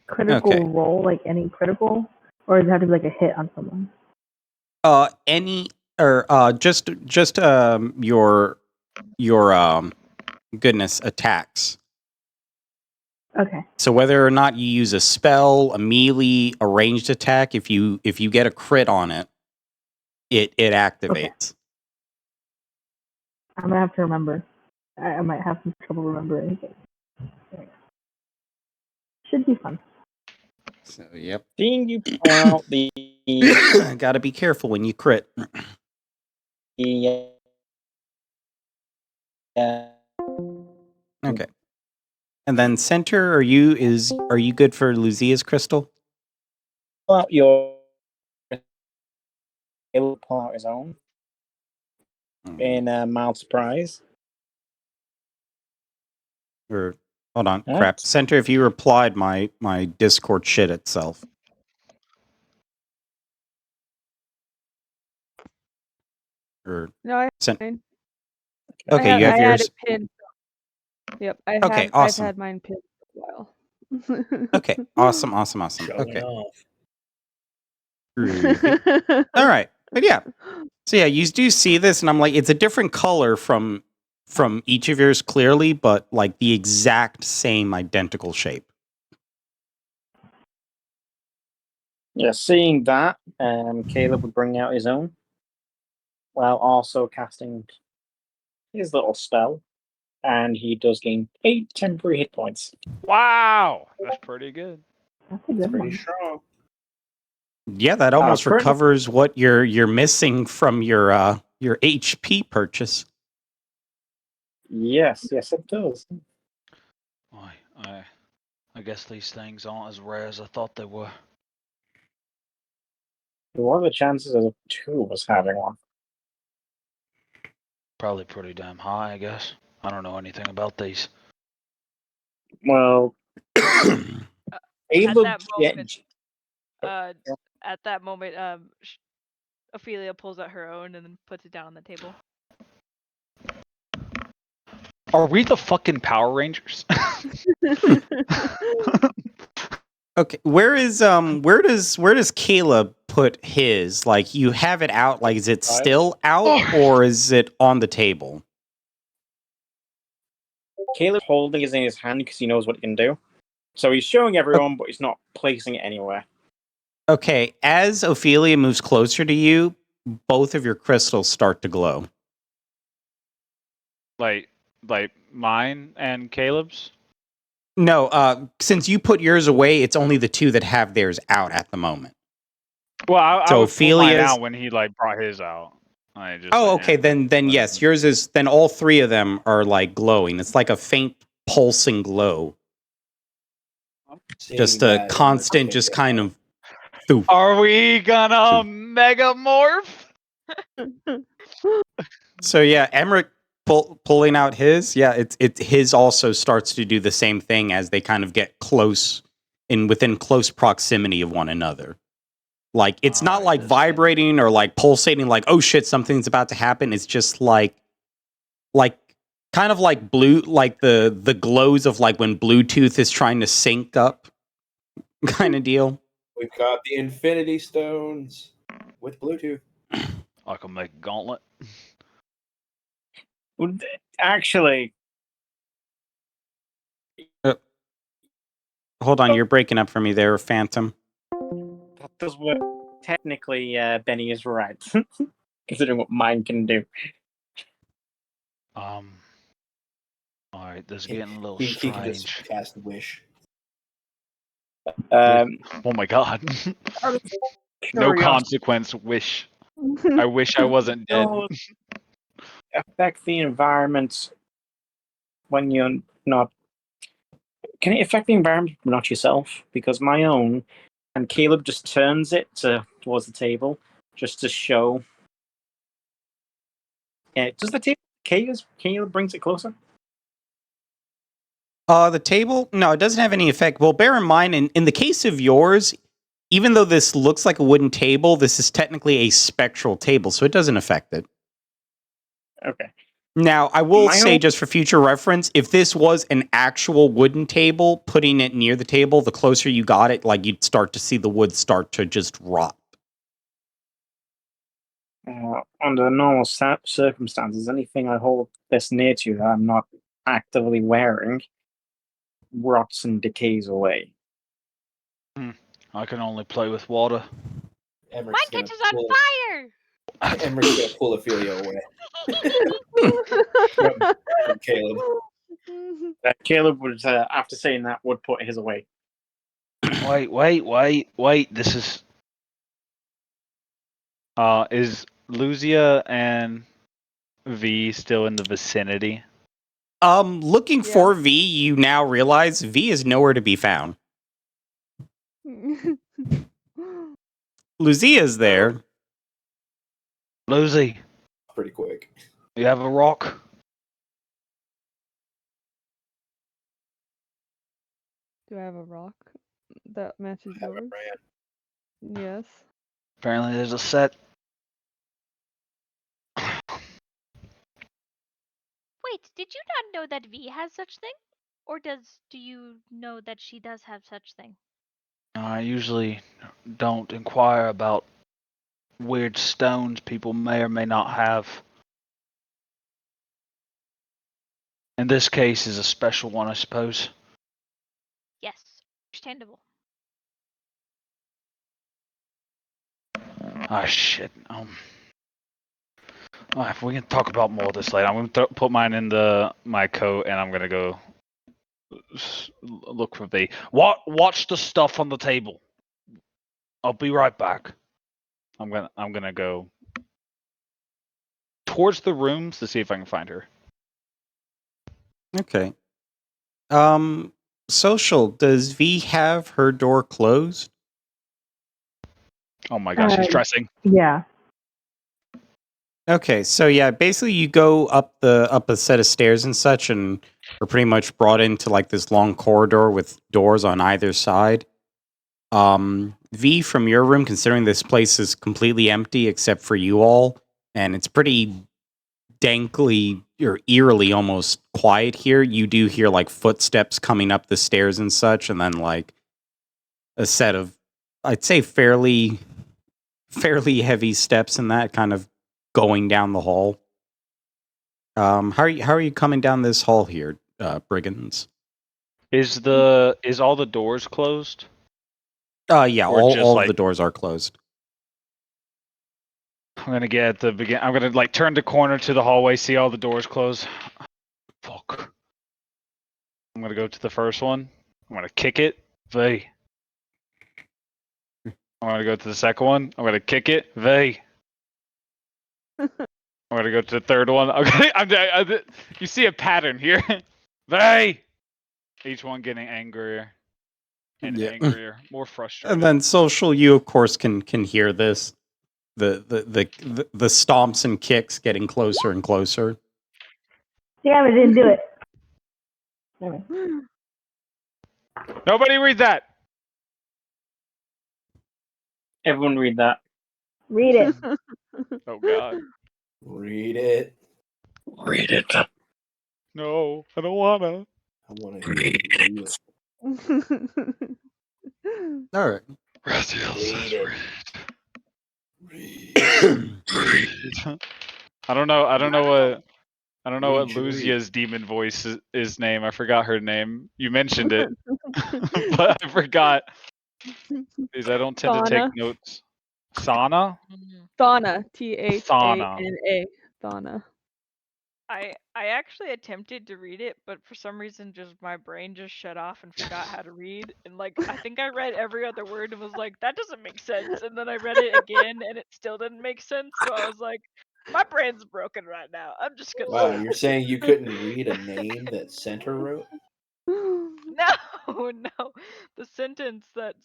S7: Critical
S4: Okay.
S7: roll, like any critical? Or does it have to be like a hit on someone?
S4: Any or just your goodness attacks.
S7: Okay.
S4: So whether or not you use a spell, a melee, a ranged attack, if you get a crit on it, it activates.
S7: Okay. I'm gonna have to remember. I might have some trouble remembering. Should be fun.
S4: So yep.
S3: Seeing you pull out the
S4: Got to be careful when you crit. Okay. And then center, are you good for Luzia's crystal?
S3: pull out your he'll pull out his own in mild surprise.
S4: Or hold on,
S3: Huh?
S4: crap. Center, if you replied, my Discord shit itself. Or
S6: No, I
S4: sent.
S6: mine.
S4: Okay,
S6: I
S4: you have
S6: had
S4: yours.
S6: it pinned. Yep,
S4: Okay, awesome.
S6: I've had mine pinned for a while.
S4: Okay, awesome.
S2: Showing
S4: Okay.
S2: off.
S4: Groovy. All right, but yeah. So yeah, you do see this, and I'm like, it's a different color from each of yours clearly, but like the exact same identical shape.
S3: Yeah, seeing that, Caleb would bring out his own while also casting his little spell, and he does gain 8 temporary hit points.
S1: Wow, that's pretty good.
S7: That's a good
S2: Pretty
S7: one.
S2: strong.
S4: Yeah, that almost
S3: currently-
S4: recovers what you're missing from your HP purchase.
S3: Yes, it does.
S9: I guess these things aren't as rare as I thought they were.
S3: What are the chances of two of us having one?
S9: Probably pretty damn high, I guess. I don't know anything about these.
S3: Well,
S5: At that moment, Ophelia pulls out her own and then puts it down on the table.
S1: Are we the fucking Power Rangers?
S4: Okay, where does Caleb put his? Like, you have it out, like, is it still out or is it on the table?
S3: Caleb's holding it in his hand because he knows what he can do. So he's showing everyone, but he's not placing it anywhere.
S4: Okay, as Ophelia moves closer to you, both of your crystals start to glow.
S1: like mine and Caleb's?
S4: No, since you put yours away, it's only the two that have theirs out at the moment.
S1: Well, I
S4: So
S1: would pull mine
S4: Ophelia's-
S1: out when he brought his out. I just
S4: okay, then yes, yours is. Then all three of them are like glowing. It's like a faint pulsing glow, just a constant, just kind of. Thoof.
S1: Are we gonna megamorph?
S4: So yeah, Emmerich pulling out his. Yeah, it's his also starts to do the same thing as they kind of get close within close proximity of one another. Like, it's not like vibrating or like pulsating, like, oh shit, something's about to happen. It's just like kind of like the glows of like when Bluetooth is trying to sync up kind of deal.
S2: We've got the Infinity Stones with Bluetooth.
S1: I can make a gauntlet.
S3: Actually,
S4: hold on, you're breaking up for me there, Phantom.
S3: that does work. Technically, Benny is right, considering what mine can do.
S9: All right, this is getting a little
S2: He can just
S9: strange.
S2: cast Wish.
S1: Oh my god. No
S3: Curiosity.
S1: consequence. Wish. I wish I wasn't dead.
S3: Affect the environment when you're not. Can it affect the environment, but not yourself? Because my own, and Caleb just turns it towards the table, just to show. Yeah, does the table? Caleb brings it closer.
S4: The table? No, it doesn't have any effect. Well, bear in mind, in the case of yours, even though this looks like a wooden table, this is technically a spectral table, so it doesn't affect it.
S3: Okay.
S4: Now, I will say, just for future reference, if this was an actual wooden table, putting it near the table, the closer you got it, like, you'd start to see the wood start to just rot.
S3: Under normal circumstances, anything I hold this near to that I'm not actively wearing rots and decays away.
S9: I can only play with water.
S5: Mine catches on fire!
S2: Emmerich's gonna pull Ophelia away. from Caleb.
S3: Caleb would, after saying that, would put his away.
S9: Wait. This is...
S1: Is Luzia and V still in the vicinity?
S4: Looking for V, you now realize V is nowhere to be found. Luzia's there.
S9: Lucy.
S2: Pretty quick.
S9: You have a rock?
S6: Do I have a rock that matches yours? Yes.
S9: Apparently there's a set.
S8: Wait, did you not know that V has such thing? Or do you know that she does have such thing?
S9: I usually don't inquire about weird stones people may or may not have. In this case is a special one, I suppose.
S8: Yes, understandable.
S9: Ah, shit. If we can talk about more of this later, I'm gonna put mine in my coat, and I'm gonna go look for V. Watch the stuff on the table. I'll be right back.
S1: I'm gonna go towards the rooms to see if I can find her.
S4: Okay. Social, does V have her door closed?
S1: Oh my gosh, he's dressing.
S7: Yeah.
S4: Okay, so yeah, basically you go up a set of stairs and such, and we're pretty much brought into like this long corridor with doors on either side. V, from your room, considering this place is completely empty except for you all, and it's pretty dankly or eerily almost quiet here, you do hear like footsteps coming up the stairs and such, and then like a set of, I'd say, fairly heavy steps in that kind of going down the hall. How are you coming down this hall here, brigands?
S1: Is all the doors closed?
S4: Yeah,
S1: Or just
S4: all of
S1: like
S4: the doors are closed.
S1: I'm gonna get at the begin. I'm gonna like turn the corner to the hallway, see all the doors closed. Fuck. I'm gonna go to the first one. I'm gonna kick it. V. I'm gonna go to the second one. I'm gonna kick it. V. I'm gonna go to the third one. Okay, you see a pattern here. V. Each one getting angrier and angrier, more frustrated.
S4: And then social, you of course can hear this. The stomps and kicks getting closer and closer.
S7: Damn it, didn't do it. Anyway.
S1: Nobody read that.
S3: Everyone read that.
S7: Read it.
S1: Oh God.
S2: Read it.
S3: Read it.
S1: No, I don't wanna.
S2: I want to read it.
S4: All right.
S2: Read it.
S1: I don't know what
S2: Read your
S1: Luzia's demon voice is name. I forgot her name. You mentioned it, but I forgot. Because I don't tend to take
S6: Thana.
S1: notes. Sana?
S6: Thana. Thana. Thana.
S5: I actually attempted to read it, but for some reason, just my brain just shut off and forgot how to read. And like, I think I read every other word and was like, that doesn't make sense. And then I read it again, and it still didn't make sense. So I was like, my brain's broken right now. I'm just gonna.
S2: Wow,
S5: stop.
S2: you're saying you couldn't read a name that Center wrote?
S5: No, no, the sentence that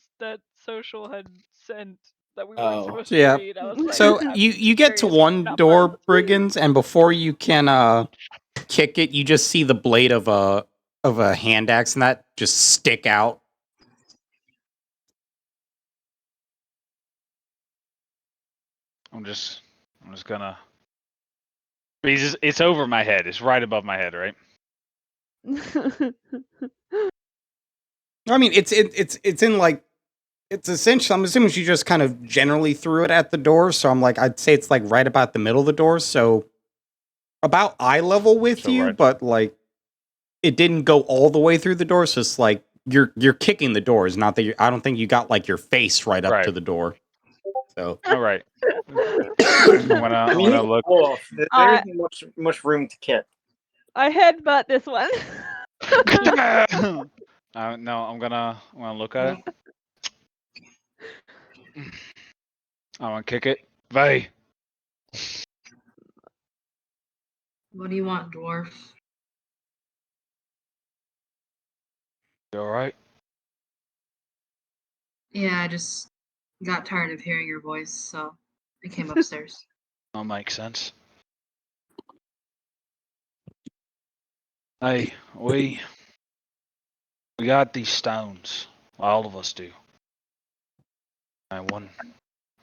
S5: social had sent that we weren't supposed
S4: So
S5: to
S4: yeah.
S5: read. I was like,
S4: So
S5: I'm
S4: you get to
S5: curious,
S4: one
S5: not
S4: door,
S5: proud.
S4: brigands, and before you can kick it, you just see the blade of a hand axe and that just stick out.
S1: I'm just gonna. It's over my head. It's right above my head, right?
S4: I mean, it's in like it's essentially. I'm assuming she just kind of generally threw it at the door. So I'm like, I'd say it's like right about the middle of the door. So about eye level with
S1: So
S4: you,
S1: right.
S4: but like it didn't go all the way through the door. So it's like you're kicking the doors. Not that I don't think you got like your face right up to the door. So
S1: all right. I'm gonna look.
S3: There isn't much room to kick.
S6: I headbutt this one.
S1: No, I'm gonna look at it. I'm gonna kick it. Vay.
S11: What do you want, dwarf?
S1: You alright?
S11: Yeah, I just got tired of hearing your voice, so I came upstairs.
S9: That makes sense.
S1: Hey, we got these stones. All of us do. And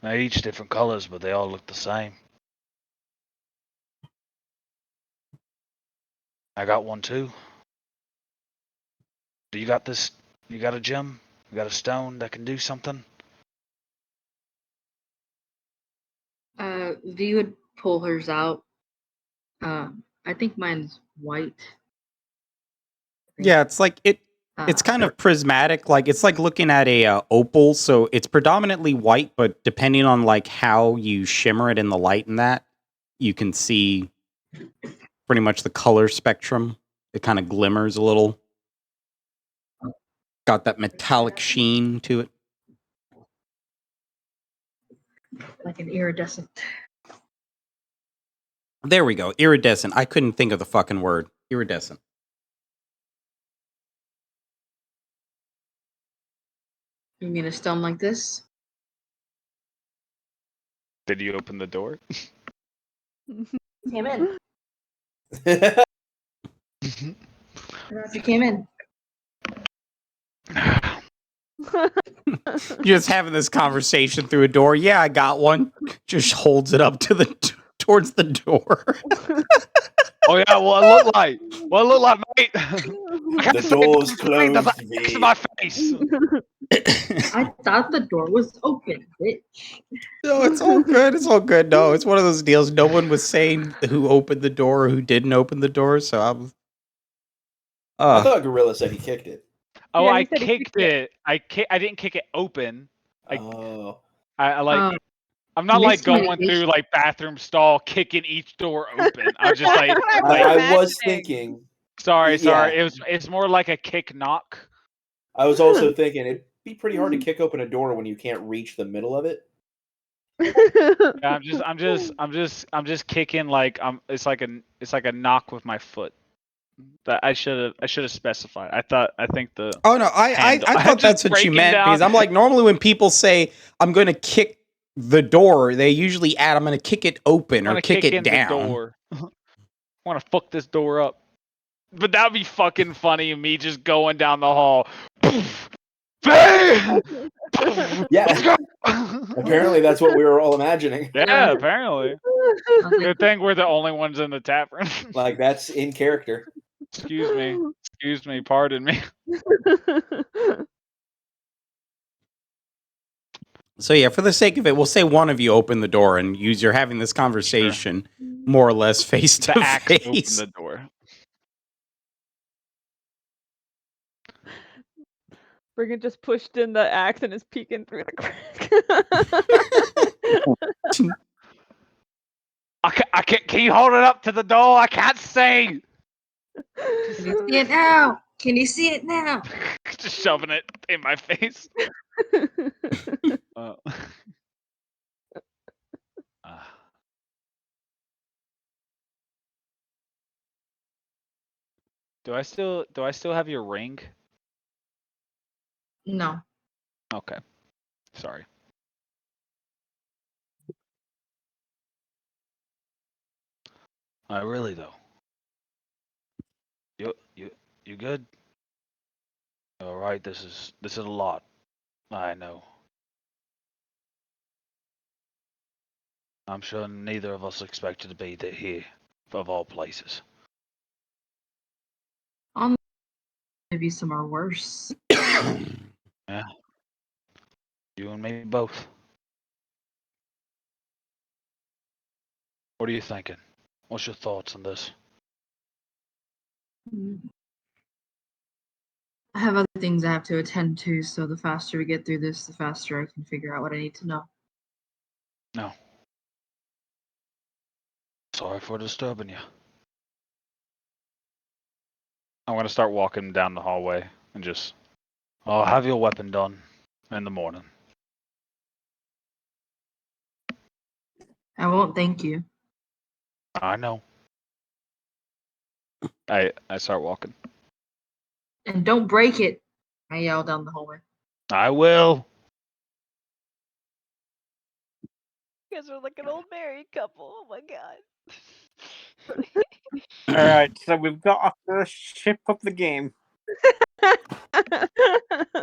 S1: they're each different colors, but they all look the same. I got one too. Do you got this? You got a gem? You got a stone that can do something?
S11: V would pull hers out. I think mine's white.
S4: yeah, it's like it's kind of prismatic. Like it's like looking at a opal. So it's predominantly white, but depending on like how you shimmer it in the light and that, you can see pretty much the color spectrum. It kind of glimmers a little. Got that metallic sheen to it.
S11: Like an iridescent.
S4: There we go. Iridescent. I couldn't think of the fucking word. Iridescent.
S11: You mean a stone like this?
S1: Did you open the door?
S11: Came in. I don't know if you came in.
S4: You're just having this conversation through a door. Yeah, I got one. Just holds it up to towards the door.
S1: Oh yeah, what it look like? What it look like, mate?
S2: The door's closed,
S1: Next to my face.
S11: I thought the door was open, bitch.
S4: No, it's all good. It's all good. No, it's one of those deals. No one was saying who opened the door or who didn't open the door, so I'm.
S2: I thought Gorilla said he kicked it.
S1: Oh,
S6: Yeah,
S1: I
S6: he said he
S1: kicked
S6: kicked
S1: it. I didn't kick it open.
S2: Oh.
S1: I like. I'm not like going through like bathroom stall, kicking each door open. I was just like,
S2: I was thinking.
S1: Sorry.
S2: Yeah.
S1: It's more like a kick knock.
S2: I was also thinking it'd be pretty hard to kick open a door when you can't reach the middle of it.
S1: Yeah, I'm just kicking like it's like a knock with my foot. That I should have specified. I think the
S4: Oh no, I thought that's what you meant because I'm like normally when people say I'm going to kick the door, they usually add I'm going to kick it open or kick it down.
S1: The door. I want to fuck this door up. But that'd be fucking funny. Me just going down the hall.
S2: Yeah. Apparently, that's what we were all imagining.
S1: Yeah, apparently. Good thing we're the only ones in the tap room.
S2: Like that's in character.
S1: Excuse me. Pardon me.
S4: So yeah, for the sake of it, we'll say one of you open the door and you're having this conversation more or less face to face.
S1: Open the door.
S6: Brigand just pushed in the axe and is peeking through the crack.
S1: I can't. Can you hold it up to the door? I can't see.
S11: Can you see it now? Can you see it now?
S1: Just shoving it in my face. Do I still have your ring?
S11: No.
S1: Okay. Sorry. Really though. You good? All right. This is a lot. I know. I'm sure neither of us expected to be here, of all places.
S11: Maybe some are worse.
S1: Yeah. You and me both. What are you thinking? What's your thoughts on this?
S11: I have other things I have to attend to, so the faster we get through this, the faster I can figure out what I need to know.
S1: No. Sorry for disturbing you. I'm gonna start walking down the hallway and just. I'll have your weapon done in the morning.
S11: I won't thank you.
S1: I know. I start walking.
S11: And don't break it, I yell down the hallway.
S1: I will.
S5: You guys are like an old married couple. Oh my god.
S3: Alright, so we've got our first ship of the game.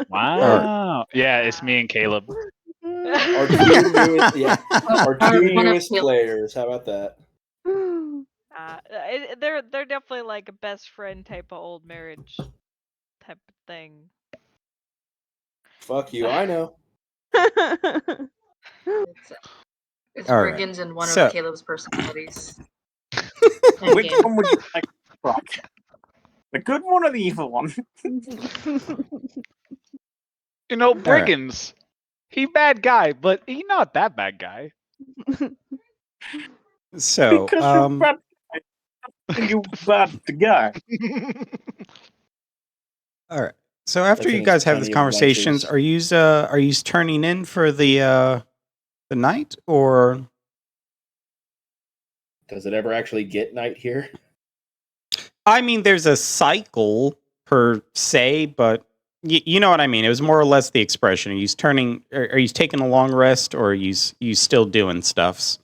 S1: Wow. Yeah, it's me and Caleb.
S2: Our two newest players. How about that?
S5: They're definitely like a best friend type of old marriage type of thing.
S2: Fuck you, I know.
S11: It's
S4: All
S11: Brigands
S4: right.
S11: and one
S4: So-
S11: of Caleb's personalities.
S3: Which one would you like to rock? The good one or the evil one?
S1: You know, Brigands. He bad guy, but he not that bad guy.
S4: So,
S3: Because you're bad. You bad guy.
S4: all right. So after
S2: That
S4: you
S2: finished
S4: guys have these
S2: plenty of
S4: conversations,
S2: adventures.
S4: are you turning in for the the night, or
S2: Does it ever actually get night here?
S4: I mean, there's a cycle per se, but you know what I mean. It was more or less the expression. Are you turning? Are you taking a long rest, or are you still doing stuffs?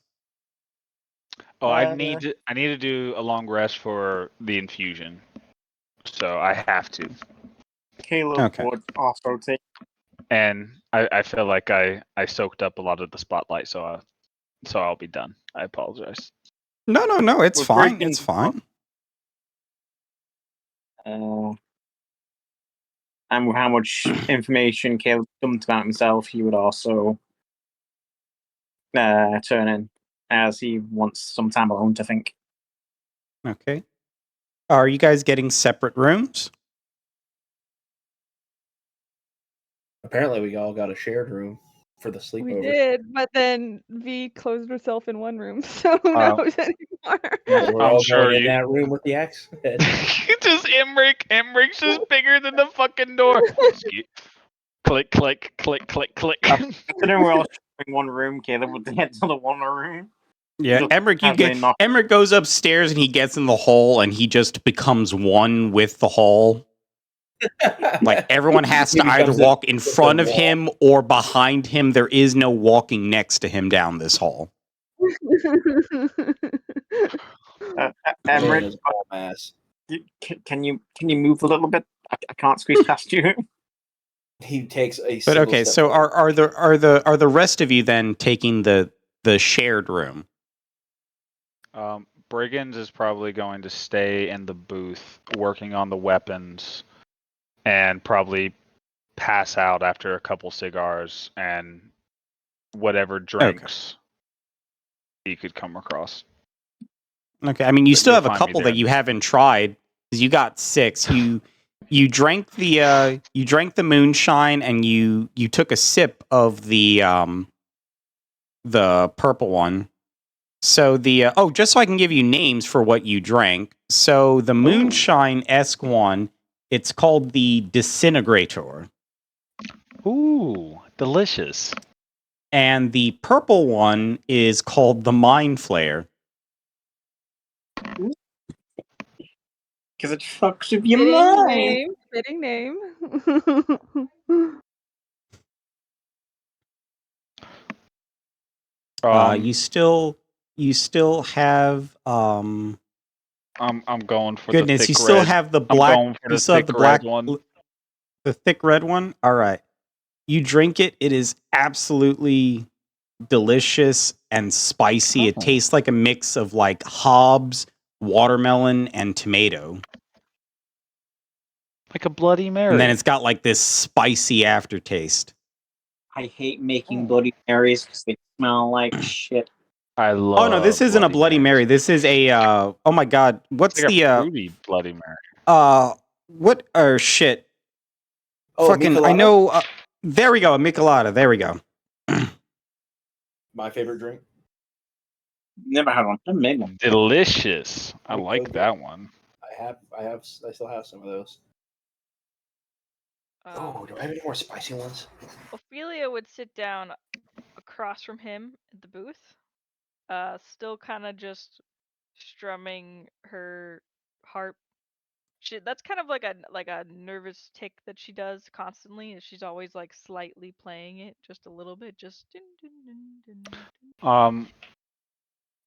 S1: Oh, I need to do a long rest for the infusion, so I have to.
S3: Caleb
S4: Okay.
S3: would also take.
S1: And I feel like I soaked up a lot of the spotlight, so I'll be done. I apologize.
S4: No, it's
S3: We're
S4: fine.
S3: breaking
S4: It's fine.
S3: And with how much information Caleb dumped about himself, he would also turn in, as he wants some time alone to think.
S4: Okay. Are you guys getting separate rooms?
S2: Apparently, we all got a shared room for the sleepover.
S6: We did, but then V closed herself in one room, so who knows anymore.
S2: We're
S1: I'm
S2: all
S1: sure
S2: going in
S1: you-
S2: that room with the axe head.
S1: Just Emmerich just bigger than the fucking door. Click, click, click, click, click.
S3: Considering we're all sharing one room, Caleb would head to the one room.
S4: Yeah,
S3: Just
S4: Emmerich,
S3: casually knock-
S4: Emmerich goes upstairs and he gets in the hole and he just becomes one with the hole. Like everyone has
S2: He
S4: to either
S2: becomes
S4: walk in
S2: just a
S4: front of
S2: wall.
S4: him or behind him. There is no walking next to him down this hall.
S3: Emmerich,
S2: Man is all mass.
S3: can you move a little bit? I can't squeeze past you.
S2: He takes a.
S4: But
S2: single
S4: okay,
S2: step
S4: so
S2: forward.
S4: are the rest of you then taking the shared room?
S1: Brigands is probably going to stay in the booth working on the weapons and probably pass out after a couple cigars and whatever drinks he could come across.
S4: Okay, I mean you
S1: But
S4: still
S1: you'll
S4: have a
S1: find me
S4: couple
S1: there.
S4: that you haven't tried because you got 6. You drank the moonshine and you took a sip of the purple one. So just so I can give you names for what you drank. So the moonshine-esque one, it's called the Disintegrator.
S1: Ooh, delicious.
S4: And the purple one is called the Mind Flayer.
S3: Because it fucks with your mind.
S6: Fitting name.
S4: You still have
S1: I'm going for
S4: goodness,
S1: the thick
S4: you still
S1: red.
S4: have the
S1: I'm
S4: black
S1: going for
S4: you
S1: the
S4: still have
S1: thick
S4: the black
S1: red one.
S4: the thick red one. All right. You drink it, it is absolutely delicious and spicy. It tastes like a mix of like Hobbs, watermelon, and tomato.
S1: Like a Bloody Mary.
S4: And then it's got like this spicy aftertaste.
S3: I hate making Bloody Marys because they smell like shit.
S1: I love.
S4: Oh no, this isn't a Bloody Mary. This is a oh my god, what's
S1: like
S4: the
S1: a fruity Bloody Mary?
S4: what shit.
S2: Oh,
S4: fucking
S2: Michelada?
S4: I know there we go, a Michelada. There we go.
S2: My favorite drink.
S3: Never had one. Never made one.
S1: Delicious. I
S2: Oh,
S1: like
S2: so
S1: that
S2: good.
S1: one.
S2: I still have some of those. Oh, do I have any more spicy ones?
S5: Ophelia would sit down across from him at the booth, still kind of just strumming her harp. That's kind of like a nervous tick that she does constantly. She's always like slightly playing it just a little bit, just.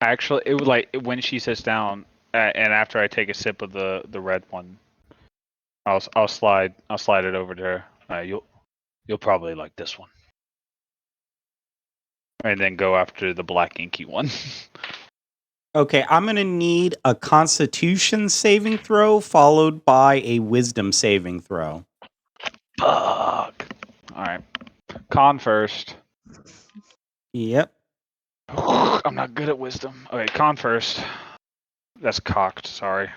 S1: Actually, it was like when she sits down, and after I take a sip of the red one, I'll slide it over to her. You'll probably like this one, and then go after the black inky one.
S4: Okay, I'm gonna need a Constitution saving throw followed by a Wisdom saving throw.
S1: Fuck. All right, con first.
S4: Yep.
S1: I'm not good at wisdom. Okay, con first. That's cocked. Sorry.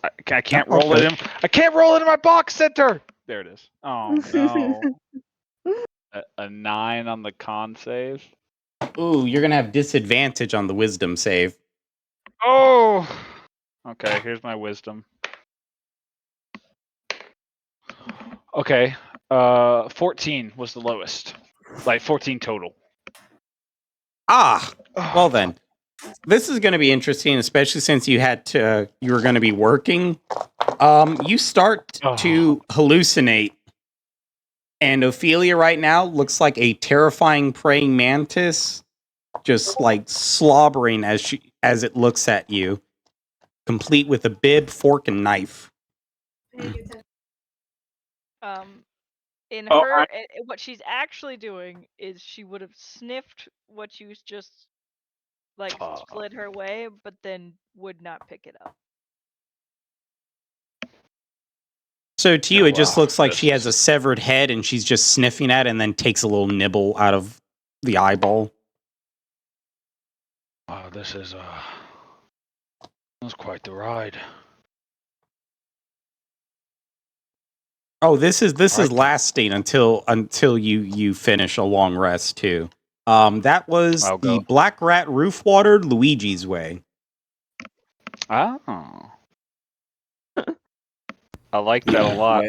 S1: I can't roll it in. I can't roll it in my box center. There it is. Oh no. a 9 on the con save.
S4: Ooh, you're gonna have disadvantage on the Wisdom save.
S1: Oh. Okay, here's my wisdom. Okay. 14 was the lowest. Like 14 total.
S4: Well then. This is going to be interesting, especially since you were going to be working. You start to hallucinate, and Ophelia right now looks like a terrifying praying mantis, just like slobbering as it looks at you, complete with a bib, fork, and knife.
S5: In
S3: Oh,
S5: her, what she's actually doing is she would have sniffed what you just like slid her way, but then would not pick it up.
S4: So to you, it just looks like she has a severed head and she's just sniffing at it and then takes a little nibble out of the eyeball.
S9: Wow, this is quite the ride.
S4: Oh, this is lasting until you finish a long rest too. That was the Black Rat Roof Watered Luigi's Way.
S1: Oh. I like that a lot.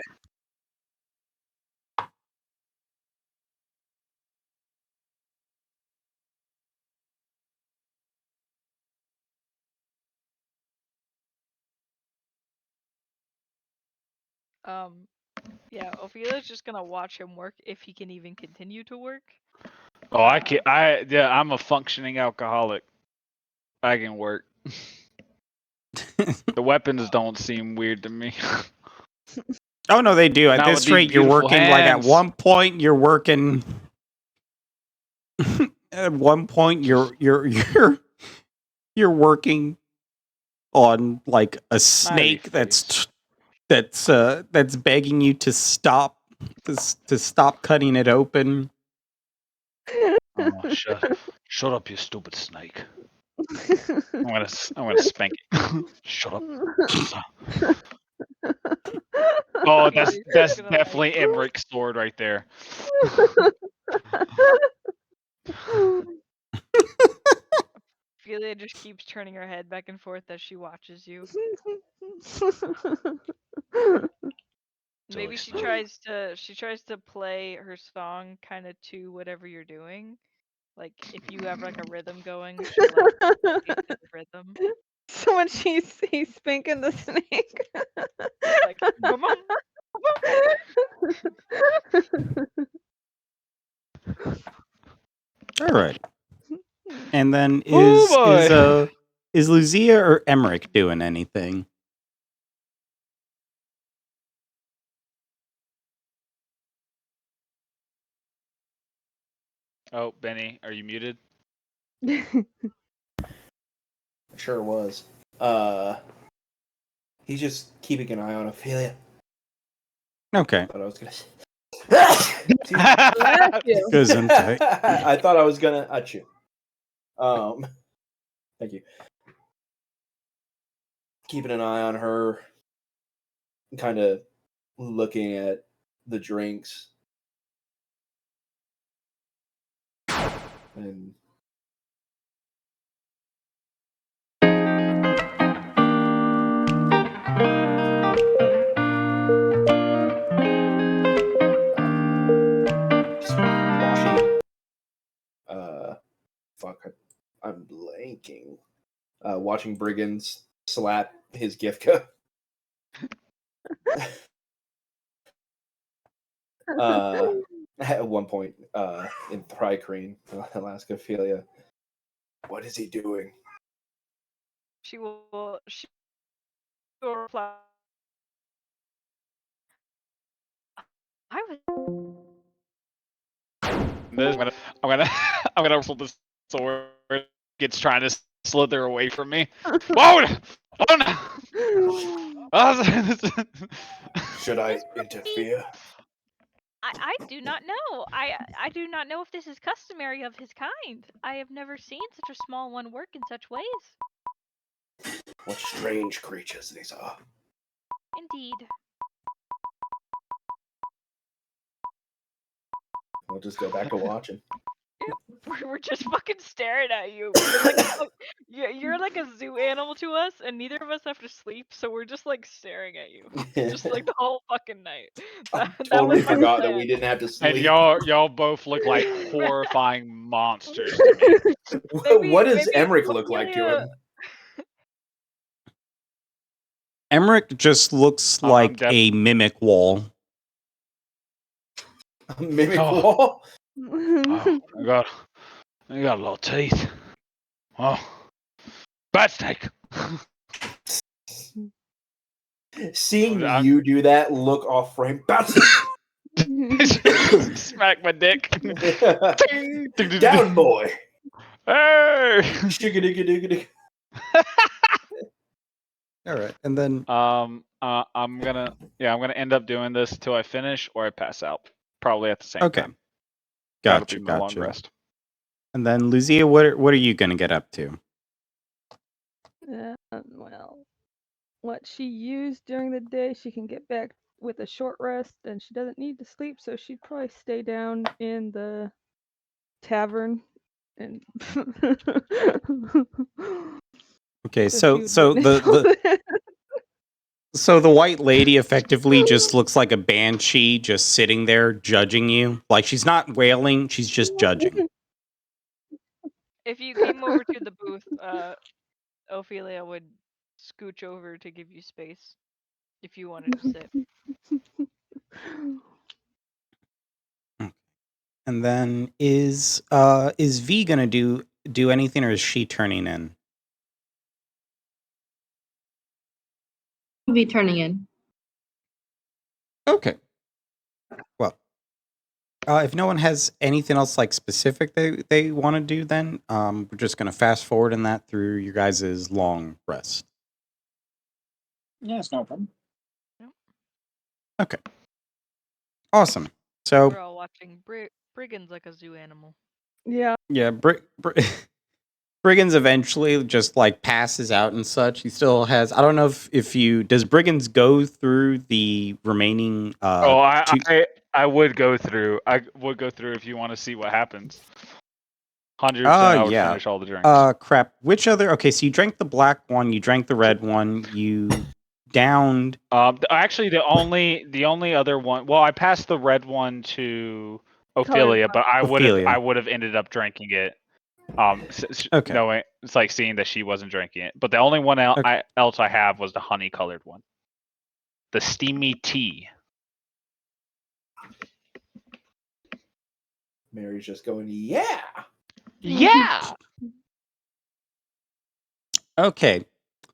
S5: Yeah, Ophelia's just gonna watch him work if he can even continue to work.
S1: Oh, I'm a functioning alcoholic. I can work. The weapons don't seem weird to me.
S4: Oh no, they do. At
S1: Not
S4: this
S1: with these
S4: rate, you're
S1: beautiful
S4: working like at
S1: hands.
S4: one point you're working. At one point, you're working on like a snake that's begging you to stop cutting it open.
S9: Oh, shut up, you stupid snake.
S1: I'm gonna spank it. Shut up. Oh, that's definitely Emmerich's sword right there.
S5: Ophelia just keeps turning her head back and forth as she watches you. Maybe she tries to play her song kind of to whatever you're doing. Like if you have like a rhythm going, she'll like play to the rhythm.
S6: So when he's spanking the snake.
S5: Like boom, boom,
S4: All right. And then
S1: Oh,
S4: is Lucia or Emmerich doing anything?
S1: Oh, Benny, are you muted?
S2: Sure was. He's just keeping an eye on Ophelia.
S4: Okay.
S2: I thought I was gonna.
S6: Bless you.
S2: I thought I was gonna you. Thank you. Keeping an eye on her, kind of looking at the drinks, and just watching. Fuck, I'm blanking. Watching Brigands slap his Gifka. At one point, in Thrycreen, Alaska, Ophelia, what is he doing?
S5: she will reply. I was.
S1: I'm gonna wrestle this sword. It's trying to slither away from me. Whoa! Oh no!
S2: Should I interfere?
S8: I do not know. I do not know if this is customary of his kind. I have never seen such a small one work in such ways.
S2: What strange creatures these are.
S8: Indeed.
S2: I'll just go back to watching.
S5: We're just fucking staring at you. You're like a zoo animal to us, and neither of us have to sleep, so we're just like staring at you, just like the whole fucking night. That
S2: Totally
S5: was my
S2: forgot that
S5: plan.
S2: we didn't have to
S1: And
S2: sleep.
S1: y'all both look like horrifying monsters to me.
S2: What does
S5: maybe
S2: Emmerich look like to
S5: Ophelia-
S2: him?
S4: Emmerich just looks
S1: I'm
S4: like
S1: def-
S4: a mimic wall.
S2: Mimic
S1: Oh.
S2: wall?
S1: Oh, I got a lot of teeth. Oh, bad steak.
S2: Seeing
S1: I'm-
S2: you do that look off frame.
S1: Smack my dick.
S2: Down, boy.
S1: Hey.
S2: Shigga-digga-digga-digga.
S4: All right, and then
S1: I'm gonna end up doing this till I finish or I pass out. Probably at the same
S4: okay,
S1: time. That'll
S4: gotcha,
S1: be my long
S4: gotcha.
S1: rest.
S4: And then Lucia, what are you gonna get up to?
S6: Well, what she used during the day, she can get back with a short rest, and she doesn't need to sleep, so she'd probably stay down in the tavern and.
S4: Okay,
S6: she
S4: so
S6: would
S4: so
S6: witness all
S4: the
S6: that.
S4: so the white lady effectively just looks like a banshee just sitting there judging you. Like she's not wailing, she's just judging.
S5: If you came over to the booth, Ophelia would scooch over to give you space if you wanted to sit.
S4: And then is V gonna do anything, or is she turning in?
S11: I'll be turning in.
S4: Okay. Well, if no one has anything else like specific they want to do, then we're just gonna fast forward in that through your guys' long rest.
S3: Yeah, it's no problem.
S4: Okay. Awesome. So
S5: We're all watching Brigand's like a zoo animal.
S6: Yeah.
S4: yeah, Brigands eventually just like passes out and such. He still has. I don't know if you does Brigands go through the remaining.
S1: I would go through. I would go through if you want to see what happens. 100%. I would
S4: Yeah.
S1: finish all the drinks.
S4: Crap. Which other? Okay, so you drank the black one. You drank the red one. You downed.
S1: Actually, the only other one. Well, I passed the red one to Ophelia, but I
S4: Ophelia.
S1: would have ended up drinking it.
S4: Okay.
S1: Knowing it's like seeing that she wasn't drinking it. But the only one else I have was the honey colored one, the steamy tea.
S2: Mary's just going, yeah.
S1: Yeah.
S4: Okay.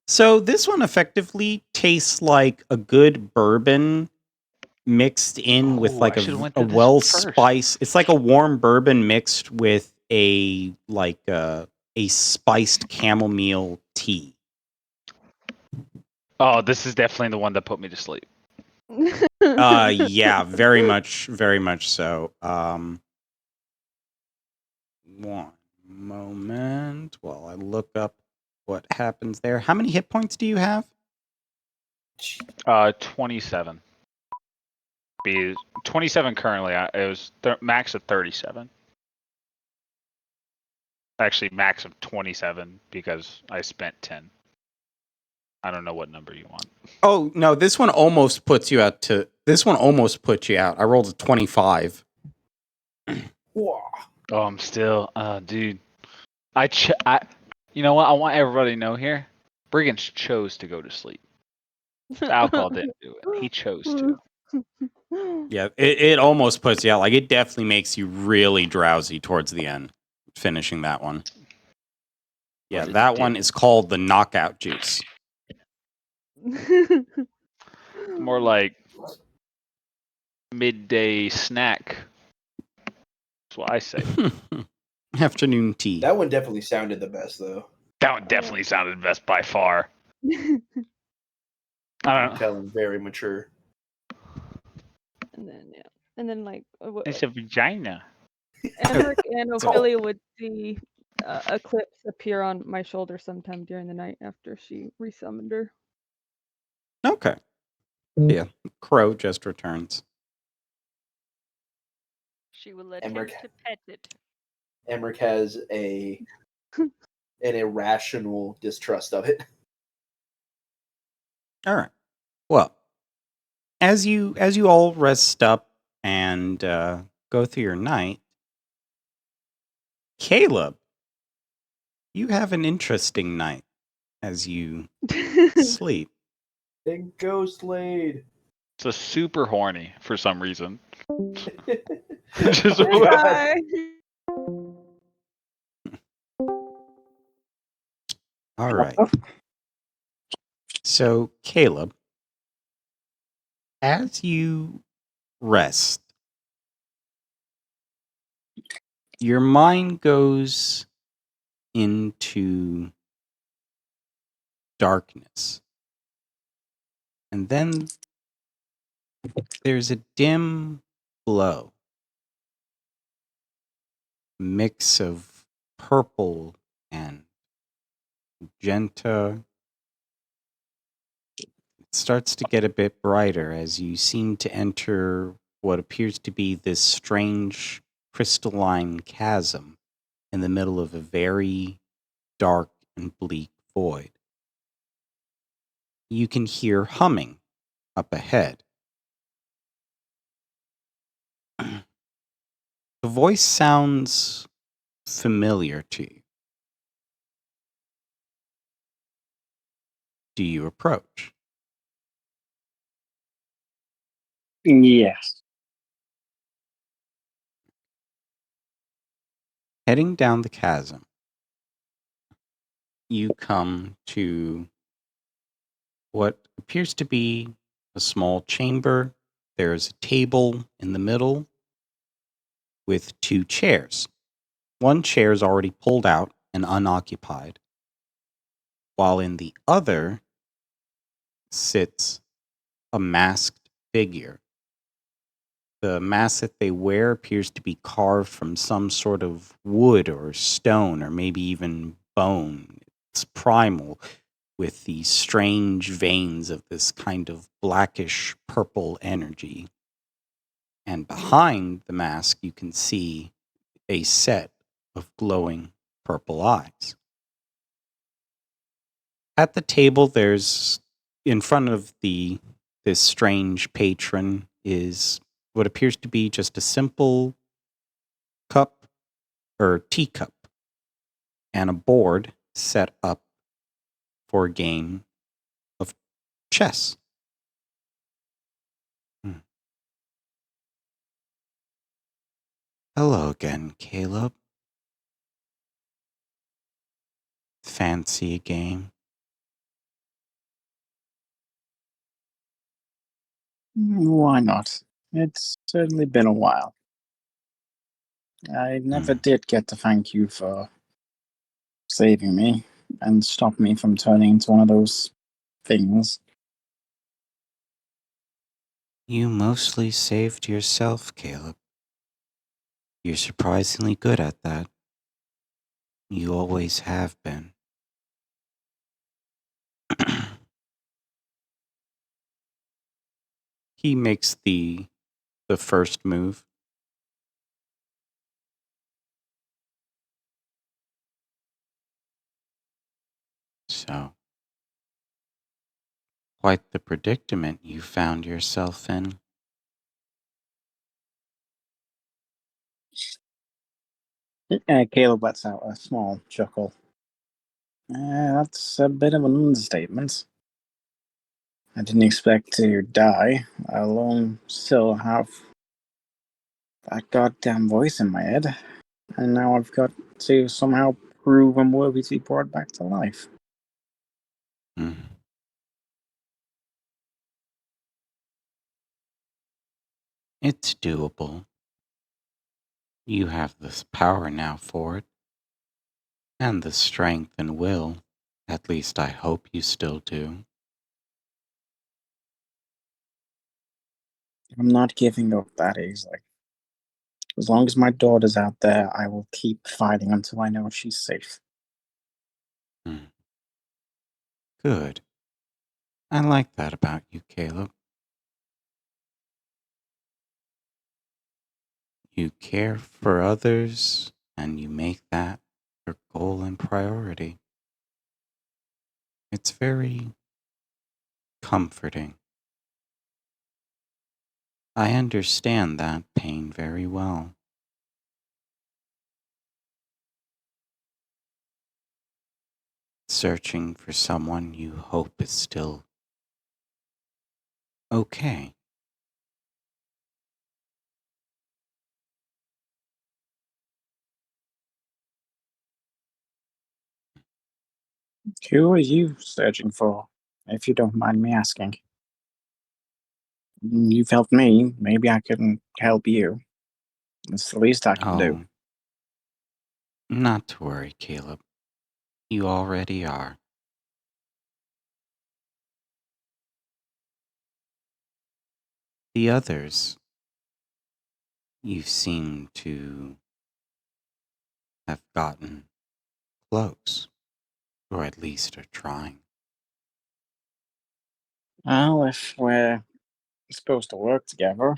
S4: So this one effectively tastes like a good bourbon mixed in with like a well spiced. It's like a warm bourbon mixed with a spiced chamomile tea.
S1: Oh, this is definitely the one that put me to sleep.
S4: Yeah, very much so. One moment while I look up what happens there. How many hit points do you have?
S1: 27. Be 27 currently. It was max of 37. Actually, max of 27 because I spent 10. I don't know what number you want.
S4: Oh no, this one almost puts you out. I rolled a 25.
S2: Whoa.
S1: Oh, I'm still, dude. You know what? I want everybody to know here. Brigands chose to go to sleep. The alcohol didn't do it. He chose to.
S4: Yeah, it almost puts you out. Like it definitely makes you really drowsy towards the end. Finishing that one. Yeah, that one is called the knockout juice.
S1: More like midday snack. That's what I say.
S4: Afternoon tea.
S2: That one definitely sounded the best, though.
S1: That one definitely sounded best by far.
S2: I'm telling, very mature.
S6: And then like
S1: it's a vagina.
S6: Emmerich and Ophelia would see Eclipse appear on my shoulder sometime during the night after she resummoned her.
S4: Okay. Yeah, Crow just returns.
S5: She will
S2: Emmerich
S5: attempt to pet it.
S2: Emmerich has a an irrational distrust of it.
S4: All right. Well, as you all rest up and go through your night, Caleb, you have an interesting night as you sleep.
S2: Big ghost laid.
S1: It's a super horny for some reason.
S2: Just
S6: Oh
S2: God.
S6: my.
S4: All right. So, Caleb, as you rest, your mind goes into darkness. And then there's a dim glow, mix of purple and magenta. It starts to get a bit brighter as you seem to enter what appears to be this strange crystalline chasm in the middle of a very dark and bleak void. You can hear humming up ahead. The voice sounds familiar to you. Do you approach?
S3: Yes.
S4: Heading down the chasm, you come to what appears to be a small chamber. There's a table in the middle with two chairs. One chair is already pulled out and unoccupied, while in the other sits a masked figure. The mask that they wear appears to be carved from some sort of wood or stone or maybe even bone. It's primal, with these strange veins of this kind of blackish purple energy. And behind the mask, you can see a set of glowing purple eyes. At the table, there's in front of this strange patron is what appears to be just a simple cup or teacup and a board set up for a game of chess. Hmm. Hello again, Caleb. Fancy a game?
S3: Why not? It's certainly been a while. I never did get to thank you for saving me and stop me from turning into one of those things.
S4: You mostly saved yourself, Caleb. You're surprisingly good at that. You always have been. He makes the first move. So, quite the predicament you found yourself in.
S3: Caleb lets out a small chuckle. That's a bit of an understatement. I didn't expect to die, let alone still have that goddamn voice in my head. And now I've got to somehow prove I'm worthy to be brought back to life.
S4: Hmm. It's doable. You have the power now for it. And the strength and will. At least I hope you still do.
S3: I'm not giving up that easily. As long as my daughter's out there, I will keep fighting until I know she's safe.
S4: Hmm. Good. I like that about you, Caleb. You care for others, and you make that your goal and priority. It's very comforting. I understand that pain very well. Searching for someone you hope is still okay.
S3: Who are you searching for, if you don't mind me asking? You've helped me, maybe I can help you. It's the least I can do.
S4: Oh, not to worry, Caleb. You already are. The others, you seem to have gotten close, or at least are trying.
S3: Well, if we're supposed to work together,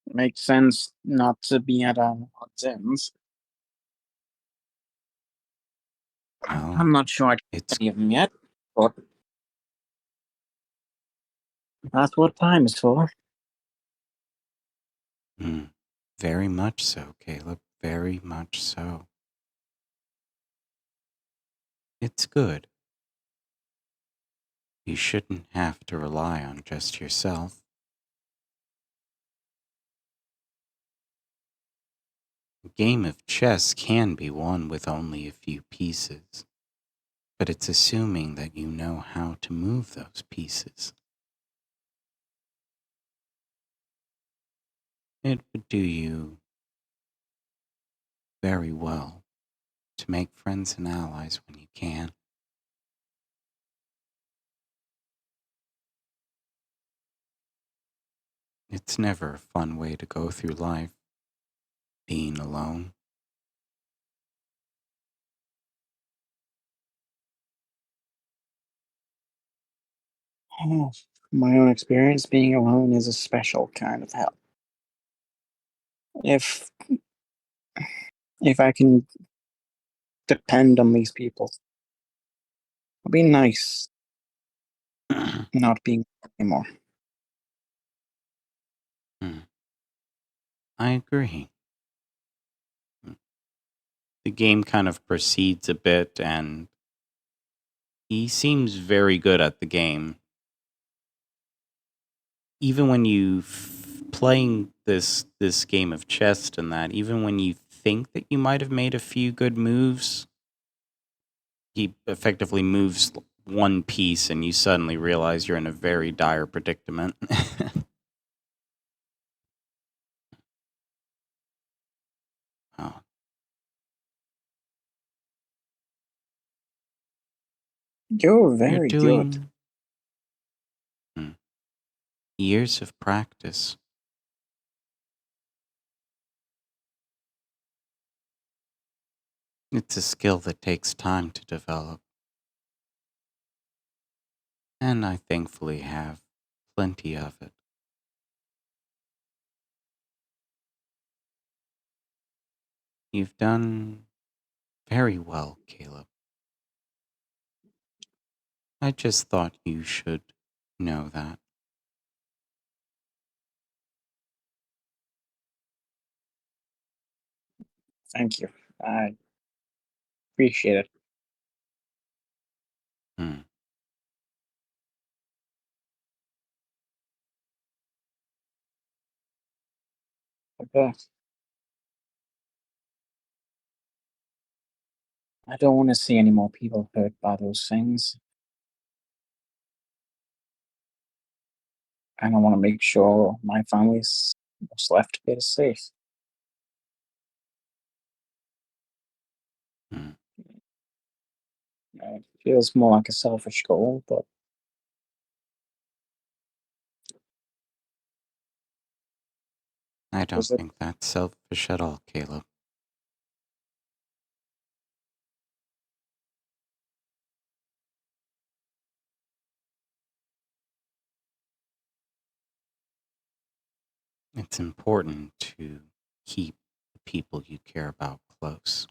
S3: it makes sense not to be at odds ends.
S4: Well,
S3: I'm not sure I can
S4: it's
S3: any of them yet, but that's what time is for.
S4: very much so, Caleb. Very much so. It's good. You shouldn't have to rely on just yourself. A game of chess can be won with only a few pieces, but it's assuming that you know how to move those pieces. It would do you very well to make friends and allies when you can. It's never a fun way to go through life, being alone.
S3: Oh, my own experience, being alone is a special kind of help. If if I can depend on these people, it'd be nice not being anymore.
S4: I agree. The game kind of proceeds a bit, and he seems very good at the game. Even when you playing this game of chess and that, even when you think that you might have made a few good moves, he effectively moves one piece, and you suddenly realize you're in a very dire predicament. Oh,
S3: You're
S4: you're
S3: very good.
S4: doing years of practice. It's a skill that takes time to develop, and I thankfully have plenty of it. You've done very well, Caleb. I just thought you should know that.
S3: Thank you. I appreciate it.
S4: Hmm.
S3: Okay. I don't want to see any more people hurt by those things. And I want to make sure my family's what's left of it is safe.
S4: Hmm.
S3: It feels more like a selfish goal, but
S4: I
S3: is
S4: don't
S3: it?
S4: think that's selfish at all, Caleb. It's important to keep the people you care about close.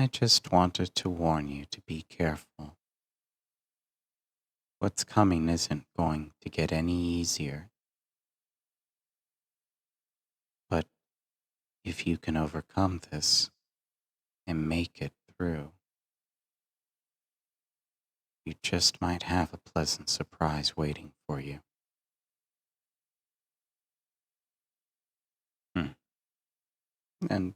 S4: I just wanted to warn you to be careful. What's coming isn't going to get any easier. But if you can overcome this and make it through, you just might have a pleasant surprise waiting for you. And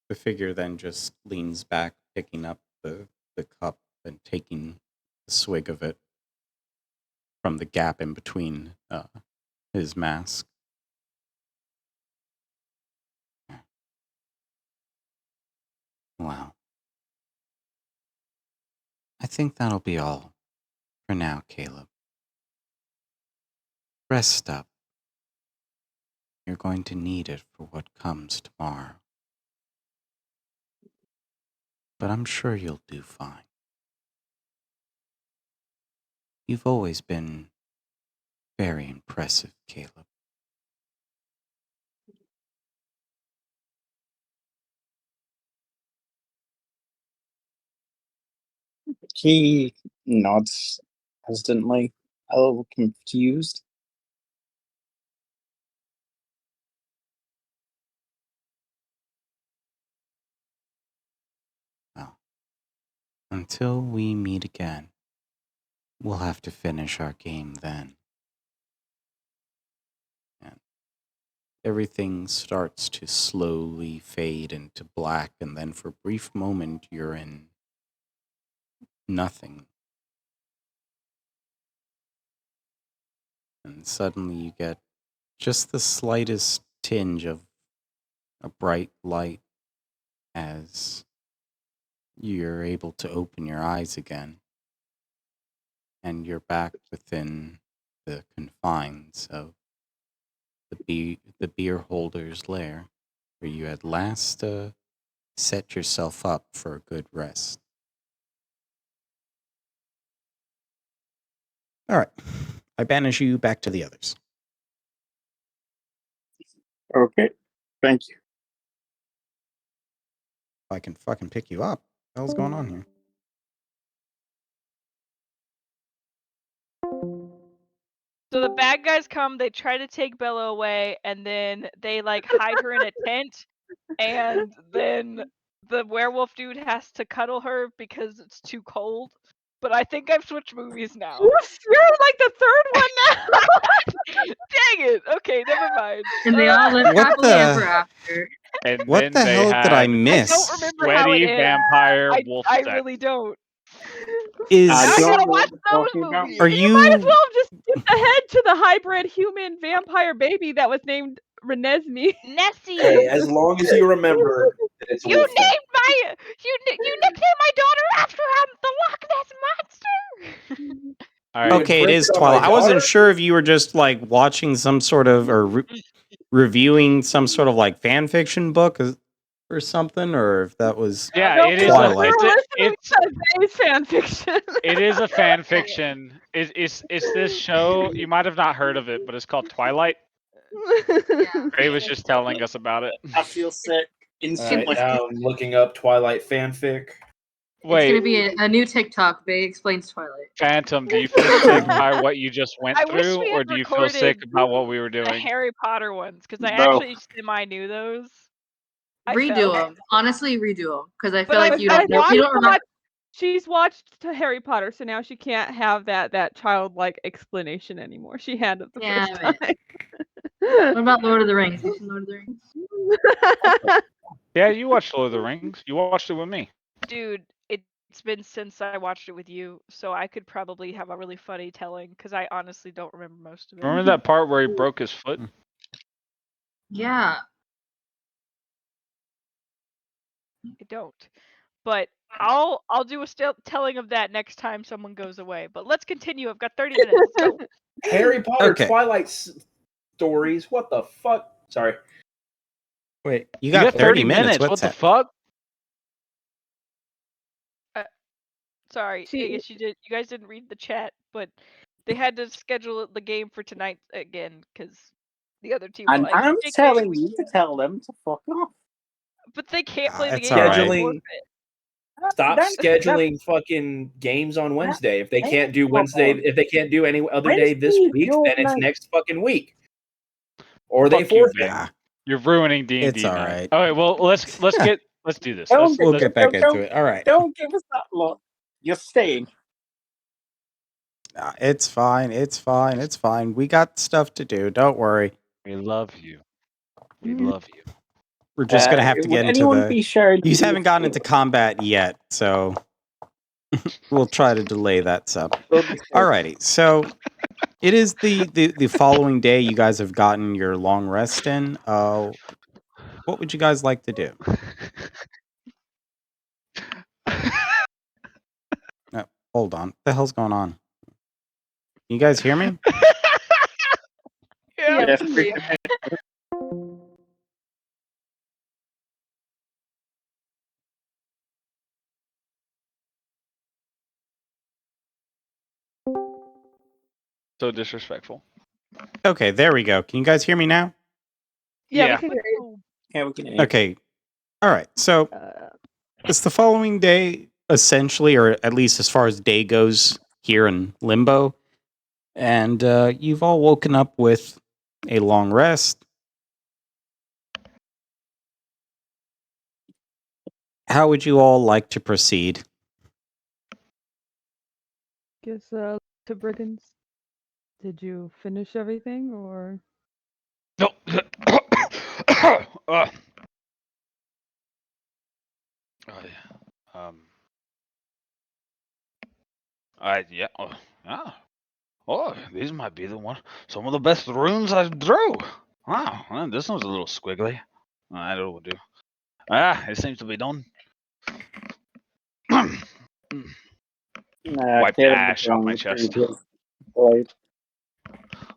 S4: the figure then just leans back, picking up the cup and taking a swig of it from the gap in between his mask. Wow. I think that'll be all for now, Caleb. Rest up. You're going to need it for what comes tomorrow. But I'm sure you'll do fine. You've always been very impressive, Caleb.
S3: He nods hesitantly, a little confused.
S4: Well, until we meet again, we'll have to finish our game then. And everything starts to slowly fade into black, and then for a brief moment, you're in nothing. And suddenly you get just the slightest tinge of a bright light as you're able to open your eyes again. And you're back within the confines of the beer holder's lair, where you had last set yourself up for a good rest. All right. I banish you back to the others.
S3: Okay, thank you.
S4: If I can fucking pick you up. What the hell's going on here?
S5: So the bad guys come, they try to take Bella away, and then they like hide her in a tent, and then the werewolf dude has to cuddle her because it's too cold. But I think I've switched movies now.
S6: You're like the third one now.
S5: Dang it! Okay, never mind.
S11: And they all live
S4: What
S11: happily
S4: the-
S11: ever after.
S9: And
S4: What
S9: then
S4: the
S9: they
S4: hell did I
S9: had
S4: miss?
S5: I don't remember how
S9: sweaty
S5: it ends.
S9: vampire wolf
S5: I
S9: sex.
S5: really don't.
S4: Is
S5: I
S3: don't
S5: gotta
S3: know
S5: watch
S3: what you're
S5: those
S3: talking about.
S5: movies.
S4: Are
S6: You might as
S4: you
S6: well have just skipped ahead to the hybrid human vampire baby that was named Renesmee.
S8: Nessie.
S2: Hey, as long as you remember that it's a
S5: You
S2: wolf
S5: named
S2: thing.
S5: my you nicknamed my daughter after the Loch Ness monster.
S9: All right.
S4: okay? It
S2: infringed
S4: is
S2: on my
S4: Twilight. I wasn't
S2: daughter?
S4: sure if you were just like watching some sort of or reviewing some sort of like fan fiction book or something, or if that was
S9: Yeah,
S6: No,
S9: it
S6: we
S9: is.
S4: Twilight.
S6: were listening
S9: It's
S6: to Zay's fan fiction.
S9: it is a fan fiction. It's this show. You might have not heard of it, but it's called Twilight. Ray was just telling us about it.
S3: I feel sick
S2: All right,
S3: instantly.
S2: now I'm looking up Twilight fanfic.
S11: It's gonna
S9: Wait,
S11: be a new TikTok. Bay explains Twilight.
S9: Phantom, do you feel sick by what you just went
S5: I wish
S9: through,
S5: we
S9: or
S5: had
S9: do you feel sick
S5: recorded
S9: about what we were
S5: the
S9: doing?
S5: Harry Potter ones because I
S3: Both.
S5: actually semi knew those. I
S11: Redo
S5: felt.
S11: them. Honestly, redo them because I
S5: But
S11: feel like
S5: I've
S11: you don't know.
S5: watched
S11: You don't remember.
S6: She's watched Harry Potter, so now she can't have that childlike explanation anymore. She had it the
S11: Damn
S6: first
S11: it. What about Lord of the Rings? You seen Lord of the Rings?
S6: time.
S9: Yeah, you watched Lord of the Rings. You watched it with me.
S5: Dude, it's been since I watched it with you, so I could probably have a really funny telling because I honestly don't remember most of it.
S9: Remember that part where he broke his foot?
S11: Yeah.
S5: I don't. But I'll do a telling of that next time someone goes away. But let's continue. I've got 30 minutes. Let's go.
S2: Harry Potter
S4: Okay.
S2: Twilight stories. What the fuck? Sorry.
S4: Wait, you
S9: You
S4: got 30 minutes.
S9: minutes.
S4: What's
S9: What the
S4: that?
S9: fuck?
S5: Sorry, I guess you guys didn't read the chat, but they had to schedule the game for tonight again because the other team were
S3: And
S5: like,
S3: I'm
S5: "JK,
S3: telling
S5: we
S3: you to
S5: can't."
S3: tell them to fuck off.
S5: But they can't play the
S4: It's
S5: game.
S4: all
S5: They
S4: right.
S5: forfeit.
S2: Stop
S3: That-
S2: scheduling fucking games on Wednesday. If they
S3: that-
S2: can't do Wednesday, if they can't do any other day this
S3: Wednesday's
S2: week,
S3: your
S2: then it's
S3: night.
S2: next fucking week. Or they
S1: Fuck you,
S2: forfeit.
S1: Ben.
S4: Ah,
S1: You're ruining D&D
S4: It's all
S1: now.
S4: right.
S1: All right, well let's do this.
S3: Don't
S1: Let's,
S3: get-
S4: We'll
S1: let's
S4: get back into it. All right.
S3: Don't give us that look. You're staying.
S4: It's fine. It's fine. It's fine. We got stuff to do. Don't worry.
S1: we love you. We
S6: Mm.
S1: love you.
S4: We're just gonna have to
S3: Would
S4: get into
S3: anyone
S4: the.
S3: be shared?
S4: You haven't gotten into combat yet, so we'll try to delay that some. Alrighty, so it is the following day. You guys have gotten your long rest in. What would you guys like to do? Hold on. What the hell's going on? You guys hear me?
S1: Yeah.
S3: Yes,
S1: So disrespectful.
S4: Okay, there we go. Can you guys hear me now?
S6: Yeah,
S1: Yeah.
S6: we can hear you.
S3: yeah, we can hear you.
S4: Okay. All right. So
S6: Uh,
S4: it's the following day, essentially, or at least as far as day goes here in Limbo. And you've all woken up with a long rest. How would you all like to proceed?
S6: guess to Brigands. Did you finish everything or?
S1: No. uh, um. Yeah. Yeah. Oh, these might be the one. Some of the best runes I drew. Wow. Well, this one's a little squiggly. I don't know what to do. It seems to be done. Wipe
S3: Caleb
S1: ash off my chest.
S3: Blade.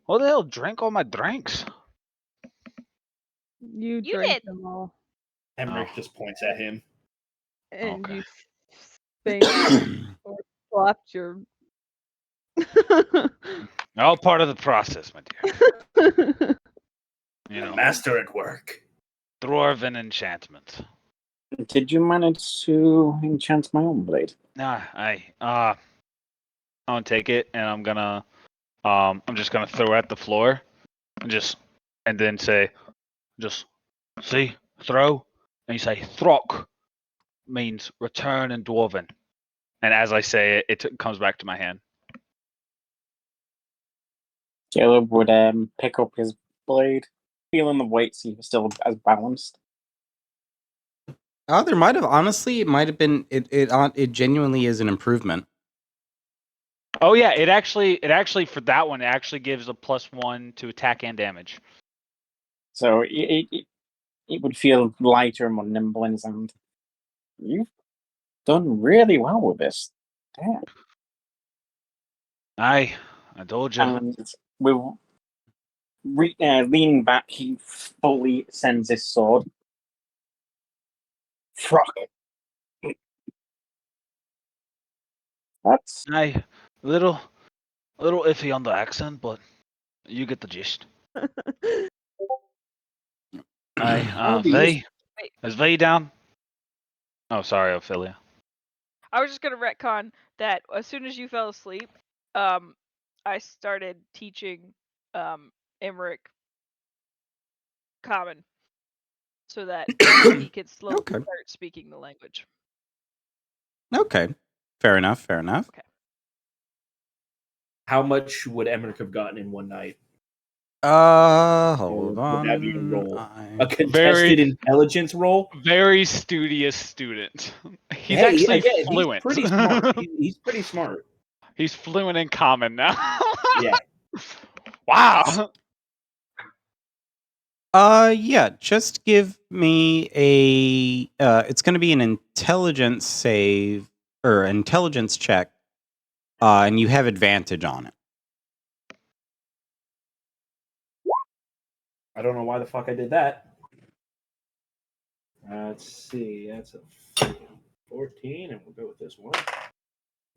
S1: What the hell drank all my drinks?
S6: You
S8: You
S6: drank
S8: did.
S6: them all,
S2: Emmerich
S1: Oh.
S2: just points at him.
S6: and
S1: Okay.
S6: you spanked or flopped your.
S1: All part of the process, my dear. You know,
S2: Master at work.
S1: dwarven enchantment.
S3: Did you manage to enchant my own blade?
S1: Nah, I'm gonna take it and I'm just gonna throw it at the floor and then say, see, throw, and you say throck means return in dwarven, and as I say it, it comes back to my hand.
S3: Caleb would pick up his blade, feeling the weight, see if it's still as balanced.
S4: There might have honestly, it might have been it genuinely is an improvement.
S1: Oh yeah, it actually for that one it actually gives a +1 to attack and damage.
S3: So it would feel lighter and more nimble in his hand. You've done really well with this. Damn.
S1: I told you.
S3: And with leaning back, he fully sends his sword. Frock. That's
S1: I little iffy on the accent, but you get the gist. V. Is V down? Oh, sorry, Ophelia.
S5: I was just gonna retcon that as soon as you fell asleep, I started teaching Emmerich Common so that he could slowly
S4: Okay.
S5: start speaking the language.
S4: Okay. Fair enough. Fair enough.
S2: How much would Emmerich have gotten in one night?
S4: Hold
S2: Would
S4: on.
S2: that be a roll? A contested
S1: Very-
S2: intelligence roll?
S1: Very studious student. He's
S2: Hey,
S1: actually
S2: again,
S1: fluent.
S2: He's pretty smart. He's pretty smart.
S1: He's fluent in common now.
S2: Yeah.
S1: Wow.
S4: Yeah, just give me a it's going to be an intelligence save or intelligence check. And you have advantage on it.
S2: I don't know why the fuck I did that. Let's see. That's a 14, and we'll go with this one.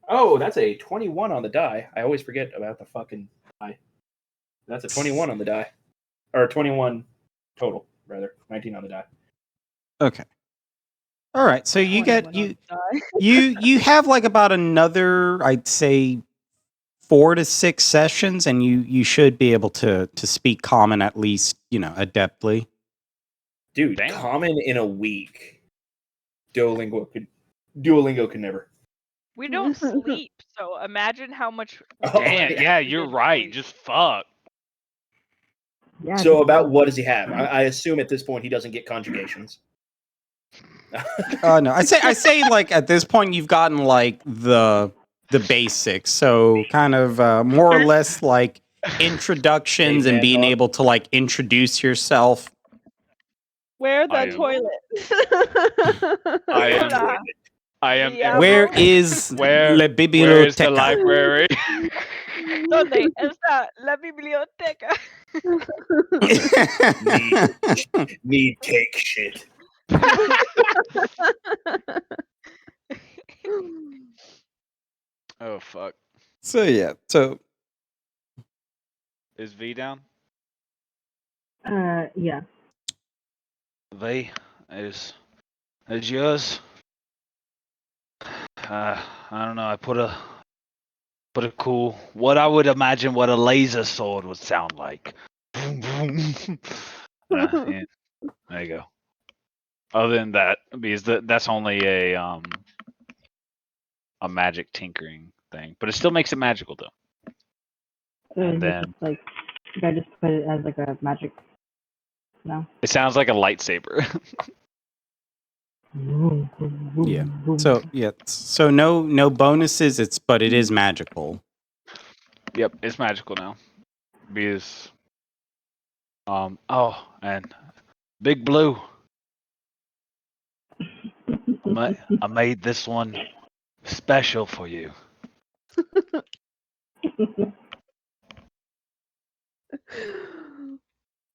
S2: Oh, that's a 21 on the die. I always forget about the fucking die. That's a 21 on the die. Or 21 total, rather. 19 on the die.
S4: Okay. All right, so you
S6: 20
S4: get
S6: went on die.
S4: you have like about another, I'd say, 4 to 6 sessions, and you should be able to speak common at least, adeptly.
S2: Dude,
S1: Damn.
S2: common in a week. Duolingo could never.
S5: We don't sleep, so imagine how much.
S2: Oh,
S1: Damn,
S2: yeah.
S1: yeah,
S5: we
S1: you're
S5: didn't
S1: right.
S5: sleep.
S1: Just fuck.
S7: Yeah.
S2: So
S7: just
S2: about
S7: like-
S2: what does he have? I assume at this point he doesn't get conjugations.
S4: No, I say like at this point you've gotten like the basics, so kind of more or less like introductions and
S2: Caveman
S4: being
S2: talk.
S4: able to like introduce yourself.
S6: Where the
S1: I am-
S6: toilet?
S1: I am.
S5: Hola.
S1: I am.
S5: Diablo.
S4: Where is
S1: Where-
S4: la
S1: Where is the
S4: biblioteca?
S1: library?
S5: ¿Dónde está la biblioteca?
S2: Need cake shit.
S1: Oh fuck.
S4: So yeah, so
S1: Is V down?
S7: Yeah.
S1: V is yours. I don't know. I put a cool, what I would imagine what a laser sword would sound like. Boom, boom. Yeah, there you go. Other than that, because that's only a magic tinkering thing, but it still makes it magical though.
S7: So
S1: And
S7: is it
S1: then
S7: just like, should I just put it as like a magic? No.
S1: it sounds like a lightsaber.
S4: yeah. So no bonuses. But it is magical.
S1: Yep, it's magical now. Because and Big Blue. I made this one special for you.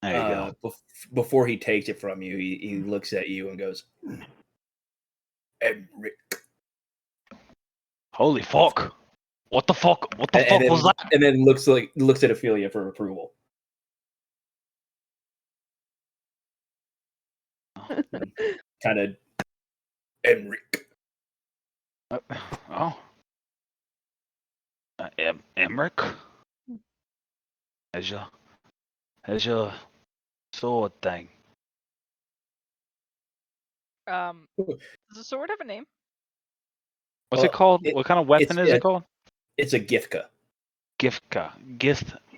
S1: There you go.
S2: Before he takes it from you, he looks at you and goes, Emric.
S1: Holy fuck! What the fuck? What the
S2: And
S1: fuck
S2: then,
S1: was that?
S2: And then looks at Ophelia for approval. Kind of Emric.
S1: Emmerich? Has your sword thing?
S5: Does the sword have a name?
S1: What's it called? What kind of weapon is it called?
S2: It's a Githka.
S1: Githka.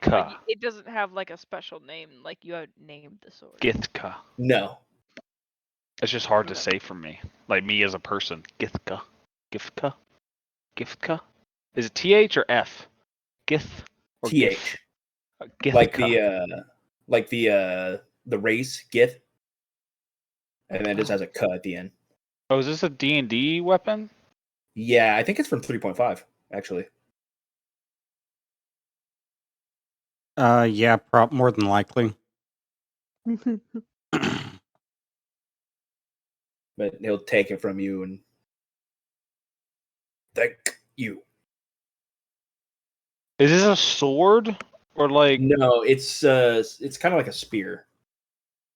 S5: Like, it doesn't have like a special name, like you had named the sword.
S1: Githka.
S2: No.
S1: It's just hard to say for me. Like me as a person. Githka. Githka? Githka? Is it TH or F? Gith or
S2: TH.
S1: Githka.
S2: Like the race Gith. And then it just has a K at the end.
S1: Oh, is this a D&D weapon?
S2: Yeah, I think it's from 3.5, actually.
S4: Yeah, more than likely.
S2: But he'll take it from you and thank you.
S1: Is this a sword or like?
S2: No, it's kind of like a spear.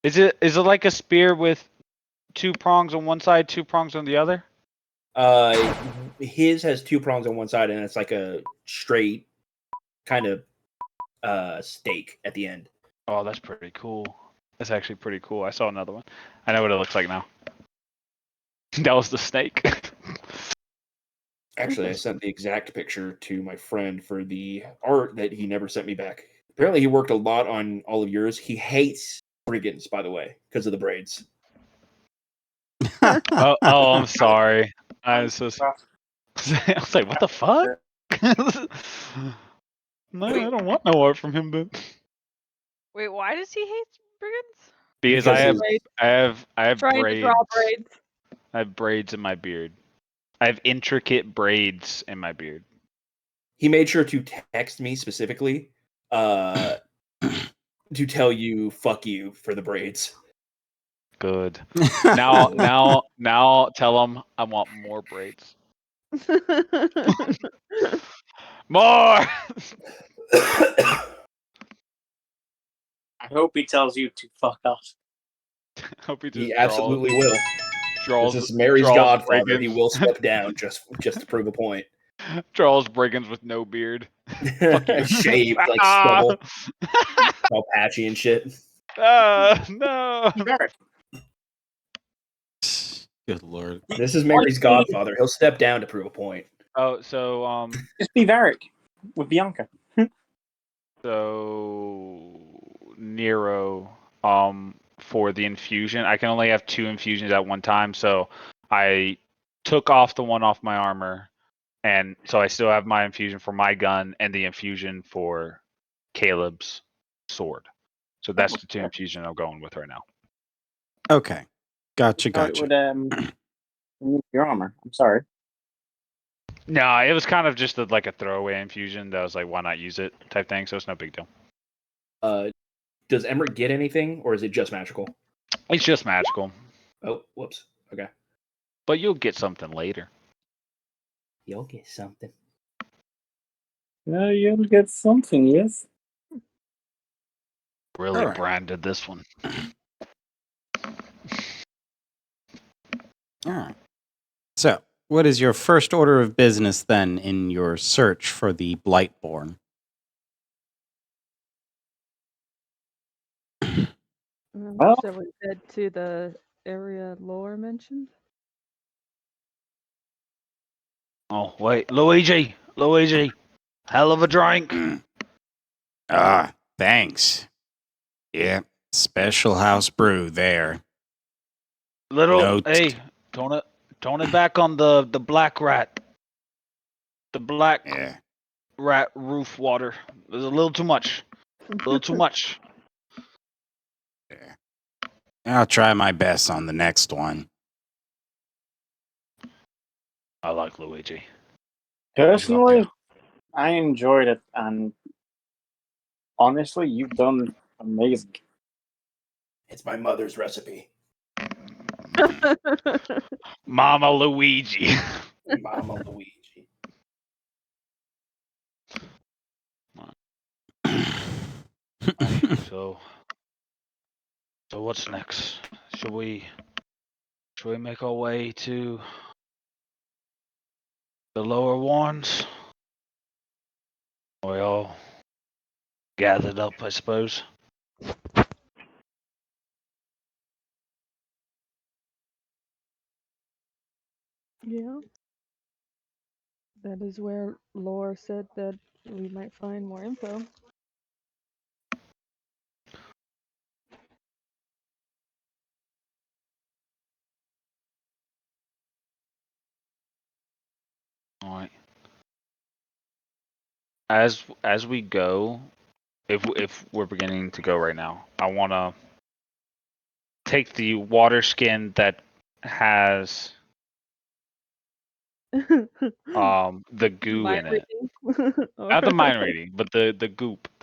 S1: Is it like a spear with 2 prongs on one side, 2 prongs on the other?
S2: His has 2 prongs on one side, and it's like a straight kind of stake at the end.
S1: Oh, that's pretty cool. That's actually pretty cool. I saw another one. I know what it looks like now. That was the snake.
S2: Actually, I sent the exact picture to my friend for the art that he never sent me back. Apparently, he worked a lot on all of yours. He hates brigands, by the way, because of the braids.
S1: oh, I'm sorry. I was so. I was like, what the fuck? No, I don't want no art from him, then.
S5: Wait, why does he hate brigands?
S1: Because I have
S6: Trying
S1: braids.
S6: to draw braids.
S1: I have braids in my beard. I have intricate braids in my beard.
S2: He made sure to text me specifically to tell you "fuck you" for the braids.
S1: Good. Now tell him I want more braids. More.
S3: I hope he tells you to fuck off.
S1: Hope he just
S2: He absolutely will.
S1: Draws,
S2: This is Mary's
S1: draws
S2: godfather.
S1: break-ins.
S2: He will step down just to prove a point.
S1: Charles Briggins with no beard. Fuck you.
S2: Shaved like stubble, all patchy and shit.
S1: No.
S4: Good lord.
S2: This is Mary's godfather. He'll step down to prove a point.
S1: Oh, so
S3: Just be Varric with Bianca.
S1: so Nero, for the infusion, I can only have 2 infusions at one time. So I took off the one off my armor, and so I still have my infusion for my gun and the infusion for Caleb's sword. So that's the 2 infusion I'm going with right now.
S4: Okay. Gotcha,
S3: How it
S4: gotcha.
S3: would remove your armor. I'm sorry.
S1: No, it was kind of just like a throwaway infusion that was like, why not use it type thing. So it's no big deal.
S2: Does Emmerich get anything, or is it just magical?
S1: It's just magical,
S2: Oh, whoops. Okay.
S1: but you'll get something later.
S2: You'll get something.
S3: Yeah, you'll get something, yes.
S1: Really
S4: Alright.
S1: branded this one.
S4: All right. So, what is your first order of business then in your search for the Blightborn?
S3: Well-
S6: Shall we head to the area Lore mentioned?
S9: Oh, wait. Luigi! Hell of a drink!
S4: Ah, thanks. Yeah, special house brew there.
S9: Little,
S4: Note.
S9: hey, tone it back on the black rat. The black
S4: Yeah.
S9: rat roof water. There's a little too much. A little too much.
S4: Yeah. I'll try my best on the next one.
S9: I like Luigi.
S3: Personally, I enjoyed it, and honestly, you've done amazing.
S2: It's my mother's recipe.
S9: Mama Luigi.
S2: Mama Luigi.
S9: So what's next? Should we make our way to the lower ones? We all gathered up, I suppose.
S6: Yeah. That is where Lore said that we might find more info.
S9: All right. As we go, if we're beginning to go right now, I want to take the water skin that has the goo in it. Not the mind reading, but the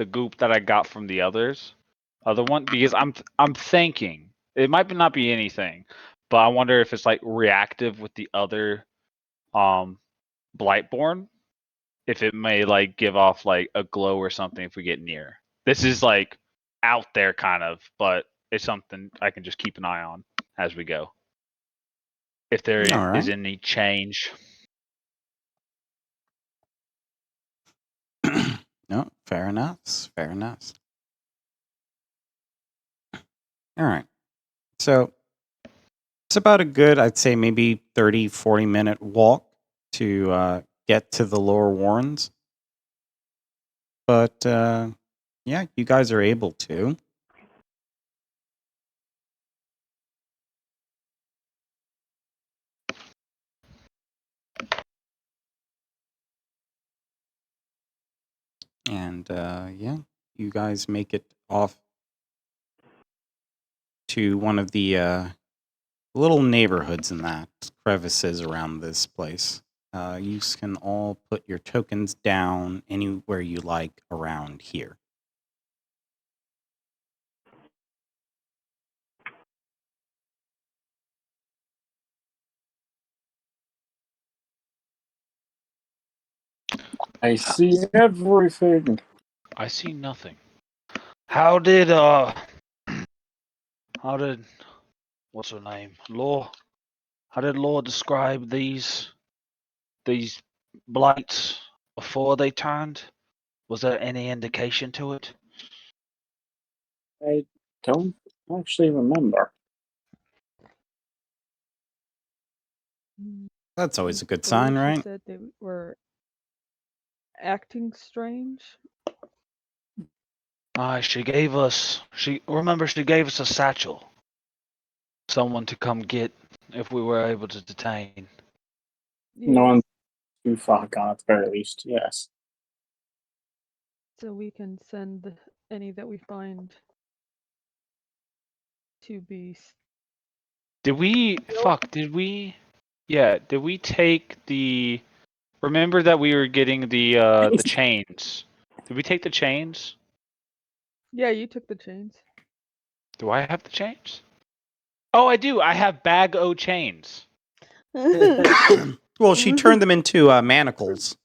S9: goop that I got from the other one, because I'm thinking it might not be anything, but I wonder if it's like reactive with the other Blightborn, if it may like give off like a glow or something if we get near. This is like out there kind of, but it's something I can just keep an eye on as we go. If there is
S4: All right.
S9: any change.
S4: No, fair enough. Fair enough. All right. So, it's about a good, I'd say maybe 30, 40-minute walk to get to the lower warrens. But, yeah, you guys are able to. And, yeah, you guys make it off to one of the little neighborhoods in that, crevices around this place. You can all put your tokens down anywhere you like around here.
S3: I see everything.
S9: I see nothing. How did what's her name? Law How did Lord describe these blights before they turned? Was there any indication to it?
S3: I don't actually remember.
S4: That's always a good
S6: I believe
S4: sign,
S6: she
S4: right?
S6: said they were acting strange.
S9: She gave us a satchel. Someone to come get if we were able to detain.
S3: No
S6: Yes,
S3: one's too far gone at the very least, yes.
S6: so we can send any that we find to be.
S1: Did we take the remember that we were getting the chains? Did we take the chains?
S6: Yeah, you took the chains.
S1: Do I have the chains? Oh, I do. I have bag o chains.
S4: Well, she turned them into manacles.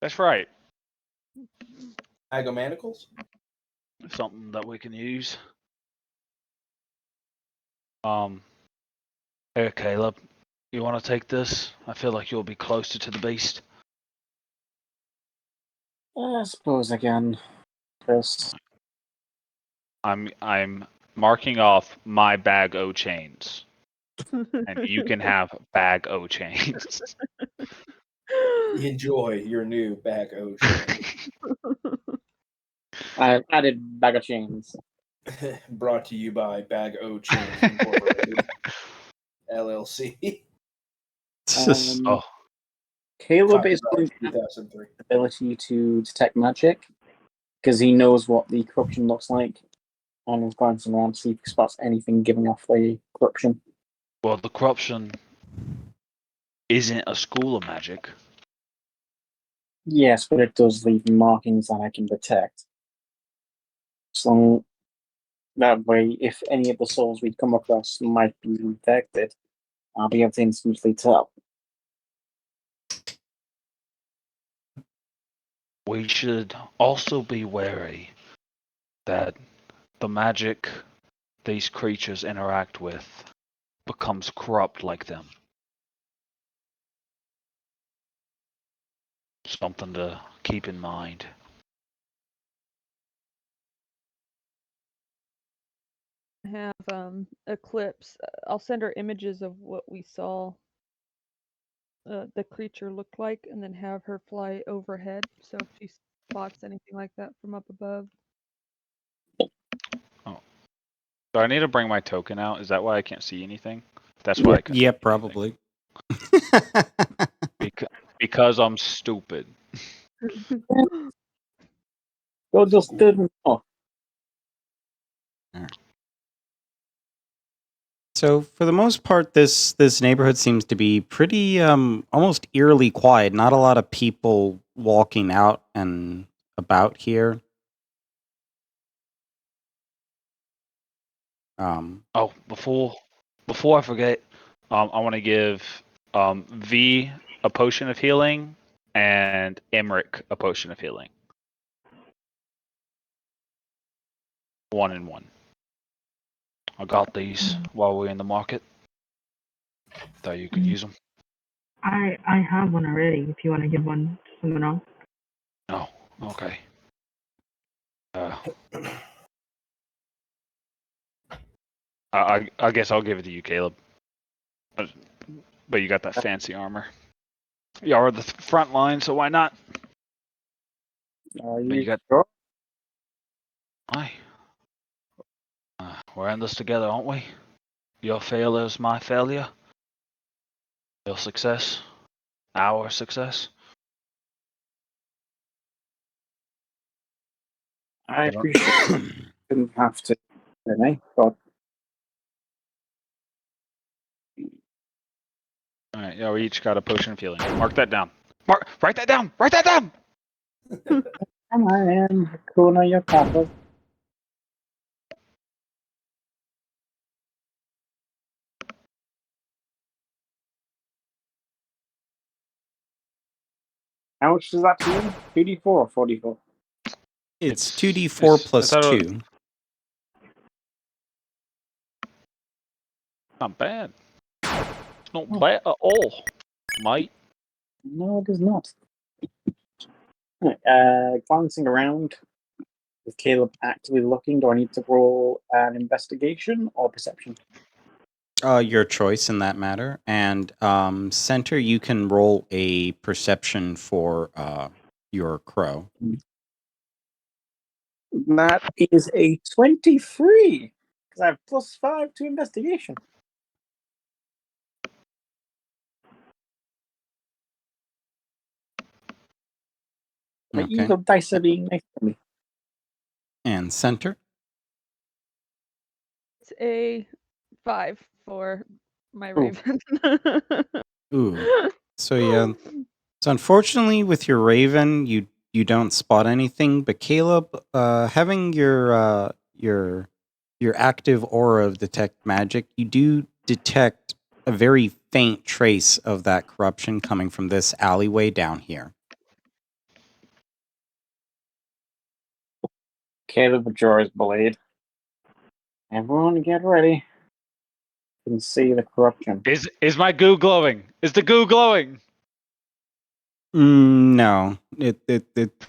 S1: That's right.
S2: Bag of manacles?
S1: Something that we can use. Here, Caleb. You want to take this? I feel like you'll be closer to the beast.
S3: I suppose again, Chris.
S1: I'm marking off my bag o chains, and you can have bag o chains.
S2: Enjoy your new bag o chain.
S3: I've added bag of chains.
S2: Brought to you by Bag O Chains Incorporated, LLC.
S1: Oh,
S3: Caleb is
S2: Copyright
S3: going to have
S2: 2003.
S3: the ability to detect magic because he knows what the corruption looks like and is glancing around to see if he spots anything giving off the corruption.
S1: well, the corruption isn't a school of magic.
S3: Yes, but it does leave markings that I can detect. So that way, if any of the souls we come across might be infected, I'll be able to instantly tell.
S9: We should also be wary that the magic these creatures interact with becomes corrupt like them. Something to keep in mind.
S6: Have Eclipse. I'll send her images of what we saw the creature looked like, and then have her fly overhead. So if she spots anything like that from up above.
S1: Oh, do I need to bring my token out? Is that why I can't see anything? That's why I couldn't.
S4: Yeah, probably.
S1: Because I'm stupid.
S3: You're just good enough.
S4: So for the most part, this neighborhood seems to be pretty almost eerily quiet. Not a lot of people walking out and about here.
S1: Oh, before I forget, I want to give V a potion of healing and Emmerich a potion of healing. 1 and 1. I got these while we were in the market. Thought you could use them.
S7: I have one already. If you want to give one to someone else.
S1: Oh, okay. I guess I'll give it to you, Caleb. But you got that fancy armor. Y'all are the front line, so why not?
S3: Are
S1: But
S3: you
S1: you got.
S3: sure?
S1: Aye. We're in this together, aren't we? Your failure is my failure. Your success, our success.
S3: I
S1: I don't-
S3: appreciate it. Didn't have to, but
S1: All right, yeah, we each got a potion of healing. Mark that down. Write that down. Write that down.
S3: I am Hakuna Yokata. How much does that seem? 2d4 or 4d4?
S4: It's 2d4 plus
S1: I thought it
S4: 2.
S1: Not bad. It's not bad at all, mate.
S3: No, it is not. Glancing around, with Caleb actively looking, do I need to roll an investigation or perception?
S4: Your choice in that matter. And Center, you can roll a perception for your crow.
S3: That is a 23, because I have +5 to investigation. My
S4: Okay.
S3: evil dice are being nice to me.
S4: And Center?
S6: It's a 5 for my
S3: Ooh.
S6: raven.
S4: Ooh. So yeah. So unfortunately, with your raven, you don't spot anything. But Caleb, having your active aura of detect magic, you do detect a very faint trace of that corruption coming from this alleyway down here.
S3: Caleb would draw his blade. Everyone get ready. You can see the corruption.
S1: Is my goo glowing? Is the goo glowing?
S4: No, it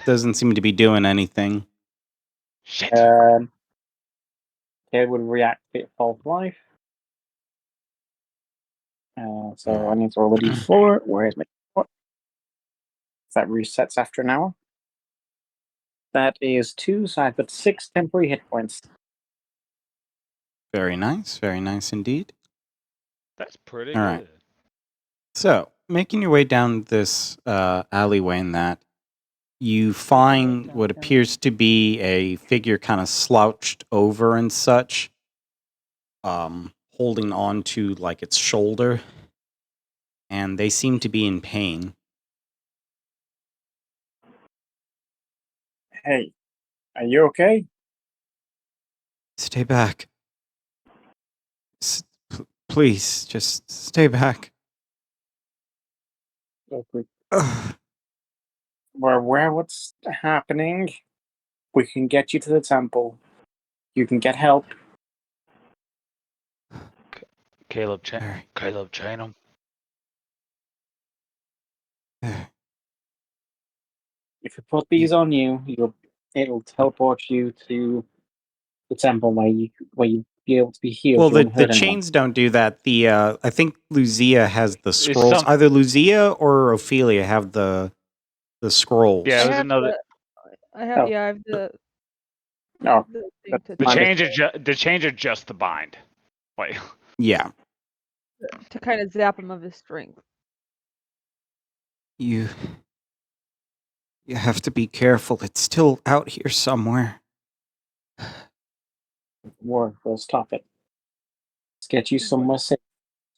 S4: doesn't seem to be doing anything.
S1: Shit.
S3: Caleb would reactivate False Life. So I need to roll a d4. Where's my d4? That resets after an hour. That is 2, so I've got 6 temporary hit points.
S4: Very nice indeed.
S1: That's pretty
S4: All
S1: good.
S4: right. So, making your way down this alleyway in that, you find what appears to be a figure kind of slouched over and such, holding on to like its shoulder, and they seem to be in pain.
S3: Hey, are you okay?
S4: Stay back. Please, just stay back. Ugh.
S3: We're aware what's happening. We can get you to the temple. You can get help.
S9: Caleb,
S4: Alright.
S9: Caleb, chain him.
S3: If you put these on you, it'll teleport you to the temple where you be able to be healed.
S4: Well,
S3: You won't
S4: the
S3: hurt anyone.
S4: chains don't do that. The I think Lucia has the scrolls.
S1: some-
S4: Either Lucia or Ophelia have the scrolls.
S1: Yeah,
S6: I
S1: it was
S6: have
S1: another.
S6: I have
S3: Oh.
S6: yeah, I have the
S3: No,
S6: thing to
S1: The
S3: Mine
S1: change is the change is just the bind. Like
S4: Yeah.
S6: kind of zap him of his strength.
S4: You have to be careful. It's still out here somewhere.
S3: we'll stop it. Let's get you somewhere safe,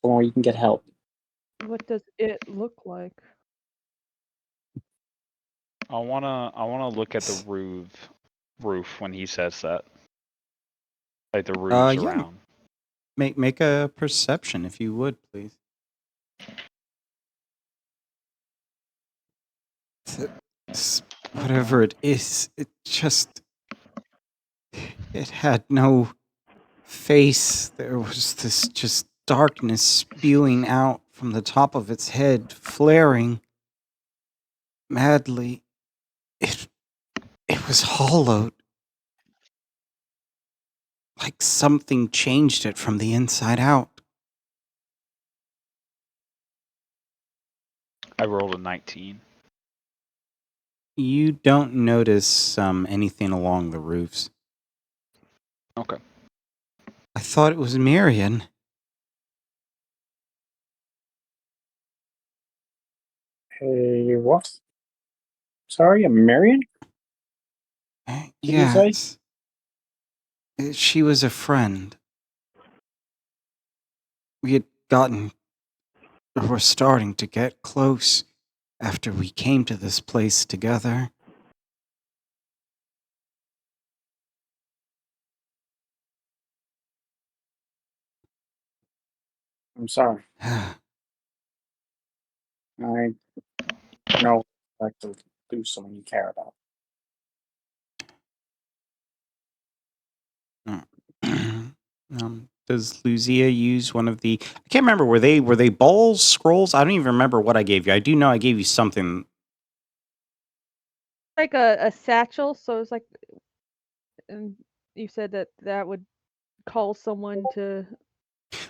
S3: somewhere you can get help.
S6: What does it look like?
S1: I wanna look at the roof when he says that. Like the roofs
S4: Yeah.
S1: around.
S4: Make a perception if you would, please. Whatever it is, it had no face. There was this just darkness spewing out from the top of its head, flaring madly. It was hollowed. Like something changed it from the inside out.
S1: I rolled a 19.
S4: You don't notice anything along the roofs.
S1: Okay.
S4: I thought it was Marion.
S3: Hey, what? Sorry, I'm Marion? Did you say?
S4: Yes. She was a friend. We had were starting to get close after we came to this place together.
S3: I'm sorry. I know I like to do something you care about.
S4: Does Lucia use one of the? I can't remember. Were they balls, scrolls? I don't even remember what I gave you. I do know I gave you something.
S6: Like a satchel, so it's like, and you said that would call someone to.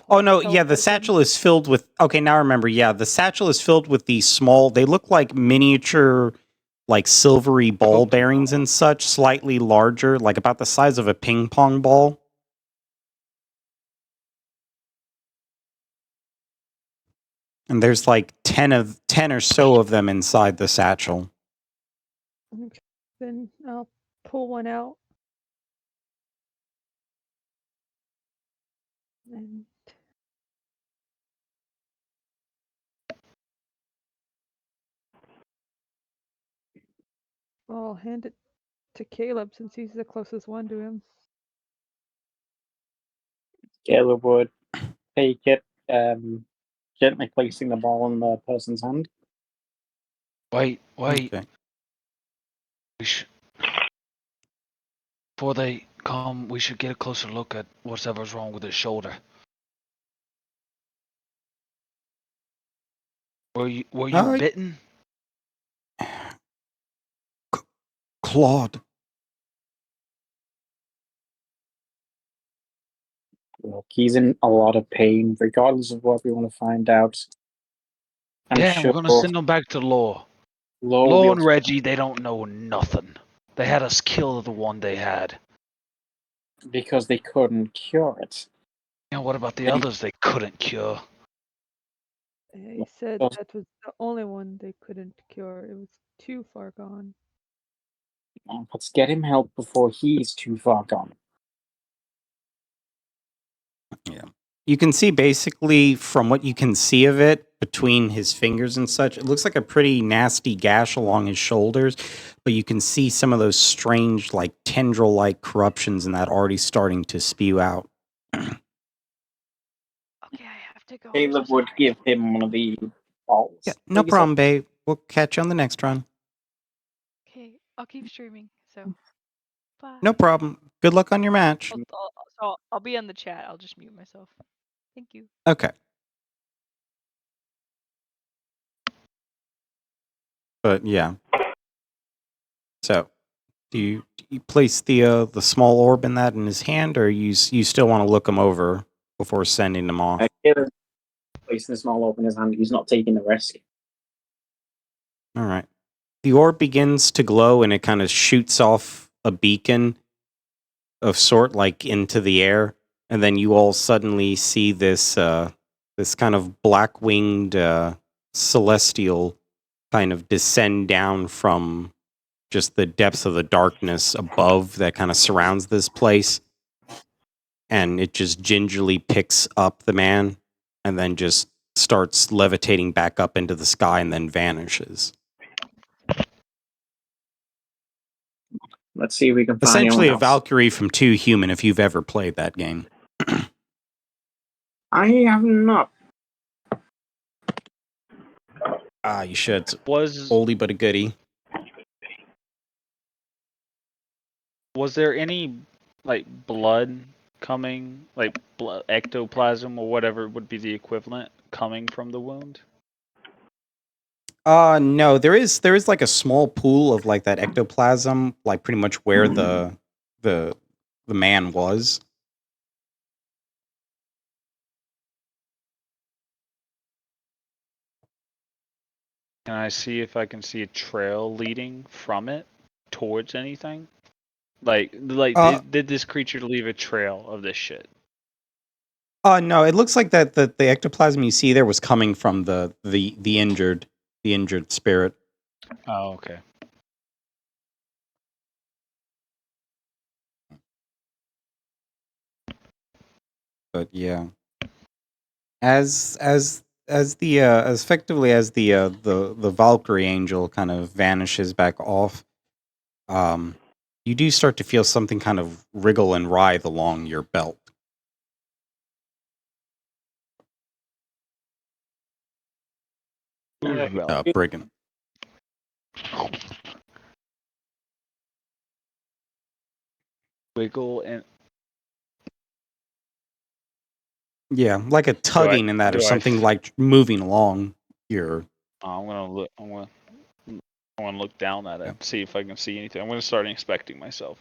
S4: Oh
S6: like,
S4: no, yeah, the
S6: teleport them.
S4: satchel is filled with. Okay, now I remember. Yeah, the satchel is filled with these small. They look like miniature, like silvery ball bearings and such, slightly larger, like about the size of a ping pong ball. And there's like 10 or so of them inside the satchel.
S6: Okay, then I'll pull one out. And I'll hand it to Caleb since he's the closest one to him.
S3: Caleb would take it, gently placing the ball in the person's hand.
S9: Wait.
S4: Okay.
S9: Before they come, we should get a closer look at whatever's wrong with his shoulder. Were you bitten?
S4: Claude.
S3: Look, he's in a lot of pain, regardless of what we want to find out.
S9: Yeah, we're gonna send them back to Law. Law and Reggie, they don't know nothing. They had us kill the one they had.
S3: Because they couldn't cure it.
S9: Yeah, what about the others they couldn't cure?
S6: He said that was the only one they couldn't cure. It was too far gone.
S3: Let's get him help before he's too far gone.
S4: Yeah. You can see basically from what you can see of it between his fingers and such, it looks like a pretty nasty gash along his shoulders, but you can see some of those strange, like tendril-like corruptions in that already starting to spew out.
S5: Okay, I have to go.
S3: Caleb would give him one of the balls.
S4: Yeah, no problem, babe. We'll catch you on the next run.
S5: Okay, I'll keep streaming. So, bye.
S4: No problem. Good luck on your match.
S5: I'll be on the chat. I'll just mute myself. Thank you.
S4: Okay. But yeah. So, do you place the small orb in his hand, or you still want to look him over before sending him off?
S3: Caleb placing the small orb in his hand. He's not taking the risk.
S4: All right. The orb begins to glow, and it kind of shoots off a beacon of sort, like into the air, and then you all suddenly see this this kind of black winged celestial kind of descend down from just the depths of the darkness above that kind of surrounds this place. And it just gingerly picks up the man and then just starts levitating back up into the sky and then vanishes.
S3: Let's see if we can find
S4: Essentially a
S3: anyone else.
S4: Valkyrie from 2 Human, if you've ever played that game.
S3: I have not.
S4: You should. It's
S1: Was
S4: oldie but a goodie.
S1: there any like blood coming, like blood, ectoplasm or whatever would be the equivalent, coming from the wound?
S4: No, there is like a small pool of like that ectoplasm, like pretty much where the man was.
S1: Can I see if I can see a trail leading from it towards anything? Like did this creature leave a trail of this shit?
S4: No, it looks like that the ectoplasm you see there was coming from the injured spirit.
S1: Oh, okay.
S4: But yeah, as effectively as the Valkyrie angel kind of vanishes back off, you do start to feel something kind of wriggle and writhe along your belt. Brigand.
S1: Wiggle and
S4: Yeah, like a tugging in that, or something like moving along your.
S1: I'm gonna look. I want to look down at it, see if I can see anything. I'm gonna start inspecting myself.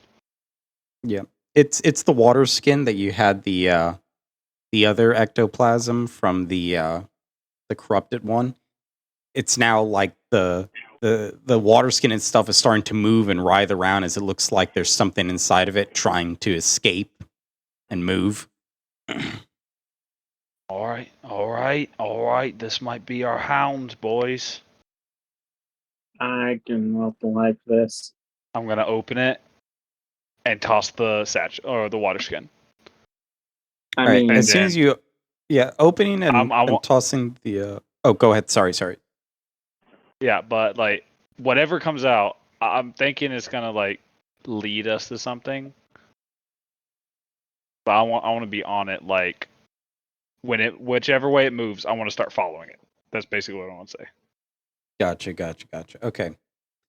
S4: Yeah, it's the water skin that you had the other ectoplasm from the corrupted one. It's now like the water skin and stuff is starting to move and writhe around as it looks like there's something inside of it trying to escape and move.
S1: All right. This might be our hound, boys.
S3: I do not like this.
S1: I'm gonna open it and toss the the water skin.
S3: I
S4: All right,
S3: mean,
S4: as soon as you, opening and
S1: I want.
S4: tossing the. Oh, go ahead. Sorry.
S1: Yeah, but like whatever comes out, I'm thinking it's gonna like lead us to something. But I want to be on it. Like whichever way it moves, I want to start following it. That's basically what I want to say.
S4: Gotcha. Okay,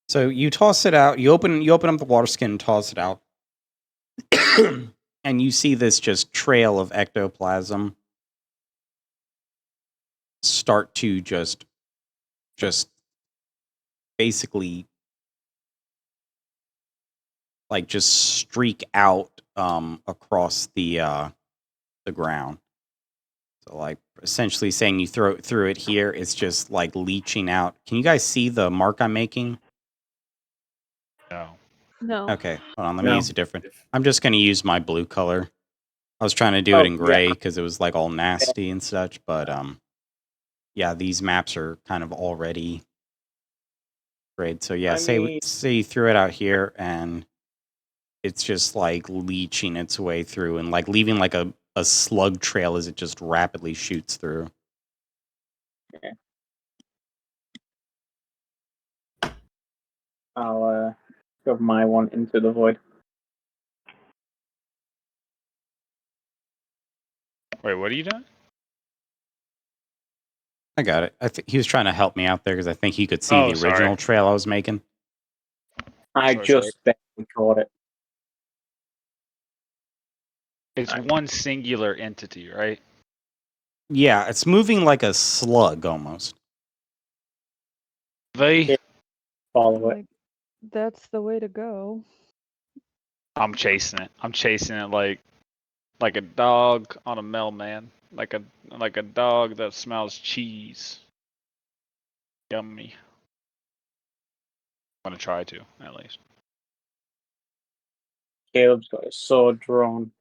S4: so you toss it out. You open up the water skin and toss it out, and you see this just trail of ectoplasm start to just basically like just streak out across the ground. So like essentially saying you throw it through it here, it's just like leaching out. Can you guys see the mark I'm making?
S1: No.
S6: No.
S4: Okay, hold on. Let me
S3: No.
S4: use a different. I'm just going to use my blue color. I was trying to do it in gray because it was like all nasty and such, but yeah, these maps are kind of already great. So yeah,
S3: I mean,
S4: say you threw it out here and it's just like leeching its way through and like leaving like a slug trail as it just rapidly shoots through.
S3: I'll shove my one into the void.
S1: Wait, what are you doing?
S4: I got it. I think he was trying to help me out there because I think he could see
S1: Oh,
S4: the original
S1: sorry.
S4: trail I was making.
S3: I
S1: Sorry.
S3: just barely caught it.
S1: It's one singular entity, right?
S4: Yeah, it's moving like a slug almost.
S1: They.
S3: Follow it.
S6: Like, that's the way to go.
S1: I'm chasing it. I'm chasing it like a dog on a mailman. Like a dog that smells cheese. Yummy. I'm gonna try to, at least.
S3: Caleb's got his sword drawn.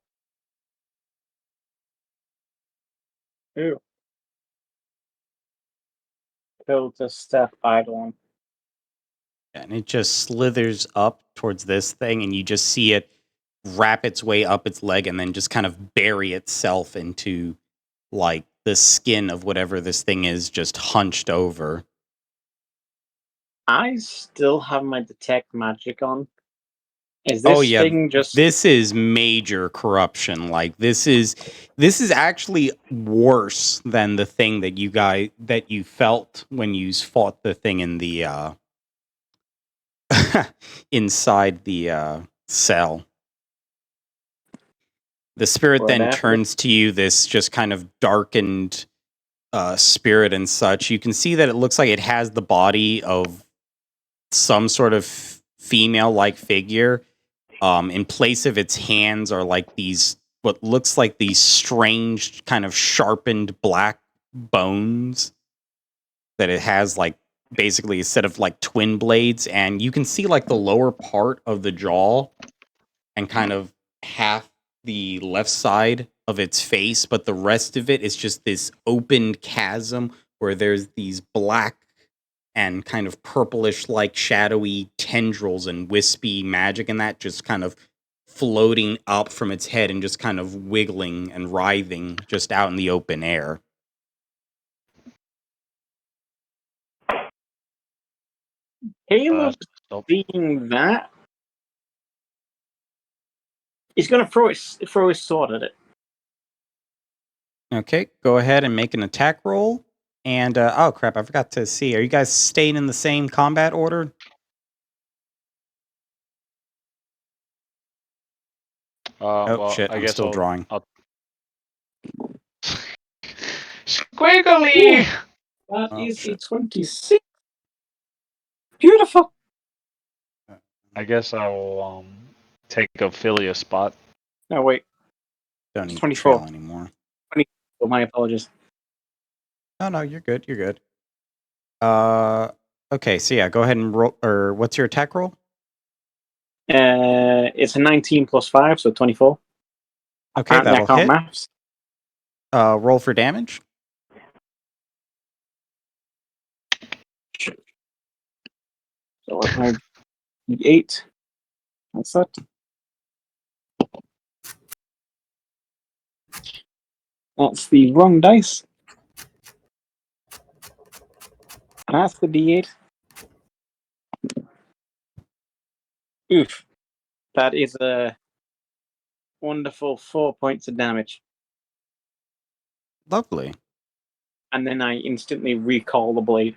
S3: Ew. Kill to step idle.
S4: And it just slithers up towards this thing, and you just see it wrap its way up its leg and then just kind of bury itself into like the skin of whatever this thing is just hunched over.
S3: I still have my detect magic on. Is this thing just
S4: this is major corruption. Like this is actually worse than the thing that you felt when you fought the thing in the inside the cell. The spirit then turns to you, this just kind of darkened spirit and such. You can see that it looks like it has the body of some sort of female-like figure. In place of its hands are like these, what looks like these strange kind of sharpened black bones that it has like basically a set of like twin blades. And you can see like the lower part of the jaw and kind of half the left side of its face, but the rest of it is just this open chasm where there's these black and kind of purplish like shadowy tendrils and wispy magic and that just kind of floating up from its head and just kind of wiggling and writhing just out in the open air.
S3: Caleb seeing that? He's gonna throw his sword at it.
S4: Okay, go ahead and make an attack roll. And oh crap, I forgot to see. Are you guys staying in the same combat order?
S1: Well,
S4: shit,
S1: I
S4: I'm
S1: guess
S4: still drawing.
S1: Squiggly!
S3: That
S4: Oh,
S3: is a
S4: shit.
S3: 26. Beautiful.
S1: I guess I will take Ophelia spot.
S3: No, wait.
S4: Don't
S3: It's
S4: need to
S3: 24.
S4: trail anymore.
S3: Oh, my apologies.
S4: No, you're good. You're good. Okay, so yeah, go ahead and roll. Or what's your attack roll?
S3: It's a 19 plus 5, so 24.
S4: Okay,
S3: Apparently, I
S4: that'll
S3: can't
S4: hit.
S3: maths.
S4: Roll for damage.
S3: So what's my 8? That's that. That's the wrong dice. That's the D8. Oof. That is a wonderful 4 points of damage.
S4: Lovely.
S3: And then I instantly recall the blade.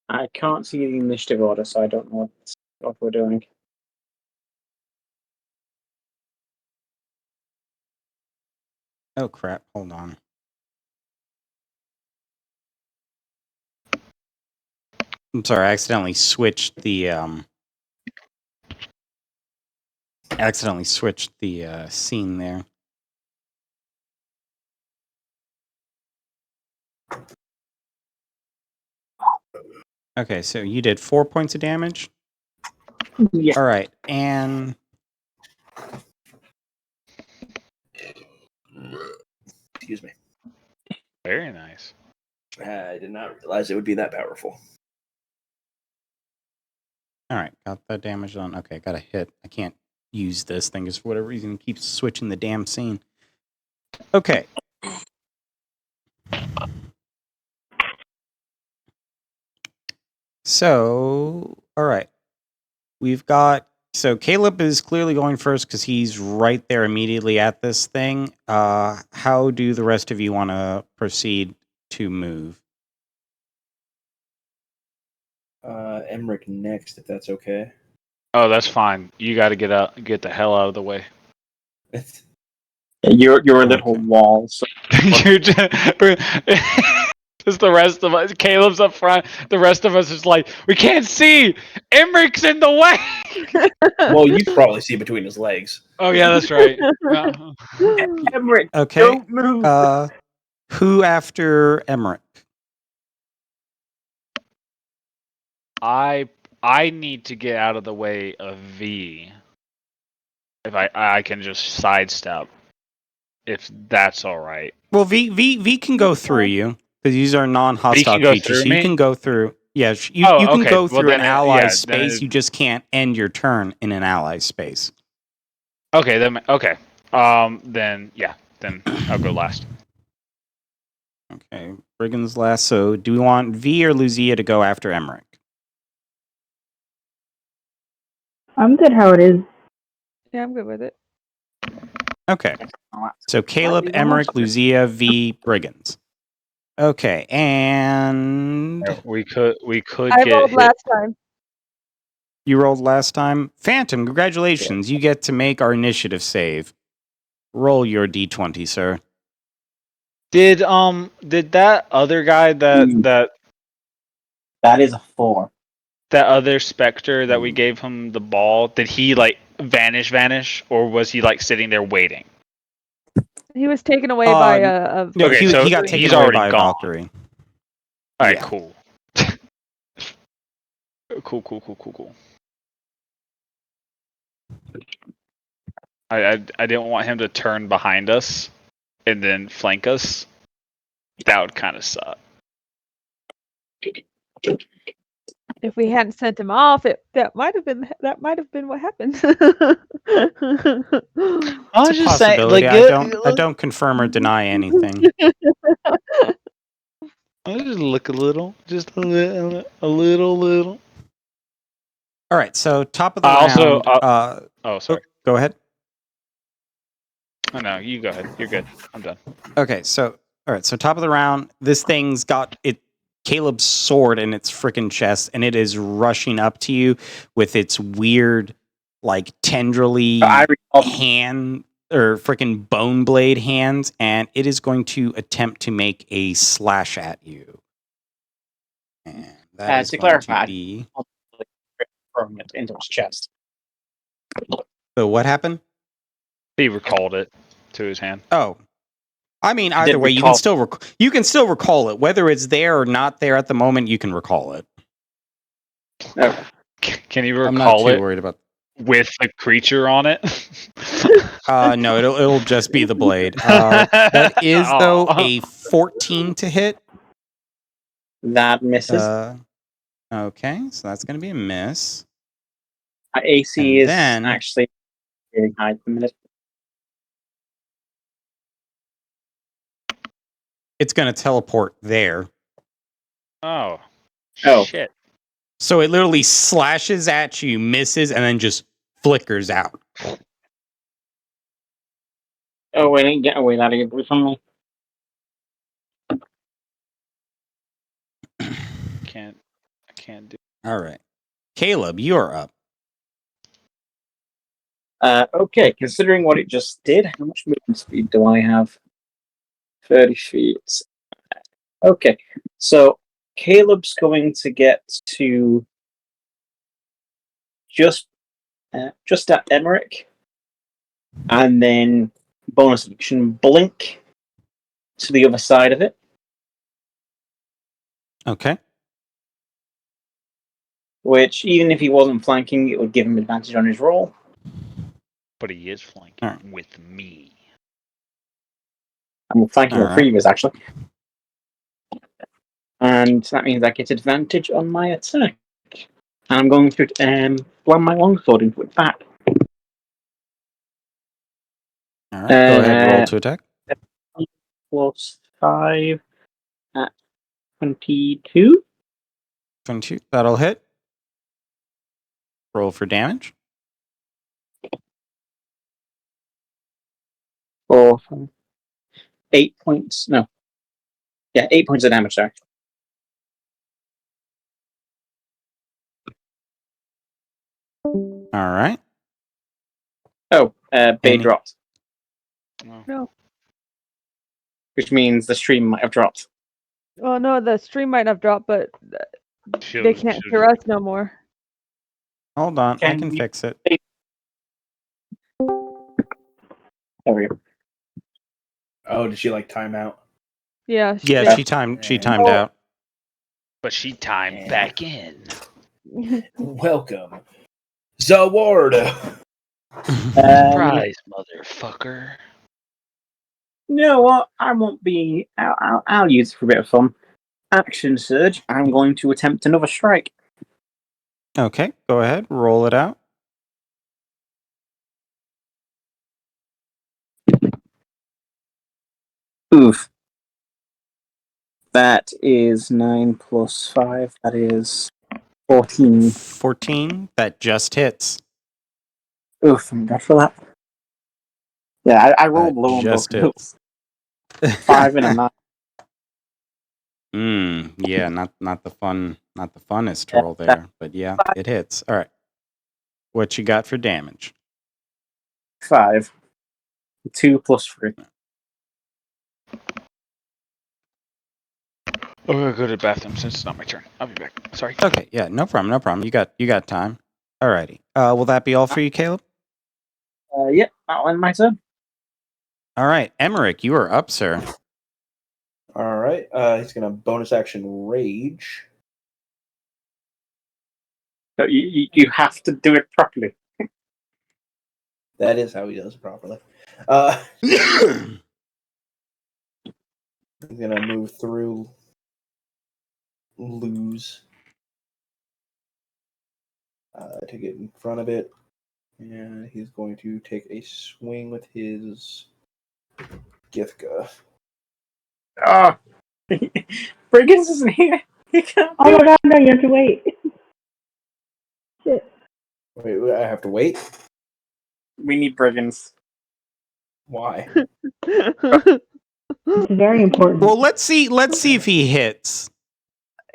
S3: I can't see the initiative order, so I don't know what we're doing.
S4: Oh crap! Hold on. I'm sorry. I accidentally switched the scene there. Okay, so you did 4 points of damage.
S3: Yeah.
S4: All right, and
S2: Excuse me.
S1: Very nice.
S2: I did not realize it would be that powerful.
S4: all right, got that damage on. Okay, got a hit. I can't use this thing because for whatever reason it keeps switching the damn scene. Okay. So, all right. We've got so Caleb is clearly going first because he's right there immediately at this thing. How do the rest of you want to proceed to move?
S2: Emmerich next, if that's okay.
S1: Oh, that's fine. You got to get the hell out of the way.
S3: You're a little
S4: Okay.
S3: wall, so
S1: You're just the rest of us. Caleb's up front. The rest of us is like, we can't see. Emmerich's in the way.
S2: Well, you can probably see between his legs.
S1: Oh yeah, that's right.
S3: Emmerich,
S4: Okay.
S3: don't move.
S4: Who after Emmerich?
S1: I need to get out of the way of V. If I can just sidestep, if that's all right.
S4: Well, V can go through you because these are non-hostile
S1: can go
S4: creatures,
S1: through
S4: so you
S1: me?
S4: can go through. Yeah, you
S1: Oh,
S4: can
S1: okay.
S4: go
S1: Well,
S4: through an
S1: then
S4: ally's
S1: then
S4: space. You just can't end your turn in an ally's space.
S1: Okay, then okay. Then yeah, then I'll go last.
S4: Okay, Brigand's last. So, do we want V or Lucia to go after Emmerich?
S7: I'm good how it is.
S6: Yeah, I'm good with it.
S4: Okay. So Caleb,
S3: Might be
S4: Emmerich,
S3: last.
S4: Lucia, V, Brigands. Okay, and
S1: We could
S6: I
S1: get
S6: rolled
S1: hit.
S6: last time.
S4: you rolled last time. Phantom, congratulations. You get to make our initiative save. Roll your d20, sir.
S1: Did that other guy that
S3: That is a 4.
S1: other specter that we gave him the ball, did he like vanish, or was he like sitting there waiting?
S6: He was taken away by a
S4: No,
S1: Okay,
S4: he
S1: so
S4: got taken
S1: he's
S4: away
S1: already
S4: by a
S1: gone.
S4: Valkyrie.
S1: All right,
S4: Yeah.
S1: cool. Cool. I didn't want him to turn behind us and then flank us. That would kind of suck.
S6: If we hadn't sent him off, that might have been what happened.
S1: I was
S4: It's a
S1: just saying,
S4: possibility.
S1: like,
S4: I don't confirm or deny anything.
S1: I'll just look a little, a little.
S4: All right, so top of the
S1: Also,
S4: round.
S1: oh, sorry.
S4: Go ahead.
S1: Oh no, you go ahead. You're good. I'm done.
S4: Okay, so all right, so top of the round, this thing's got it Caleb's sword in its freaking chest, and it is rushing up to you with its weird, like tendrily hand or freaking bone blade hands, and it is going to attempt to make a slash at you. And that is
S3: to
S4: going
S3: clarify,
S4: to be.
S3: throwing it into his chest.
S4: So what happened?
S1: He recalled it to his hand.
S4: Oh, I mean,
S3: I did
S4: either way, you
S3: recall-
S4: can still recall it, whether it's there or not there at the moment. You can recall it.
S3: Okay.
S1: Can you
S4: I'm not
S1: recall
S4: too
S1: it
S4: worried about.
S1: with a creature on it?
S4: No, it'll just be the blade. That is though a 14 to hit.
S3: That misses.
S4: Okay, so that's gonna be a miss.
S3: My AC
S4: and
S3: is
S4: then-
S3: actually very high at the minute.
S4: It's gonna teleport there.
S1: Oh.
S3: Oh.
S1: Shit.
S4: So it literally slashes at you, misses, and then just flickers out.
S3: Oh, wait, get away that easily from me.
S1: I can't do.
S4: All right, Caleb, you're up.
S3: Okay, considering what it just did, how much movement speed do I have? 30 feet. Okay, so Caleb's going to get to just at Emmerich, and then bonus action blink to the other side of it.
S4: Okay.
S3: Which, even if he wasn't flanking, it would give him advantage on his roll.
S1: But he is flanking with me.
S3: I'm flanking with
S4: All
S3: three of us, actually. And that means I get advantage on my attack. And I'm going to blend my longsword into its back.
S4: All right, go ahead, roll to attack.
S3: Plus 5 at 22.
S4: 22, that'll hit. Roll for damage.
S3: For 8 points. No. Yeah, 8 points of damage, sorry.
S4: All right.
S3: Oh, Bay dropped.
S6: No.
S3: Which means the stream might have dropped.
S6: Oh no, the stream might have dropped, but they can't hear us no more.
S4: Hold on, I can fix it.
S3: There we go.
S2: Oh, did she like time out?
S6: Yeah.
S4: Yeah, she timed out.
S1: But she timed back in.
S2: Welcome, Zaward.
S1: Surprise, motherfucker.
S3: You know what? I won't be. I'll use it for a bit of fun. Action surge. I'm going to attempt another strike.
S4: Okay, go ahead, roll it out.
S3: Oof. That is 9 plus 5. That is 14.
S4: 14, that just hits.
S3: Oof, thank God for that. Yeah, I rolled low on both
S4: just hits.
S3: rolls. 5 and a 9.
S4: Yeah, not the funnest roll there, but yeah, it hits. All right. What you got for damage?
S3: 5. 2 plus 3.
S1: I'm gonna go to the bathroom since it's not my turn. I'll be back. Sorry.
S4: Okay, yeah, no problem. You got time. Alrighty. Will that be all for you, Caleb?
S3: Yep, that'll end my turn.
S4: All right, Emmerich, you are up, sir.
S2: All right, he's gonna bonus action rage.
S3: So you have to do it properly.
S2: That is how he does it properly. He's gonna move through Lose to get in front of it, and he's going to take a swing with his Githka.
S3: Oh, Briggins isn't here. He can't.
S7: Oh my god, no, you have to wait. Shit.
S2: Wait, I have to wait?
S3: We need Briggins.
S2: Why?
S7: It's very important.
S4: Well, let's see if he hits.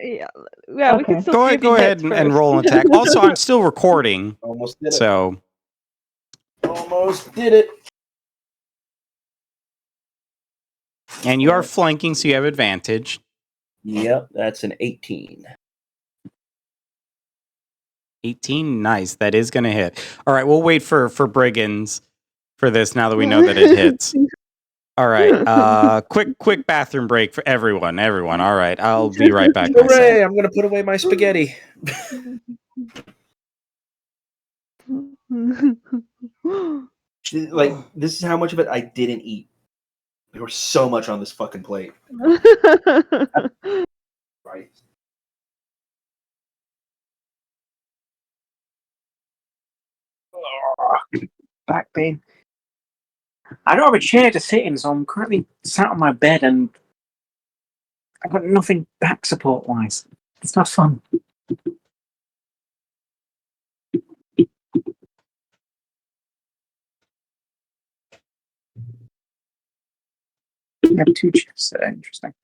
S6: Yeah, yeah, we can
S7: Okay.
S6: still
S4: Go
S6: see
S4: ahead,
S6: if he
S4: go ahead
S6: hits
S4: and
S6: first.
S4: roll an attack. Also, I'm still recording,
S2: Almost did it.
S4: so
S2: Almost did it.
S4: and you are flanking, so you have advantage.
S2: Yep, that's an 18.
S4: 18, nice. That is going to hit. All right, we'll wait for brigands for this now that we know that it hits. All right, quick bathroom break for everyone. All right, I'll be right back myself.
S2: Hooray! I'm gonna put away my spaghetti. Like, this is how much of it I didn't eat. There was so much on this fucking plate. Right.
S3: Back pain. I don't have a chair to sit in, so I'm currently sat on my bed and I've got nothing back support wise. It's not fun. You have two chairs there. Interesting.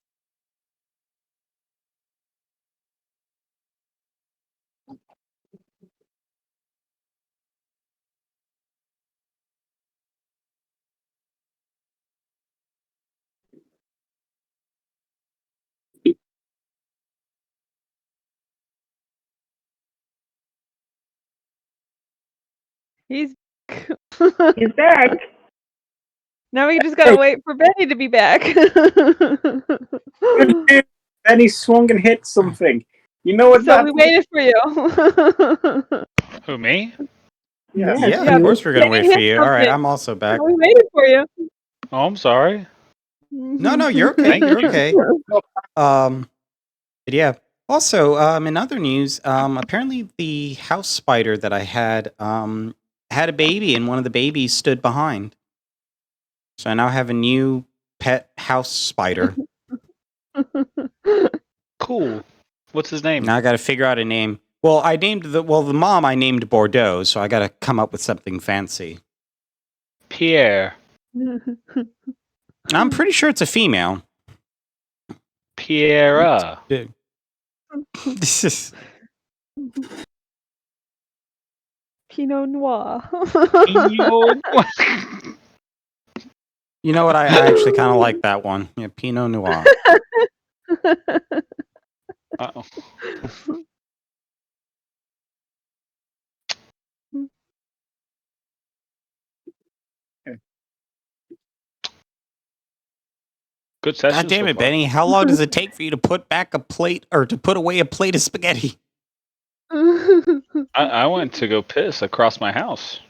S6: He's
S7: He's back.
S6: now we just gotta wait for Benny to be back.
S3: Then he swung and hit something. You know what
S6: So
S3: that
S6: we waited for you.
S9: Who, me?
S3: Yes.
S4: Yeah,
S6: Yeah,
S4: of course we're going to
S6: Benny
S4: wait for
S6: hit
S4: you. All right,
S6: something.
S4: I'm also back.
S6: We waited for you.
S9: Oh, I'm sorry.
S4: No, you're okay.
S9: Thank
S4: You're
S9: you.
S4: okay. But yeah. Also, in other news, apparently the house spider that I had had a baby, and one of the babies stood behind. So I now have a new pet house spider.
S9: Cool. What's his name?
S4: Now I got to figure out a name. Well, the mom I named Bordeaux, so I got to come up with something fancy.
S9: Pierre.
S4: I'm pretty sure it's a female.
S9: Pierre.
S4: This is
S6: Pinot Noir.
S9: Pinot.
S4: You know what? I actually kind of like that one. Yeah, Pinot Noir.
S9: Uh-oh. Good session.
S4: God damn
S9: so
S4: it,
S9: far.
S4: Benny! How long does it take for you to put back a plate or to put away a plate of spaghetti?
S9: I went to go piss across my house.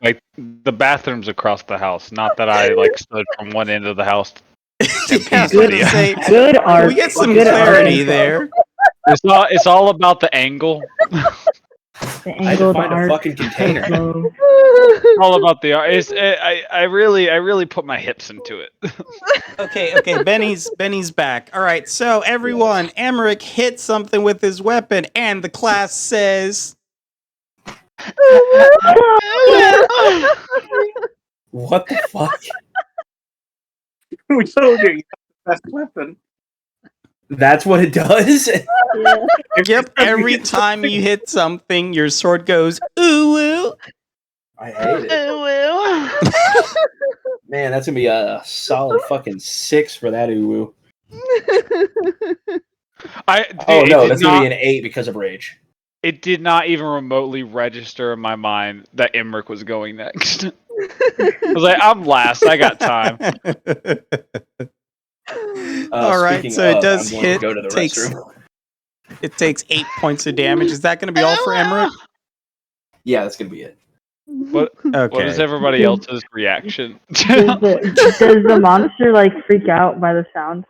S9: Like the bathrooms across the house. Not that I like stood from one end of the house.
S4: Yeah, I was about to say,
S7: Good
S4: can
S7: art.
S4: we get some
S7: Good
S4: clarity
S7: art.
S4: there?
S9: It's all about the angle.
S7: The
S2: I had to
S7: angle, the
S2: find a
S7: art,
S2: fucking
S7: the
S2: container.
S7: flow.
S9: All about the art. I really put my hips into it.
S4: Okay, Benny's back. All right, so everyone, Emmerich hit something with his weapon, and the class says,
S2: What the fuck?
S3: We told you. Best weapon.
S2: That's what it does?
S7: Yeah.
S4: "Yep, every time you hit something, your sword goes ooh ooh."
S2: I hate it.
S5: Well.
S2: Man, that's gonna be a solid fucking 6 for that uwu. Oh no, that's gonna be an 8 because of rage.
S1: It did not even remotely register in my mind that Emmerich was going next. I was like, I'm last. I got time.
S4: All right,
S2: Speaking
S4: so it
S2: of,
S4: does
S2: I'm going
S4: hit.
S2: to go to the restroom.
S4: It takes 8 points of damage. Is that going to be all for Emmerich?
S2: Yeah, that's gonna be it.
S1: What
S4: Okay.
S1: is everybody else's reaction?
S7: Does the monster like freak out by the sound?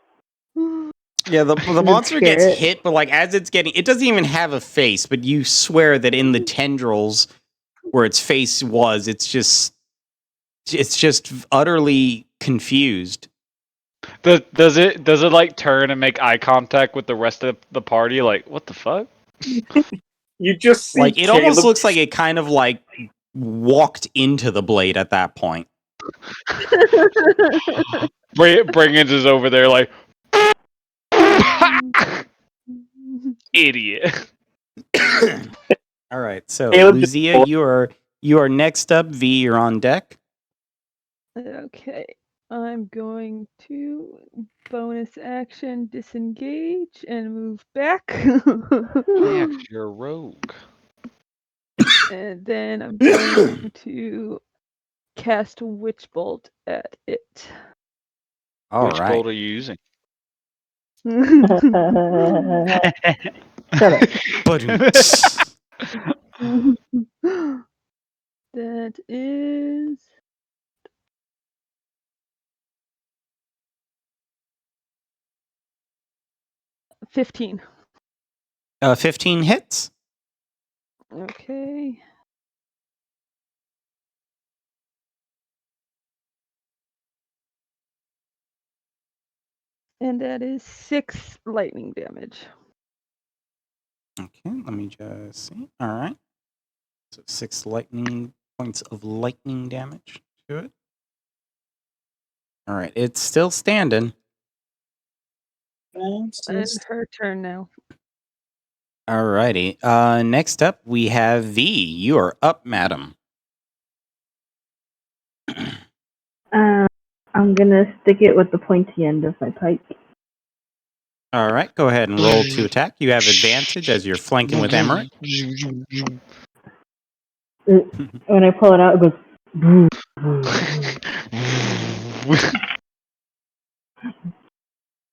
S4: Yeah, the
S7: Does it
S4: monster
S7: scare
S4: gets
S7: it?
S4: hit, but like as it's getting, it doesn't even have a face. But you swear that in the tendrils where its face was, it's just utterly confused.
S1: Does it like turn and make eye contact with the rest of the party? Like, what the fuck?
S3: You just see
S4: Like it almost
S3: Caleb-
S4: looks like it kind of like walked into the blade at that point.
S1: Brigands is over there like, Idiot.
S4: All right, so
S3: Caleb just
S4: Lucia, you are next up. V, you're on deck.
S6: Okay, I'm going to bonus action disengage and move back.
S1: Max, you're a rogue.
S6: And then I'm going to cast Witch Bolt at it.
S4: All
S1: Which
S4: right.
S1: bolt are you using?
S7: Shut up.
S6: That is 15.
S4: 15 hits.
S6: Okay. And that is 6 lightning damage.
S4: Okay, let me just see. All right. So 6 lightning points of lightning damage to it. All right, it's still standing.
S6: It's her turn now.
S4: All righty. Next up, we have V. You are up, madam.
S7: I'm gonna stick it with the pointy end of my pike.
S4: All right, go ahead and roll to attack. You have advantage as you're flanking with Emmerich.
S7: When I pull it out, it goes.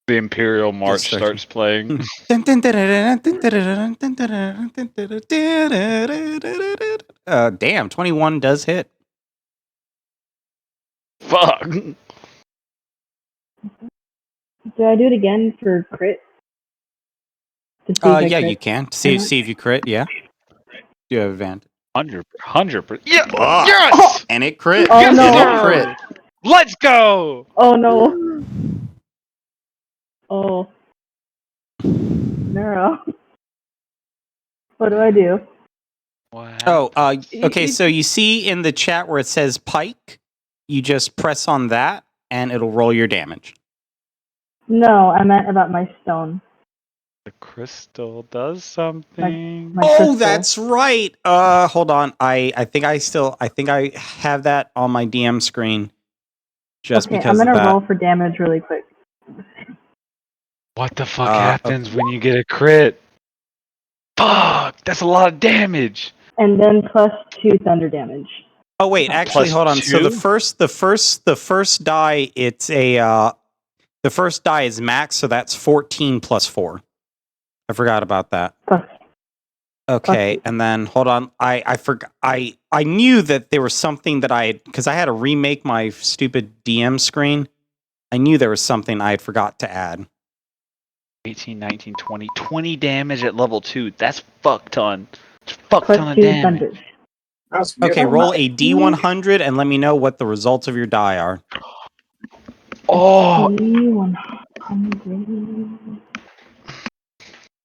S1: The Imperial March starts playing.
S4: Damn, 21 does hit.
S1: Fuck.
S7: Do I do it again for crit? To see if I
S4: Yeah,
S7: crit?
S4: you can. See if you crit, yeah. You have advantage.
S1: 100%. Yeah.
S4: Fuck.
S1: Yes.
S4: And it crit.
S7: Oh
S1: Yes,
S7: no!
S4: And it
S1: sir!
S4: crit.
S1: Let's go.
S7: Oh no! Oh. No. What do I do?
S4: Oh,
S6: You-
S4: okay.
S6: you-
S4: So you see in the chat where it says pike, you just press on that, and it'll roll your damage.
S7: No, I meant about my stone.
S1: The crystal does something.
S7: My
S4: Oh,
S7: crystal.
S4: that's right. Hold on. I think I have that on my DM screen. Just
S7: Okay,
S4: because
S7: I'm
S4: of
S7: gonna
S4: that.
S7: roll for damage really quick.
S1: What the fuck happens when you get a crit? Fuck, that's a lot of damage.
S7: And then +2 thunder damage.
S4: Oh wait, actually, hold on. So the
S1: +2?
S4: first die, it's a the first die is max, so that's 14 plus 4. I forgot about that. Okay, and then hold on. I forgot. I knew that there was something that because I had to remake my stupid DM screen. I knew there was something I had forgot to add.
S1: 18, 19, 20. 20 damage at level 2. That's fuck ton. Fuck ton of
S7: +2
S1: damage.
S7: thunder.
S4: Okay, roll a D100 and let me know what the results of your die are.
S1: Oh,
S7: D100.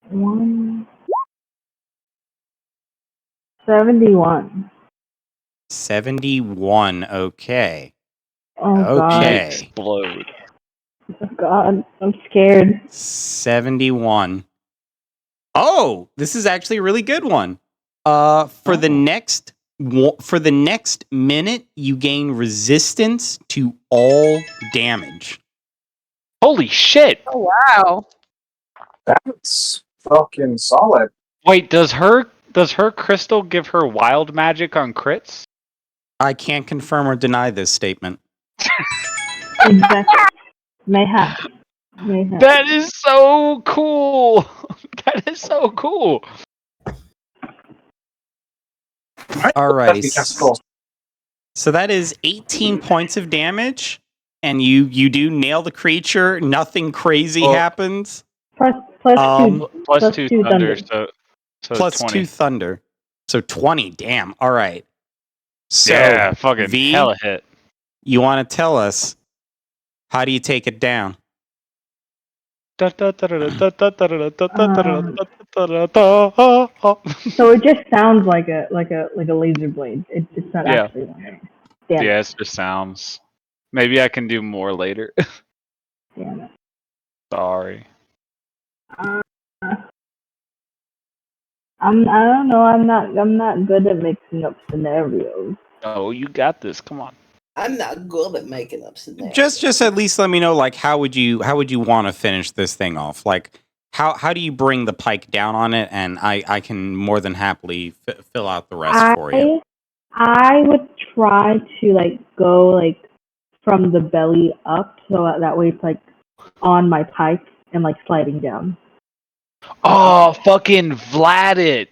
S7: 171.
S4: 71. Okay.
S7: Oh god.
S4: Okay.
S1: explode.
S7: Oh god. I'm scared.
S4: 71. Oh, this is actually a really good one. For the next minute, you gain resistance to all damage.
S1: Holy shit.
S5: Oh wow.
S3: That's fucking solid.
S1: Wait, does her crystal give her wild magic on crits?
S4: I can't confirm or deny this statement.
S7: Exactly. Mayhap.
S1: That is so cool. That is so cool.
S4: Alrighty. So that is 18 points of damage, and you do nail the creature. Nothing crazy happens.
S7: Plus
S1: Plus 2 thunder,
S7: thunder.
S1: so
S4: Plus
S1: 20.
S4: 2 thunder. So 20. Damn. All right. So
S1: Yeah, fucking
S4: V,
S1: hella hit.
S4: you want to tell us, how do you take it down?
S7: So it just sounds like a laser blade. It's not
S1: Yeah.
S7: actually one. Right? Damn
S1: Yeah,
S7: it.
S1: it just sounds. Maybe I can do more later.
S7: Damn it.
S1: Sorry.
S7: Uh, I don't know. I'm not good at mixing up scenarios.
S9: Oh, you got this. Come on.
S2: I'm not good at making up scenarios.
S4: Just at least let me know, like, how would you want to finish this thing off? Like, how do you bring the pike down on it? And I can more than happily fill out the rest for you.
S7: I would try to like go like from the belly up, so that way it's like on my pike and like sliding down.
S9: Oh, fucking Vlad it.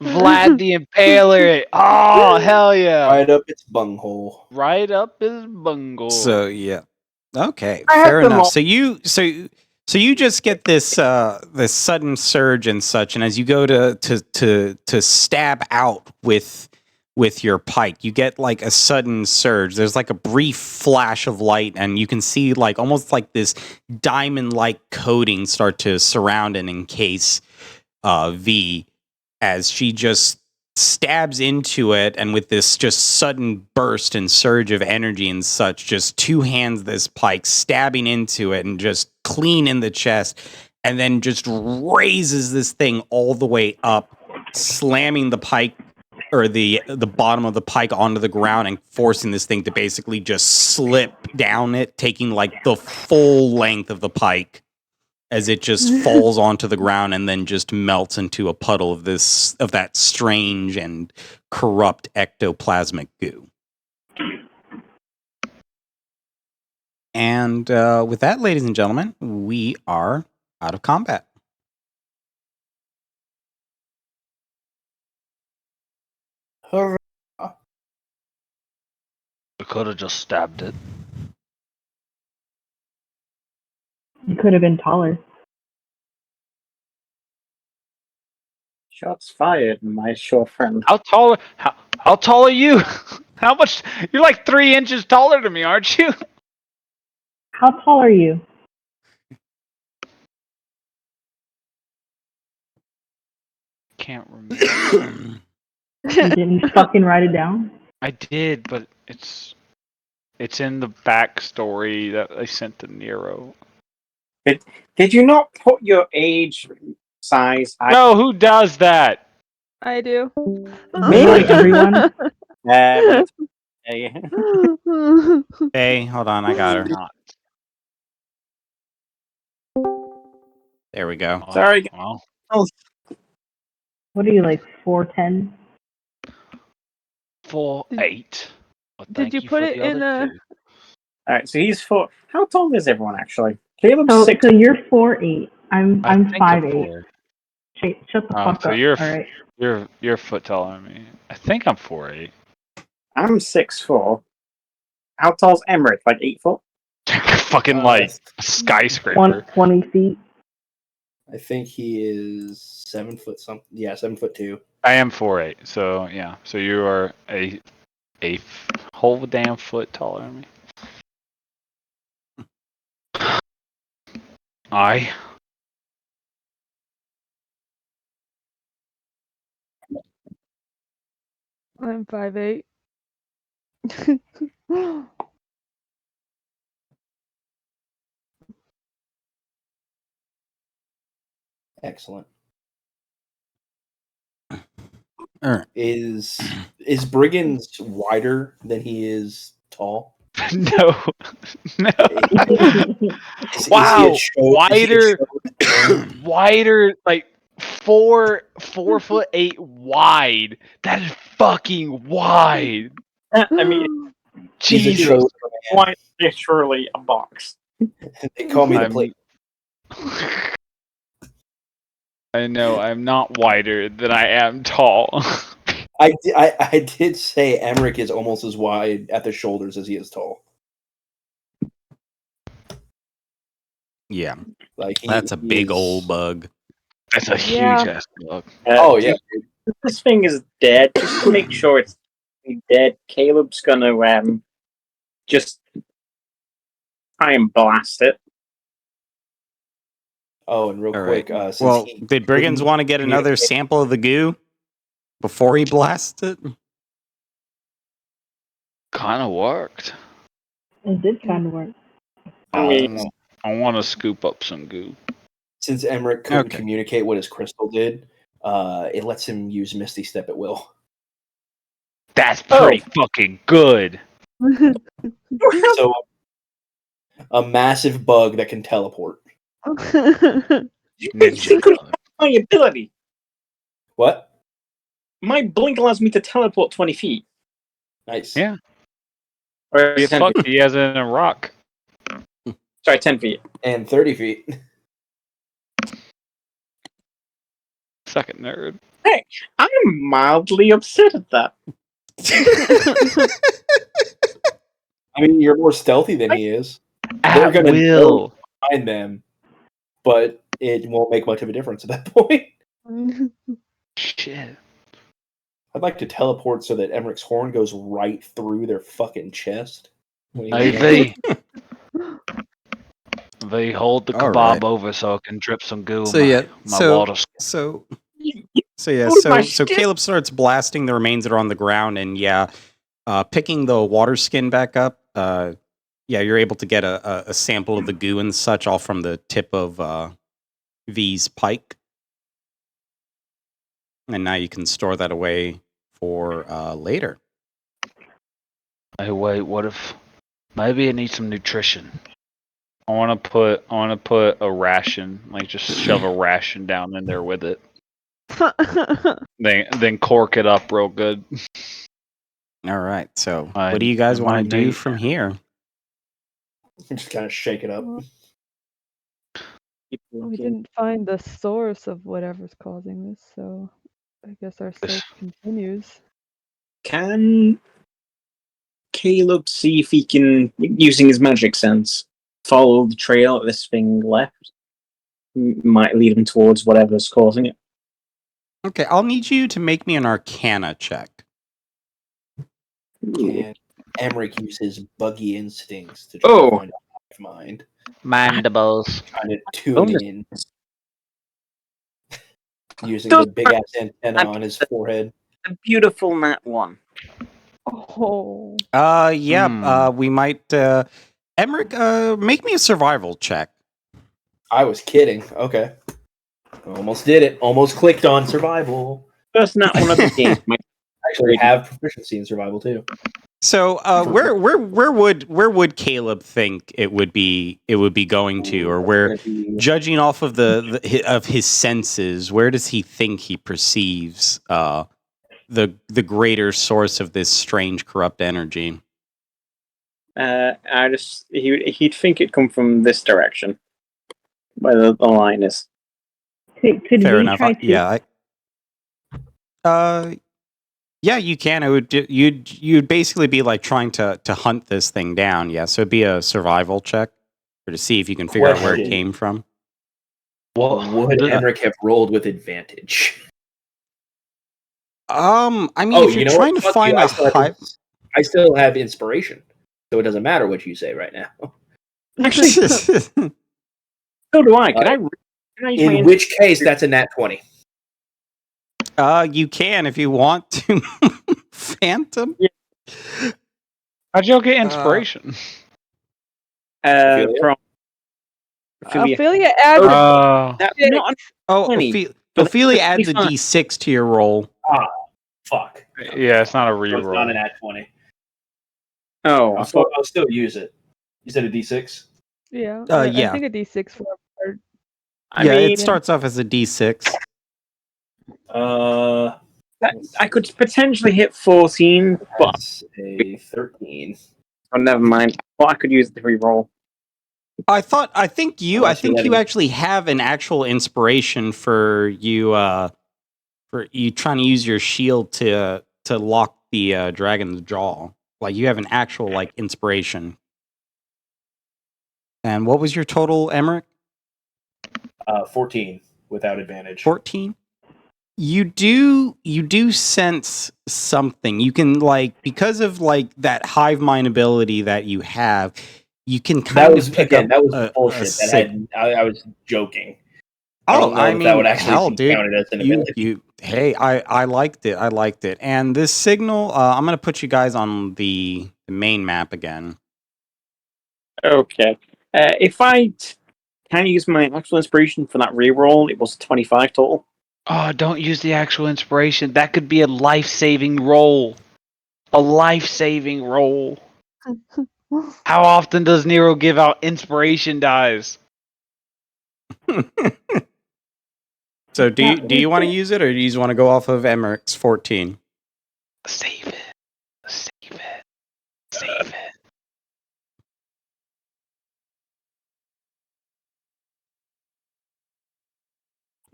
S9: Vlad the Impaler. Oh, hell yeah.
S2: Right up its bunghole.
S9: Right up his bungle.
S4: So yeah, okay,
S3: I
S4: fair
S3: have them
S4: enough.
S3: all.
S4: So you just get this this sudden surge and such, and as you go to stab out with your pike, you get like a sudden surge. There's like a brief flash of light, and you can see like almost like this diamond-like coating start to surround and encase V as she just stabs into it, and with this just sudden burst and surge of energy and such, just two hands this pike stabbing into it and just clean in the chest, and then just raises this thing all the way up, slamming the pike or the bottom of the pike onto the ground and forcing this thing to basically just slip down it, taking like the full length of the pike as it just falls onto the ground and then just melts into a puddle of that strange and corrupt ectoplasmic goo. And with that, ladies and gentlemen, we are out of combat.
S2: Hurrah.
S9: We could have just stabbed it.
S7: You could have been taller.
S3: Shots fired, my short friend.
S9: How tall are you? How much? You're like 3 inches taller than me, aren't you?
S7: How tall are you?
S9: Can't remember.
S7: You didn't fucking write it down?
S9: I did, but it's in the backstory that I sent to Nero.
S3: Did you not put your age, size, height?
S9: No, who does that?
S6: I do.
S7: Literally everyone.
S3: Yeah.
S4: Hey, hold on, I got her.
S9: Not.
S4: There we go.
S3: Sorry.
S9: Well,
S7: What are you, like 4'10"?
S9: 4'8". Well,
S6: Did
S9: thank
S6: you
S9: you
S6: put
S9: for
S6: it
S9: the
S6: in
S9: other
S6: a?
S9: two.
S3: Alright, so he's 4. How tall is everyone actually? Caleb's
S7: So
S3: 6.
S7: you're 4'8". I'm
S9: I think I'm
S7: 5'8".
S9: 4'8".
S7: Shut the
S9: Oh,
S7: fuck
S9: so
S7: up.
S9: you're
S7: All right.
S9: you're a foot taller than me. I think I'm 4'8".
S3: I'm 6'4". How tall's Emmerich? Like 8 foot?
S9: Fucking like a skyscraper.
S7: 20 feet.
S2: I think he is 7 foot something. Yeah, 7'2".
S9: I am 4'8", so yeah. So you are a whole damn foot taller than me. I
S6: I'm 5'8".
S2: Excellent.
S4: All right.
S2: Is Brigand's wider than he is tall?
S9: no.
S2: Is
S9: Wow,
S2: he a
S9: wider, like 4'8" wide. That is fucking wide.
S3: I mean,
S2: He's a
S9: Jesus.
S2: show man.
S3: quite literally a box.
S2: They call me the
S9: I'm-
S2: plate.
S9: I know I'm not wider than I am tall.
S2: I did say Emmerich is almost as wide at the shoulders as he is tall.
S4: Yeah,
S2: Like
S4: that's a big old bug.
S9: That's a huge
S6: Yeah.
S9: ass bug.
S2: Oh yeah.
S3: This thing is dead. Just to make sure it's dead, Caleb's gonna just try and blast it.
S2: Oh, and real
S4: All
S2: quick,
S4: right.
S2: since
S4: Well, did Brigands want to get another sample of the goo before he blasts it?
S9: Kind of worked.
S7: It did kind of work.
S3: I mean,
S9: I want to scoop up some goo.
S2: Since Emmerich couldn't
S4: Okay.
S2: communicate what his crystal did, it lets him use Misty Step at will.
S1: That's pretty fucking good.
S2: So, a massive bug that can teleport.
S1: Ninja bug.
S3: My ability.
S2: What?
S3: My blink allows me to teleport 20 feet.
S2: Nice.
S1: Yeah.
S3: Or
S1: Get
S3: 10
S1: fucked.
S3: feet.
S1: He has it in a rock.
S3: Sorry, 10 feet.
S2: And 30 feet.
S1: Second nerd.
S3: Hey, I'm mildly upset at that.
S2: I mean, you're more stealthy than he is. They're
S1: At
S2: gonna
S1: will.
S2: find them, but it won't make much of a difference at that point.
S1: Shit.
S2: I'd like to teleport so that Emmerich's horn goes right through their fucking chest.
S1: Hey, V. V, hold the
S4: All
S1: kebab
S4: right.
S1: over so I can drip some goo
S4: So
S1: in
S4: yeah,
S1: my water.
S4: so
S3: my
S4: so
S3: shit.
S4: Caleb starts blasting the remains that are on the ground, and picking the water skin back up. You're able to get a sample of the goo and such, all from the tip of V's pike, and now you can store that away for later.
S1: Hey, wait, what if maybe it needs some nutrition? I want to put a ration, like just shove a ration down in there with it. Then cork it up real good.
S4: All right. So,
S1: I-
S4: what do you guys
S1: I
S4: want to
S1: might
S4: do
S1: need-
S4: from here?
S2: Just kind of shake it up.
S6: We didn't find the source of whatever's causing this, so I guess our search continues.
S3: Can Caleb see if he can, using his magic sense, follow the trail that this thing left? Might lead him towards whatever's causing it.
S4: Okay, I'll need you to make me an Arcana check.
S2: And Emmerich uses buggy instincts to try to find a hive mind.
S1: Mandibles.
S2: Trying to tune
S3: Bonus.
S2: in. Using the big ass antenna on his forehead.
S3: A beautiful nat 1.
S6: Oh.
S4: We might. Emmerich, make me a survival check.
S2: I was kidding. Okay. Almost did it. Almost clicked on survival.
S3: First nat 1 of the game.
S2: Actually have proficiency in survival too.
S4: So, where would Caleb think it would be going to, or where, judging off of of his senses, where does he think he perceives the greater source of this strange corrupt energy?
S3: He'd think it'd come from this direction, where the line is.
S7: Could
S4: Fair
S7: we
S4: enough.
S7: try to?
S4: Yeah, you can. It would. You'd basically be like trying to hunt this thing down. Yeah, so it'd be a survival check, or to see if you can figure out where it came from.
S2: Would Emmerich have rolled with advantage?
S4: I mean, if you're trying to find a hive,
S2: I still have inspiration, so it doesn't matter what you say right now.
S3: Actually, so do I. Can I use my
S2: in which case, that's a nat 20.
S4: You can if you want to. Phantom.
S3: Yeah.
S1: How'd y'all get inspiration?
S3: From
S6: Ophelia added.
S4: Ophelia adds a D6 to your roll.
S2: Ah, fuck.
S1: Yeah, it's not a
S2: So it's
S1: reroll.
S2: not an nat 20.
S3: Oh,
S2: I'll still use it. You said a D6?
S6: Yeah.
S4: Yeah.
S6: I think a D6 for a bird.
S4: It starts off as a D6.
S3: I could potentially hit 14, but
S2: that's a 13.
S3: Oh, never mind. Well, I could use the reroll.
S4: I think you actually have an actual inspiration for you trying to use your shield to lock the dragon's jaw. Like you have an actual like inspiration. And what was your total, Emmerich?
S2: 14 without advantage.
S4: 14. You do sense something. You can because of that hive mind ability that you have, you can kind of pick up.
S2: That was bullshit. I was joking.
S4: I mean,
S2: that would actually
S4: hell,
S2: be
S4: dude,
S2: counted as an ability.
S4: Hey, I liked it. I liked it. And this signal, I'm gonna put you guys on the main map again.
S3: Okay. If I can I use my actual inspiration for that reroll? It was 25 total.
S1: Oh, don't use the actual inspiration. That could be a life-saving roll. A life-saving roll. How often does Nero give out inspiration dies?
S4: So do you want to use it, or do you just want to go off of Emmerich's 14?
S1: Save it. Save it. Save it.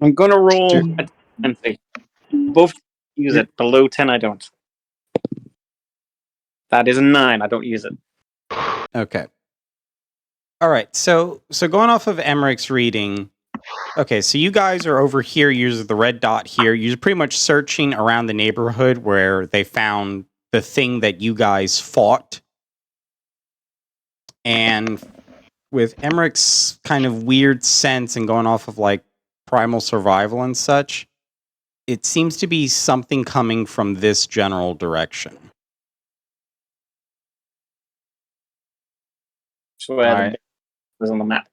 S3: I'm gonna roll
S4: Sure.
S3: a 20. Above use it. Below 10 I don't. That is a 9. I don't use it.
S4: Okay. All right. So going off of Emmerich's reading, okay, so you guys are over here using the red dot here. You're pretty much searching around the neighborhood where they found the thing that you guys fought. And with Emmerich's kind of weird sense and going off of like primal survival and such, it seems to be something coming from this general direction.
S3: So where
S1: Alright.
S3: the was on the map.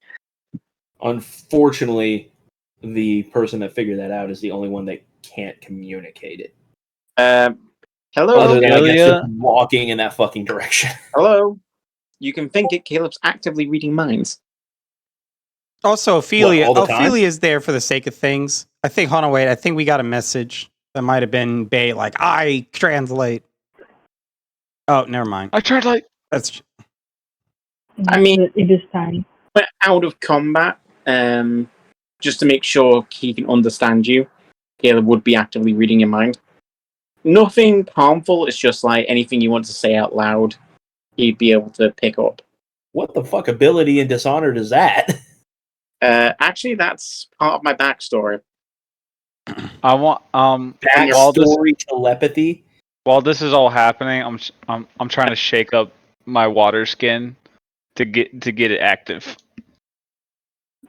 S2: Unfortunately, the person that figured that out is the only one that can't communicate it.
S3: Hello.
S2: Other than, I guess,
S1: Ophelia?
S2: just walking in that fucking direction.
S3: Hello. You can think it. Caleb's actively reading minds.
S4: Also, Ophelia.
S2: all the time?
S4: Ophelia's there for the sake of things. I think. Hold on, wait. I think we got a message that might have been bait. Like I translate. Oh, never mind.
S1: I tried like
S4: That's
S3: I mean,
S7: it is time.
S3: we're out of combat. Just to make sure he can understand you, Caleb would be actively reading your mind. Nothing harmful. It's just like anything you want to say out loud, he'd be able to pick up.
S2: What the fuck ability in Dishonored is that?
S3: Actually, that's part of my backstory.
S1: I want
S2: Backstory telepathy?
S1: while this is all happening, I'm trying to shake up my water skin to get it active.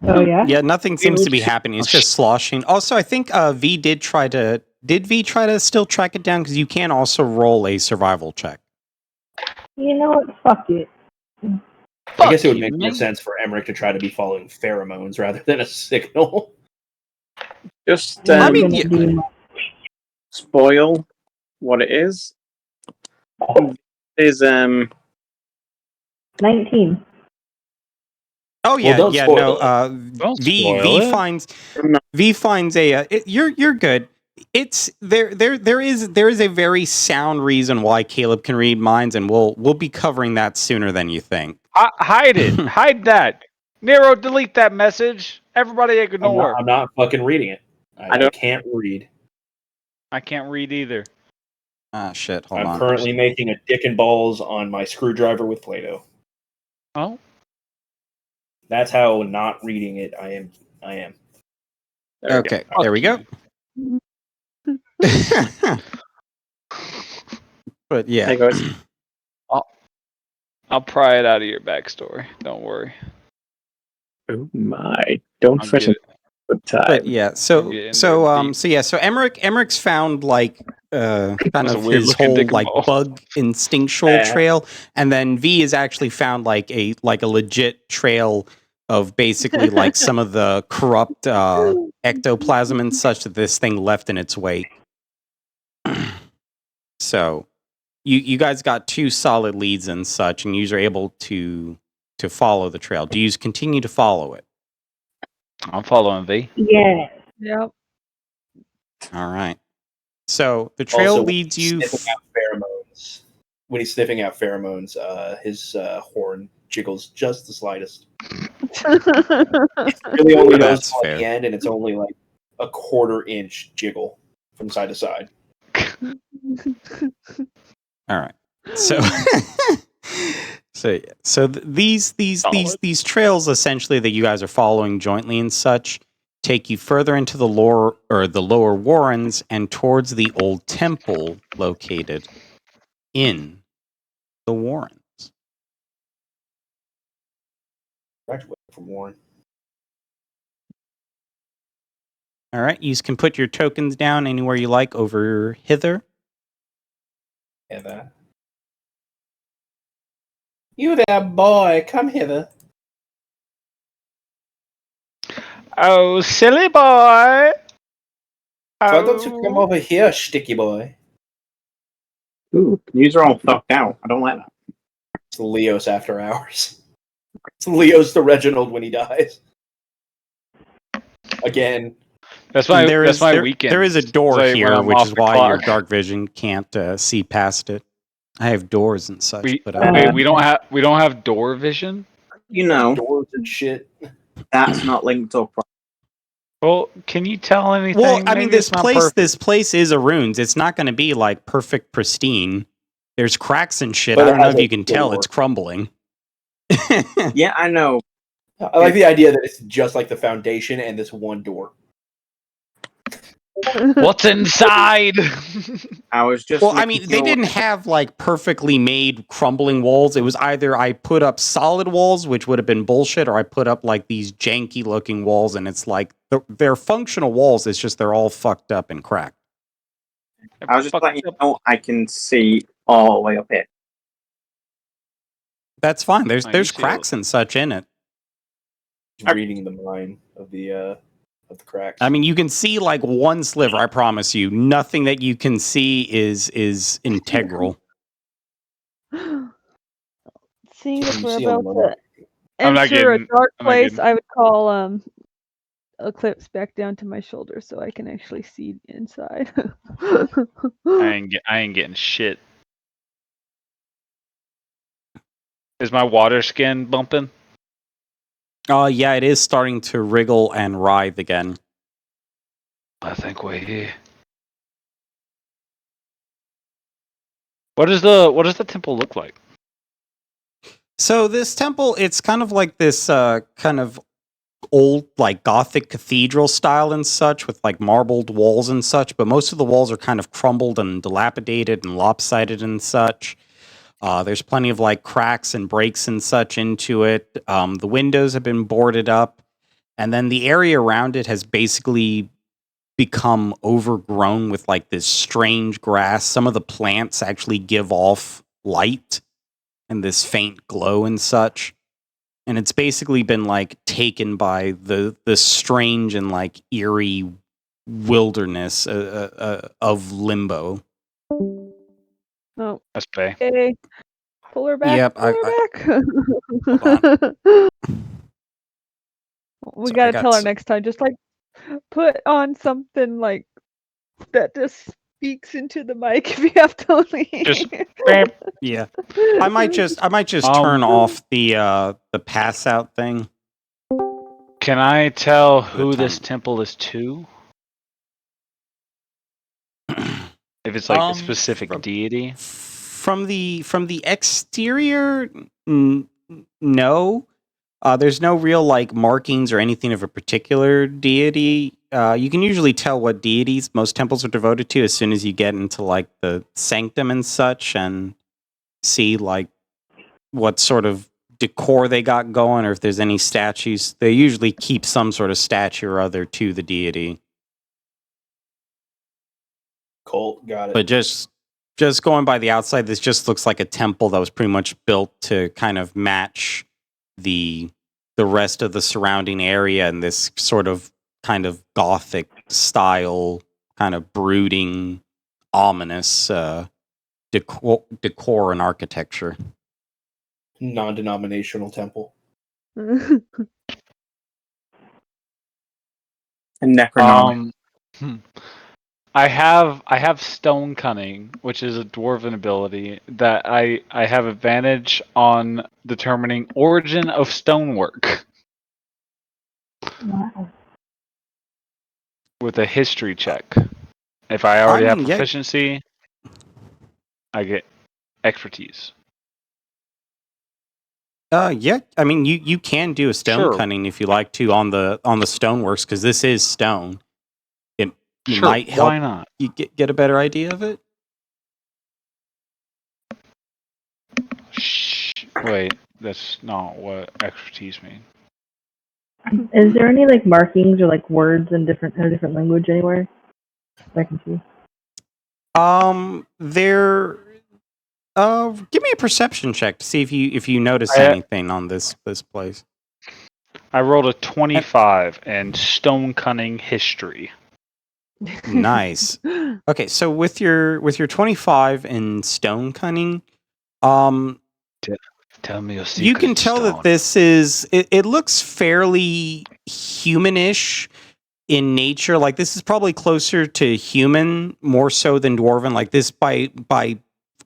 S7: Oh yeah.
S4: yeah. Nothing seems to be happening. It's just sloshing. Also, I think V did try to. Did V try to still track it down? Because you can also roll a survival check.
S7: You know what? Fuck it.
S2: I guess it would
S1: you,
S2: make more
S1: man.
S2: sense for Emmerich to try to be following pheromones rather than a signal.
S3: Just
S4: I
S7: I'm
S4: mean,
S7: gonna
S4: yeah.
S7: do
S3: spoil what it is. Is
S7: 19.
S4: Oh
S2: Well,
S4: yeah,
S2: don't
S4: yeah.
S2: spoil it.
S1: Don't
S4: V
S1: spoil it.
S4: finds a. You're good. It's there is a very sound reason why Caleb can read minds, and we'll be covering that sooner than you think.
S1: Hide it. Hide that. Nero, delete that message. Everybody ignore.
S2: I'm not fucking reading it. I
S3: don't-
S2: can't read.
S1: I can't read either.
S4: Ah shit. Hold
S2: I'm
S4: on.
S2: currently making a dick and balls on my screwdriver with Play-Doh.
S1: Oh,
S2: That's how not reading it I am.
S3: There we
S4: Okay,
S3: go.
S4: there we go. But yeah.
S3: Hey guys.
S1: I'll pry it out of your backstory. Don't worry.
S3: Oh my! Don't
S1: I'll
S3: fret
S1: get
S3: a
S1: it.
S3: good time.
S4: But yeah,
S1: I'll
S4: so
S1: get in
S4: so
S1: there
S4: um
S1: deep.
S4: so yeah, so Emmerich's found like kind
S1: That's a
S4: of
S1: weird
S4: his
S1: looking
S4: whole
S1: dick and
S4: like
S1: ball.
S4: bug instinctual trail, and then V has actually found like a legit trail of basically like some of the corrupt ectoplasm and such that this thing left in its wake. So you guys got 2 solid leads and such, and you are able to follow the trail. Do you continue to follow it?
S1: I'm following V.
S7: Yeah.
S6: Yep.
S4: All right. So the trail
S2: Also,
S4: leads you.
S2: When he's sniffing out pheromones, his horn jiggles just the slightest. It's really only
S4: That's
S2: noticeable at
S4: fair.
S2: the end, and it's only like a 1/4 inch jiggle from side to side.
S4: All right. So these trails essentially that you guys are following jointly and such take you further into the lower warrens and towards the old temple located in the warrens.
S2: Graduated from Warren.
S4: All right, you can put your tokens down anywhere you like over hither.
S2: Yeah, that. You there, boy, come hither.
S1: Oh, silly boy.
S2: Why don't you come
S1: Oh.
S2: over here, sticky boy?
S3: Ooh, yous are all fucked out. I don't like that.
S2: It's Leos after hours. It's Leo's the Reginald when he dies. Again.
S1: That's
S4: And
S1: my weekend.
S4: there is a door
S1: Like when
S4: here,
S1: I'm
S4: which
S1: off
S4: is
S1: the
S4: why your
S1: clock.
S4: dark vision can't see past it. I have doors and such,
S1: We
S4: but I don't.
S1: we don't have door vision.
S3: You know,
S2: Doors and shit.
S3: that's not linked up.
S1: Well, can you tell anything?
S4: Well, I mean,
S1: Maybe it's not perfect.
S4: this place is a ruins. It's not going to be like perfect, pristine. There's cracks and shit.
S2: But
S4: I
S2: it
S4: don't know
S2: has
S4: if
S2: a
S4: you can tell.
S2: door.
S4: It's crumbling.
S3: Yeah, I know.
S2: I like the idea that it's just like the foundation and this one door.
S1: What's inside?
S3: I was just.
S4: Well, I
S3: making
S4: mean, they
S3: sure-
S4: didn't have like perfectly made crumbling walls. It was either I put up solid walls, which would have been bullshit, or I put up like these janky looking walls, and it's like they're functional walls. It's just they're all fucked up and cracked.
S3: I was just letting you know I can see all the way up here.
S4: That's fine. There's
S1: Oh, you
S4: there's
S1: see
S4: cracks and such in it.
S2: Reading the mind of the cracks.
S4: I mean, you can see like one sliver. I promise you, nothing that you can see is integral.
S6: Seeing if
S2: You
S6: we're
S2: see a
S6: about to
S2: lumber.
S1: I'm not
S6: enter a
S1: getting-
S6: dark
S1: I'm not
S6: place,
S1: getting-
S6: I would call Eclipse back down to my shoulder so I can actually see inside.
S1: I ain't getting shit. Is my water skin bumping?
S4: Yeah, it is starting to wriggle and writhe again.
S1: I think we're here. What does the temple look like?
S4: So this temple, it's kind of like this kind of old like Gothic cathedral style and such with like marbled walls and such, but most of the walls are kind of crumbled and dilapidated and lopsided and such. There's plenty of like cracks and breaks and such into it. The windows have been boarded up, and then the area around it has basically become overgrown with like this strange grass. Some of the plants actually give off light and this faint glow and such. And it's basically been like taken by the strange and like eerie wilderness of limbo.
S6: Oh,
S1: That's Bay.
S6: okay. Pull her back.
S4: Yep,
S6: Pull her
S4: hold
S6: back. We
S4: Sorry, I
S6: gotta
S4: got
S6: tell her
S4: s-
S6: next time. Just like put on something like that just speaks into the mic if you have to leave.
S1: Just bam.
S4: Yeah, I might just turn off the pass out thing.
S1: Can I tell who
S4: time.
S1: this temple is to? If it's like a specific deity?
S4: From the exterior, no. There's no real like markings or anything of a particular deity. You can usually tell what deities most temples are devoted to as soon as you get into like the sanctum and such, and see like what sort of decor they got going, or if there's any statues. They usually keep some sort of statue or other to the deity.
S2: Colt, got it.
S4: But just going by the outside, this just looks like a temple that was pretty much built to kind of match the rest of the surrounding area and this sort of kind of Gothic style, kind of brooding, ominous decor and architecture.
S2: Non-denominational temple.
S3: And necronomic.
S1: I have stone cunning, which is a dwarven ability that I have advantage on determining origin of stonework
S7: Wow.
S1: with a history check. If I already have
S4: mean, yeah.
S1: proficiency, I get expertise.
S4: Yeah. I mean, you can do a stone
S1: Sure.
S4: cunning if you like to on the stoneworks, because this is stone. It
S1: Sure,
S4: might help
S1: why not?
S4: you get a better idea of it.
S1: Shh. Wait, that's not what expertise means.
S7: Is there any like markings or like words in a different language anywhere? I can see.
S4: There. Give me a perception check to see if you notice
S1: I-
S4: anything on this place.
S1: I rolled a 25 in stone cunning history.
S4: Nice. Okay, so with your 25 in stone cunning, um,
S9: Tell me your secrets,
S4: you can tell that
S9: Stone.
S4: this is it looks fairly humanish in nature. Like this is probably closer to human more so than dwarven. Like this by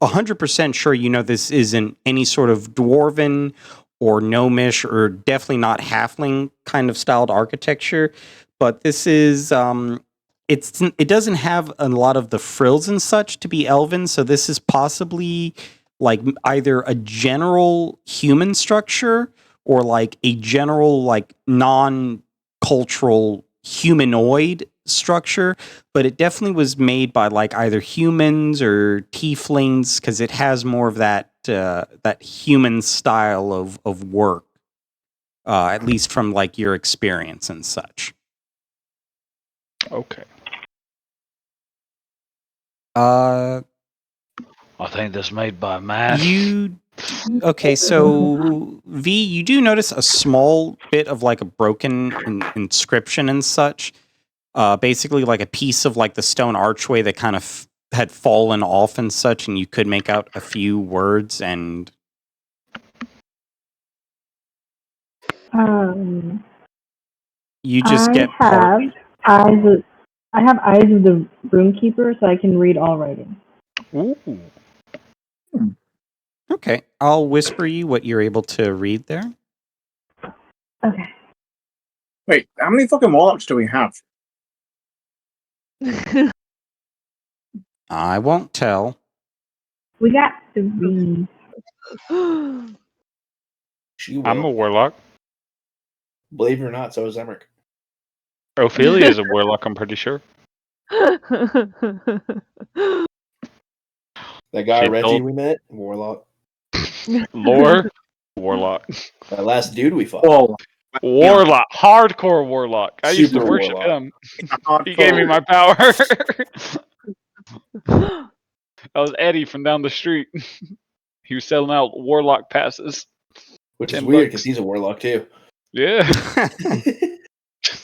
S4: 100% sure you know this isn't any sort of dwarven or gnomish or definitely not halfling kind of styled architecture, but this is it doesn't have a lot of the frills and such to be elven, so this is possibly like either a general human structure or like a general like non-cultural humanoid structure, but it definitely was made by like either humans or tieflings because it has more of that that human style of work, at least from like your experience and such.
S1: Okay.
S4: Uh,
S9: I think that's made by man.
S4: you okay? So V, you do notice a small bit of like a broken inscription and such. Basically like a piece of like the stone archway that kind of had fallen off and such, and you could make out a few words and you just
S7: I
S4: get part.
S7: have I have eyes of the roomkeeper, so I can read all writing.
S1: Ooh.
S4: Okay, I'll whisper you what you're able to read there.
S7: Okay.
S3: Wait, how many fucking warlocks do we have?
S4: I won't tell.
S7: We got 3.
S2: She will.
S1: I'm a warlock.
S2: Believe it or not, so is Emmerich.
S1: Ophelia is a warlock, I'm pretty sure.
S2: That guy
S1: She
S2: Reggie
S1: told-
S2: we met, warlock.
S1: Lore, warlock.
S2: That last dude we fought.
S3: Whoa.
S1: Warlock. Hardcore warlock. I used to
S2: Super
S1: worship
S2: warlock.
S1: him. He gave me my power. That was Eddie from down the street. He was selling out warlock passes.
S2: Which is
S1: $10.
S2: weird because he's a warlock too.
S1: Yeah.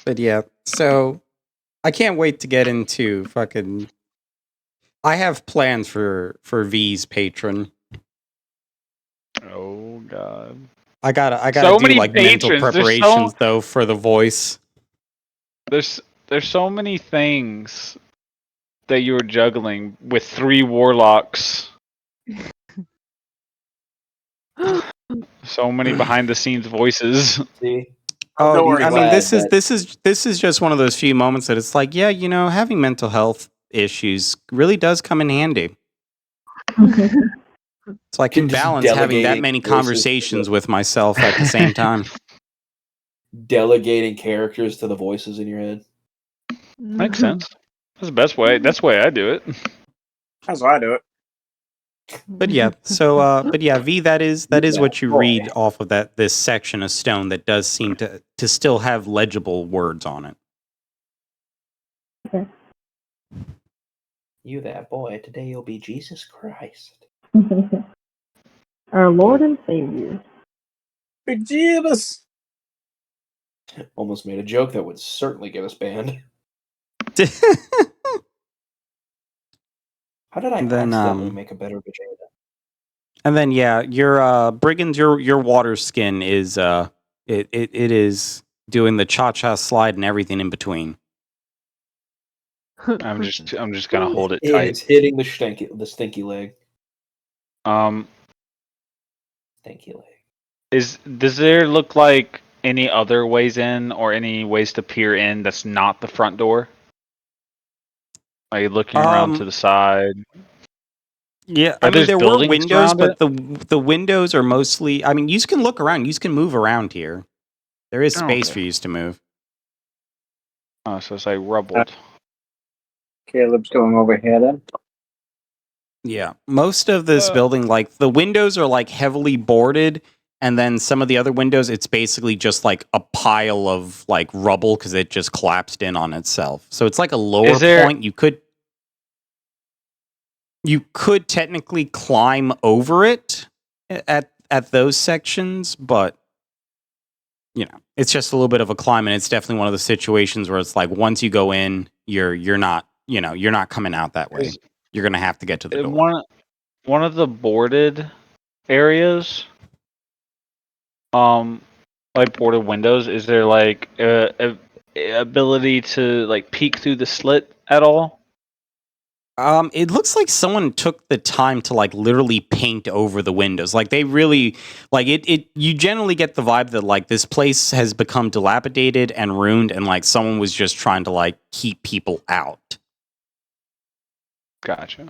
S4: But yeah, so I can't wait to get into fucking. I have plans for V's patron.
S1: Oh god.
S4: I gotta
S1: So
S4: do
S1: many
S4: like mental
S1: patrons.
S4: preparations though for the voice.
S1: There's so many things that you were juggling with 3 warlocks. So many behind the scenes voices.
S2: See?
S4: Oh,
S3: Don't worry,
S4: I mean,
S2: glad
S4: this is just one of those few moments that it's like, yeah, you know, having mental health issues really does come in handy. So I can
S2: Just
S4: balance having that
S2: delegating
S4: many
S2: voices.
S4: conversations with myself at the same time.
S2: Delegating characters to the voices in your head.
S1: Makes sense. That's the best way. That's the way I do it.
S3: That's how I do it.
S4: But yeah, so but yeah, V, that is what you
S2: Boy.
S4: read off of this section of stone that does seem to still have legible words on it.
S7: Okay.
S2: You that boy, today you'll be Jesus Christ.
S7: Our Lord and Savior.
S3: Big Jesus!
S2: Almost made a joke that would certainly get us banned. How did I
S4: Then,
S2: accidentally make a better vagina?
S4: And then yeah, your brigands, your water skin is it is doing the cha-cha slide and everything in between.
S1: I'm just gonna hold it tight.
S2: It's hitting the stinky leg. Stinky leg.
S1: Does there look like any other ways in or any ways to peer in that's not the front door? Are you looking around to the side?
S4: Yeah, I mean
S1: there's
S4: there were
S1: buildings
S4: windows,
S1: around
S4: but the windows are mostly. I mean, you can look around, you can move around here. There is space
S1: okay.
S4: for you to move.
S1: Oh, so it's like rubbled.
S3: Caleb's going over here then.
S4: Yeah, most of this building, like the windows are like heavily boarded, and then some of the other windows, it's basically just like a pile of like rubble because it just collapsed in on itself. So it's like a lower point. You could technically climb over it at those sections, but it's just a little bit of a climb, and it's definitely one of the situations where it's like once you go in, you're not you're not coming out that way.
S1: Is
S4: You're gonna have to get to the door.
S1: one of the boarded areas, like boarded windows, is there like a ability to like peek through the slit at all?
S4: It looks like someone took the time to like literally paint over the windows. Like they really like it you generally get the vibe that like this place has become dilapidated and ruined, and like someone was just trying to like keep people out.
S1: Gotcha.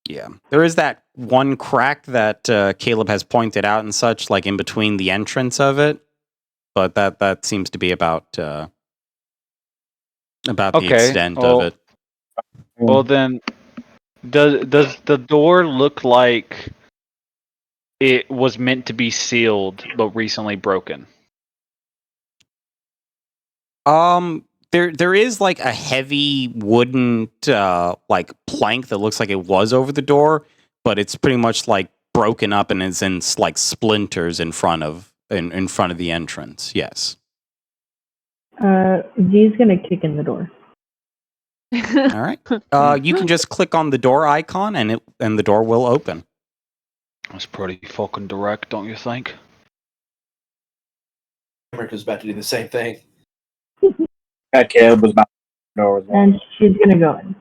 S4: Yeah. There is that one crack that Caleb has pointed out and such, like in between the entrance of it. But that seems to be about the extent of it.
S1: Well then, does the door look like it was meant to be sealed but recently broken?
S4: There is like a heavy wooden like plank that looks like it was over the door, but it's pretty much like broken up and is in like splinters in front of the entrance. Yes.
S7: V's gonna kick in the door.
S4: All right. You can just click on the door icon and the door will open.
S1: That's pretty fucking direct, don't you think?
S2: America's about to do the same thing.
S3: Caleb was about to door as well.
S7: And she's gonna go in.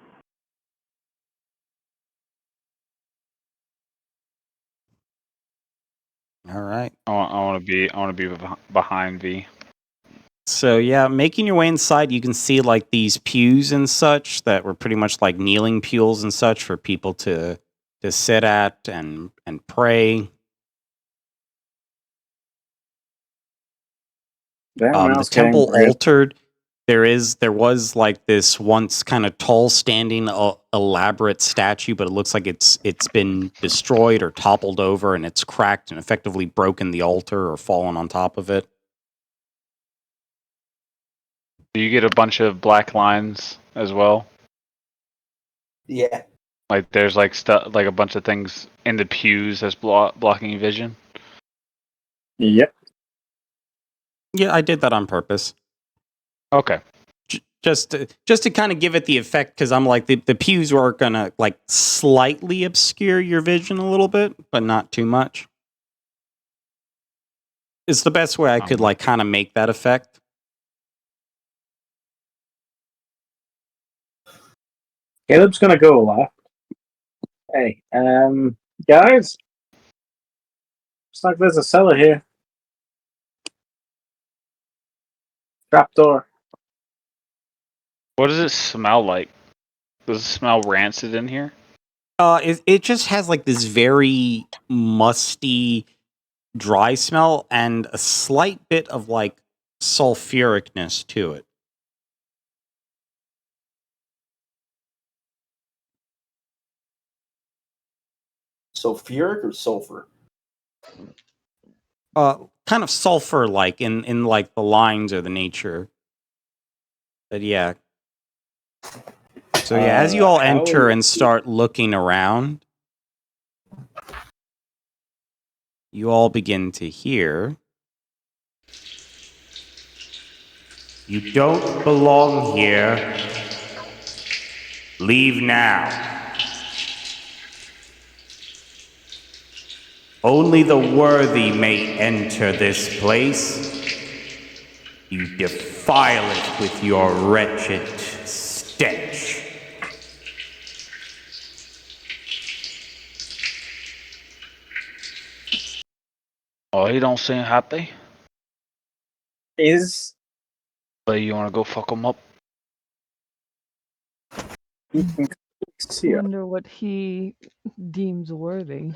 S4: All right.
S1: I want to be behind V.
S4: So yeah, making your way inside, you can see like these pews and such that were pretty much like kneeling pews and such for people to sit at and pray. The temple altered. There was like this once kind of tall standing elaborate statue, but it looks like it's been destroyed or toppled over, and it's cracked and effectively broken the altar or fallen on top of it.
S1: Do you get a bunch of black lines as well?
S2: Yeah.
S1: Like there's like stuff, like a bunch of things in the pews that's blocking vision.
S3: Yep.
S4: Yeah, I did that on purpose.
S1: Okay.
S4: Just to kind of give it the effect, because I'm like the pews were gonna like slightly obscure your vision a little bit, but not too much. It's the best way I could like kind of make that effect.
S3: Caleb's gonna go left. Hey, guys, looks like there's a cellar here. Trapdoor.
S1: What does it smell like? Does it smell rancid in here?
S4: It just has like this very musty, dry smell and a slight bit of like sulfuricness to it.
S2: Sulfuric or sulfur?
S4: Kind of sulfur like in like the lines or the nature. But yeah. So yeah, as you all enter and start looking around, you all begin to hear, "You don't belong here. Leave now. Only the worthy may enter this place. You defile it with your wretched stench."
S1: Oh, he don't seem happy.
S3: Is
S1: But you want to go fuck him up?
S6: Wonder what he deems worthy.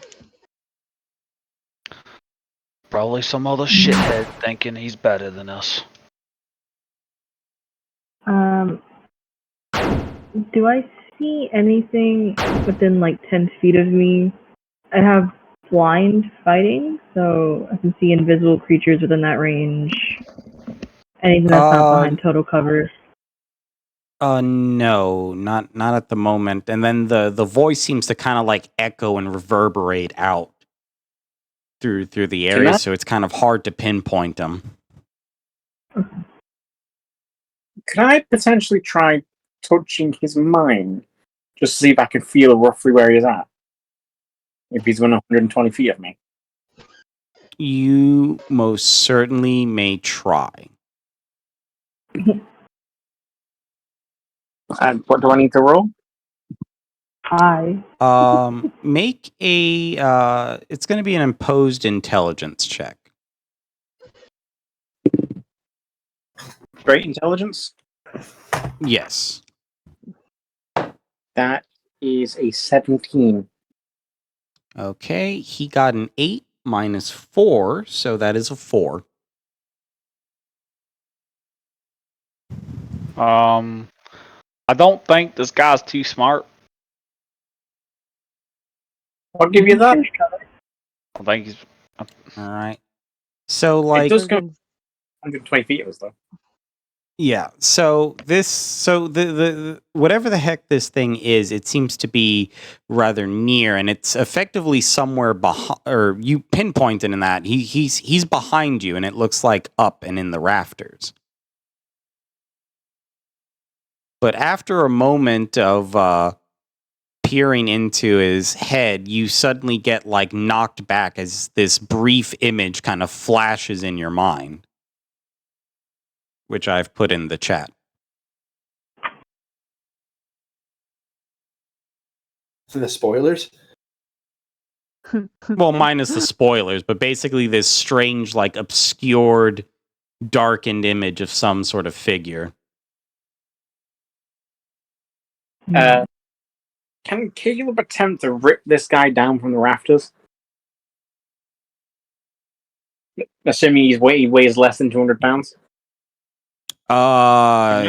S1: Probably some other shithead thinking he's better than us.
S7: Do I see anything within like 10 feet of me? I have blind fighting, so I can see invisible creatures within that range. Anything that's not behind total cover.
S4: No, not at the moment. And then the voice seems to kind of like echo and reverberate out through the area, so it's kind of hard to pinpoint them.
S3: Could I potentially try touching his mind? Just to see if I can feel roughly where he's at. If he's within 120 feet of me.
S4: You most certainly may try.
S3: And what do I need to roll?
S7: Hi.
S4: Make a it's going to be an imposed intelligence check.
S3: Straight intelligence?
S4: Yes.
S3: That is a 17.
S4: Okay, he got an 8 minus 4, so that is a 4.
S1: I don't think this guy's too smart.
S3: I'll give you that.
S1: I think he's.
S4: All right. So
S3: It
S4: like
S3: does go 120 feet of us though.
S4: yeah, so the whatever the heck this thing is, it seems to be rather near, and it's effectively somewhere behind, or you pinpointed in that he's behind you, and it looks like up and in the rafters. But after a moment of peering into his head, you suddenly get like knocked back as this brief image kind of flashes in your mind, which I've put in the chat.
S2: So the spoilers?
S4: Well, minus the spoilers, but basically this strange, like obscured, darkened image of some sort of figure.
S3: Can Caleb attempt to rip this guy down from the rafters? Assuming he weighs less than 200 pounds.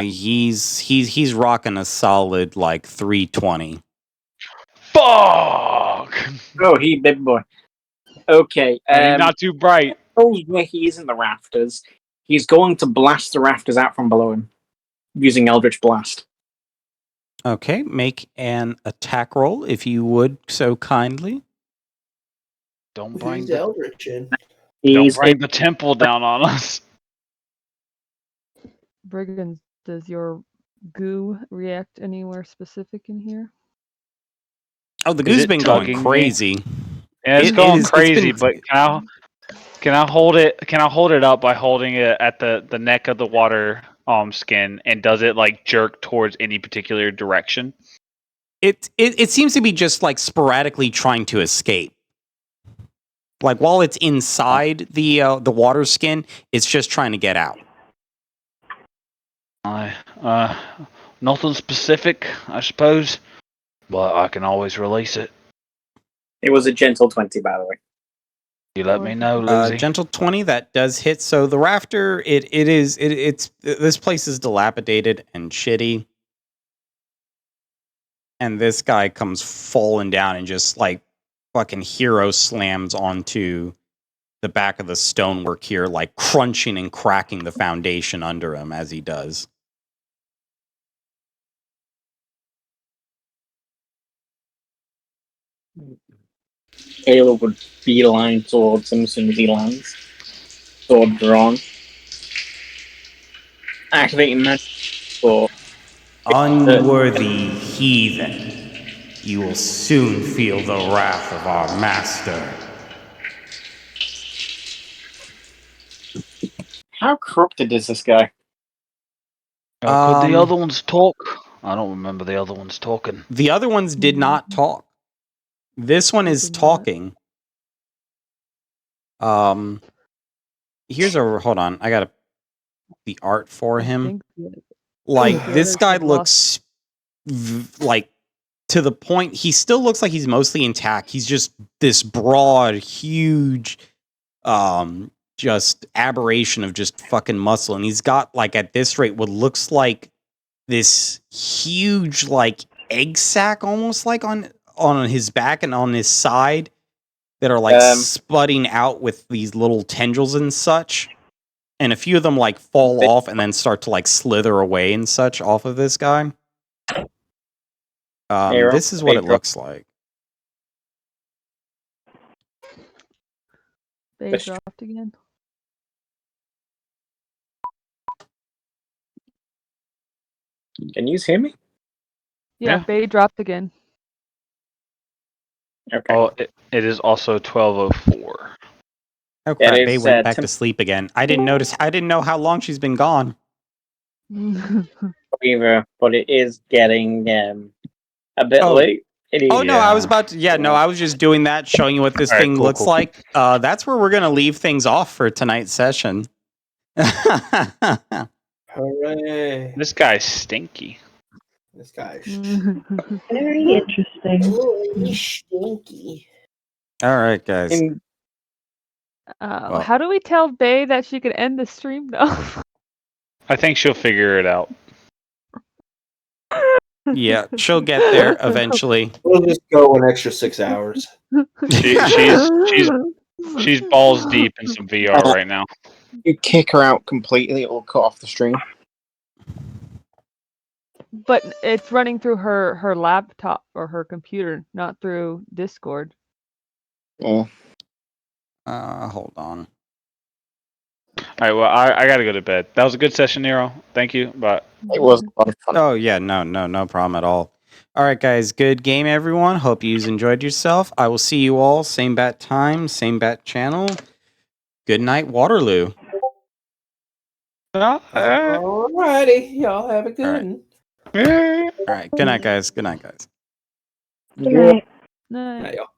S4: He's rocking a solid like 320.
S1: Fuck!
S3: Oh, he big boy. Okay.
S1: And he's not too bright.
S3: Knows where he is in the rafters. He's going to blast the rafters out from below him using Eldritch Blast.
S4: Okay, make an attack roll if you would so kindly.
S9: Don't
S2: Who's
S9: bring
S2: the
S9: the
S2: Eldritch in?
S1: Don't bring the temple down on us.
S6: Brigands, does your goo react anywhere specific in here?
S4: Oh, the
S1: Is
S4: goo's
S1: it
S4: been going
S1: tugging me?
S4: crazy.
S1: Yeah, it's
S4: It
S1: going
S4: is- it's been-
S1: crazy. But can I hold it? Can I hold it up by holding it at the neck of the water skin? And does it like jerk towards any particular direction?
S4: It seems to be just like sporadically trying to escape. Like while it's inside the water skin, it's just trying to get out.
S9: nothing specific, I suppose, but I can always release it.
S3: It was a gentle 20, by the way.
S9: You let me know, Lucy.
S4: Gentle 20, that does hit. So the rafter, it's this place is dilapidated and shitty. And this guy comes falling down and just like fucking hero slams onto the back of the stonework here, like crunching and cracking the foundation under him as he does.
S3: Caleb would beeline towards him as soon as he lands. Sword drawn. Activating magic for
S4: Unworthy heathen, you will soon feel the wrath of our master.
S3: How corrupted is this guy?
S9: Could the other ones talk? I don't remember the other ones talking.
S4: The other ones did not talk. This one is talking. Here's a hold on. I got the art for him. Like this guy looks like to the point. He still looks like he's mostly intact. He's just this broad, huge, just aberration of just fucking muscle, and he's got like at this rate what looks like this huge like egg sack, almost like on his back and on his side, that are like sputting out with these little tendrils and such. And a few of them like fall off and then start to like slither away and such off of this guy. This is what it looks like.
S6: They dropped again.
S3: Can you hear me?
S6: Yeah,
S1: Yeah.
S6: Bay dropped again.
S3: Okay.
S1: Oh, it is also 12:04.
S4: Oh
S3: Yeah,
S4: crap!
S3: it
S4: Bay
S3: is,
S4: went back to sleep again. I didn't notice. I didn't know how long she's been gone.
S3: Either, but it is getting a bit
S4: Oh.
S3: late. It is.
S4: Oh no, I was
S1: Yeah.
S4: about to. Yeah, no, I was just doing that, showing you what this
S1: All right,
S4: thing
S1: cool,
S4: looks
S1: cool.
S4: like. That's where we're gonna leave things off for tonight's session.
S2: Hooray!
S1: This guy's stinky.
S2: This guy's
S7: Very interesting.
S2: stinky.
S4: All right, guys.
S3: In,
S4: Well.
S6: How do we tell Bay that she could end the stream though?
S1: I think she'll figure it out.
S4: Yeah, she'll get there eventually.
S2: We'll just go an extra 6 hours.
S1: She's balls deep in some VR right now.
S3: you kick her out completely, it will cut off the stream.
S6: But it's running through her laptop or her computer, not through Discord.
S3: Oh.
S4: Hold on.
S1: All right, well, I gotta go to bed. That was a good session, Nero. Thank you. But
S3: It was a lot of fun.
S4: Oh yeah, no problem at all. All right, guys, good game, everyone. Hope you enjoyed yourself. I will see you all same bat time, same bat channel. Good night, Waterloo.
S2: Alrighty, y'all have a good one.
S4: All right, good night, guys. Good night, guys.
S7: Good night.
S6: Night.
S2: Night, y'all.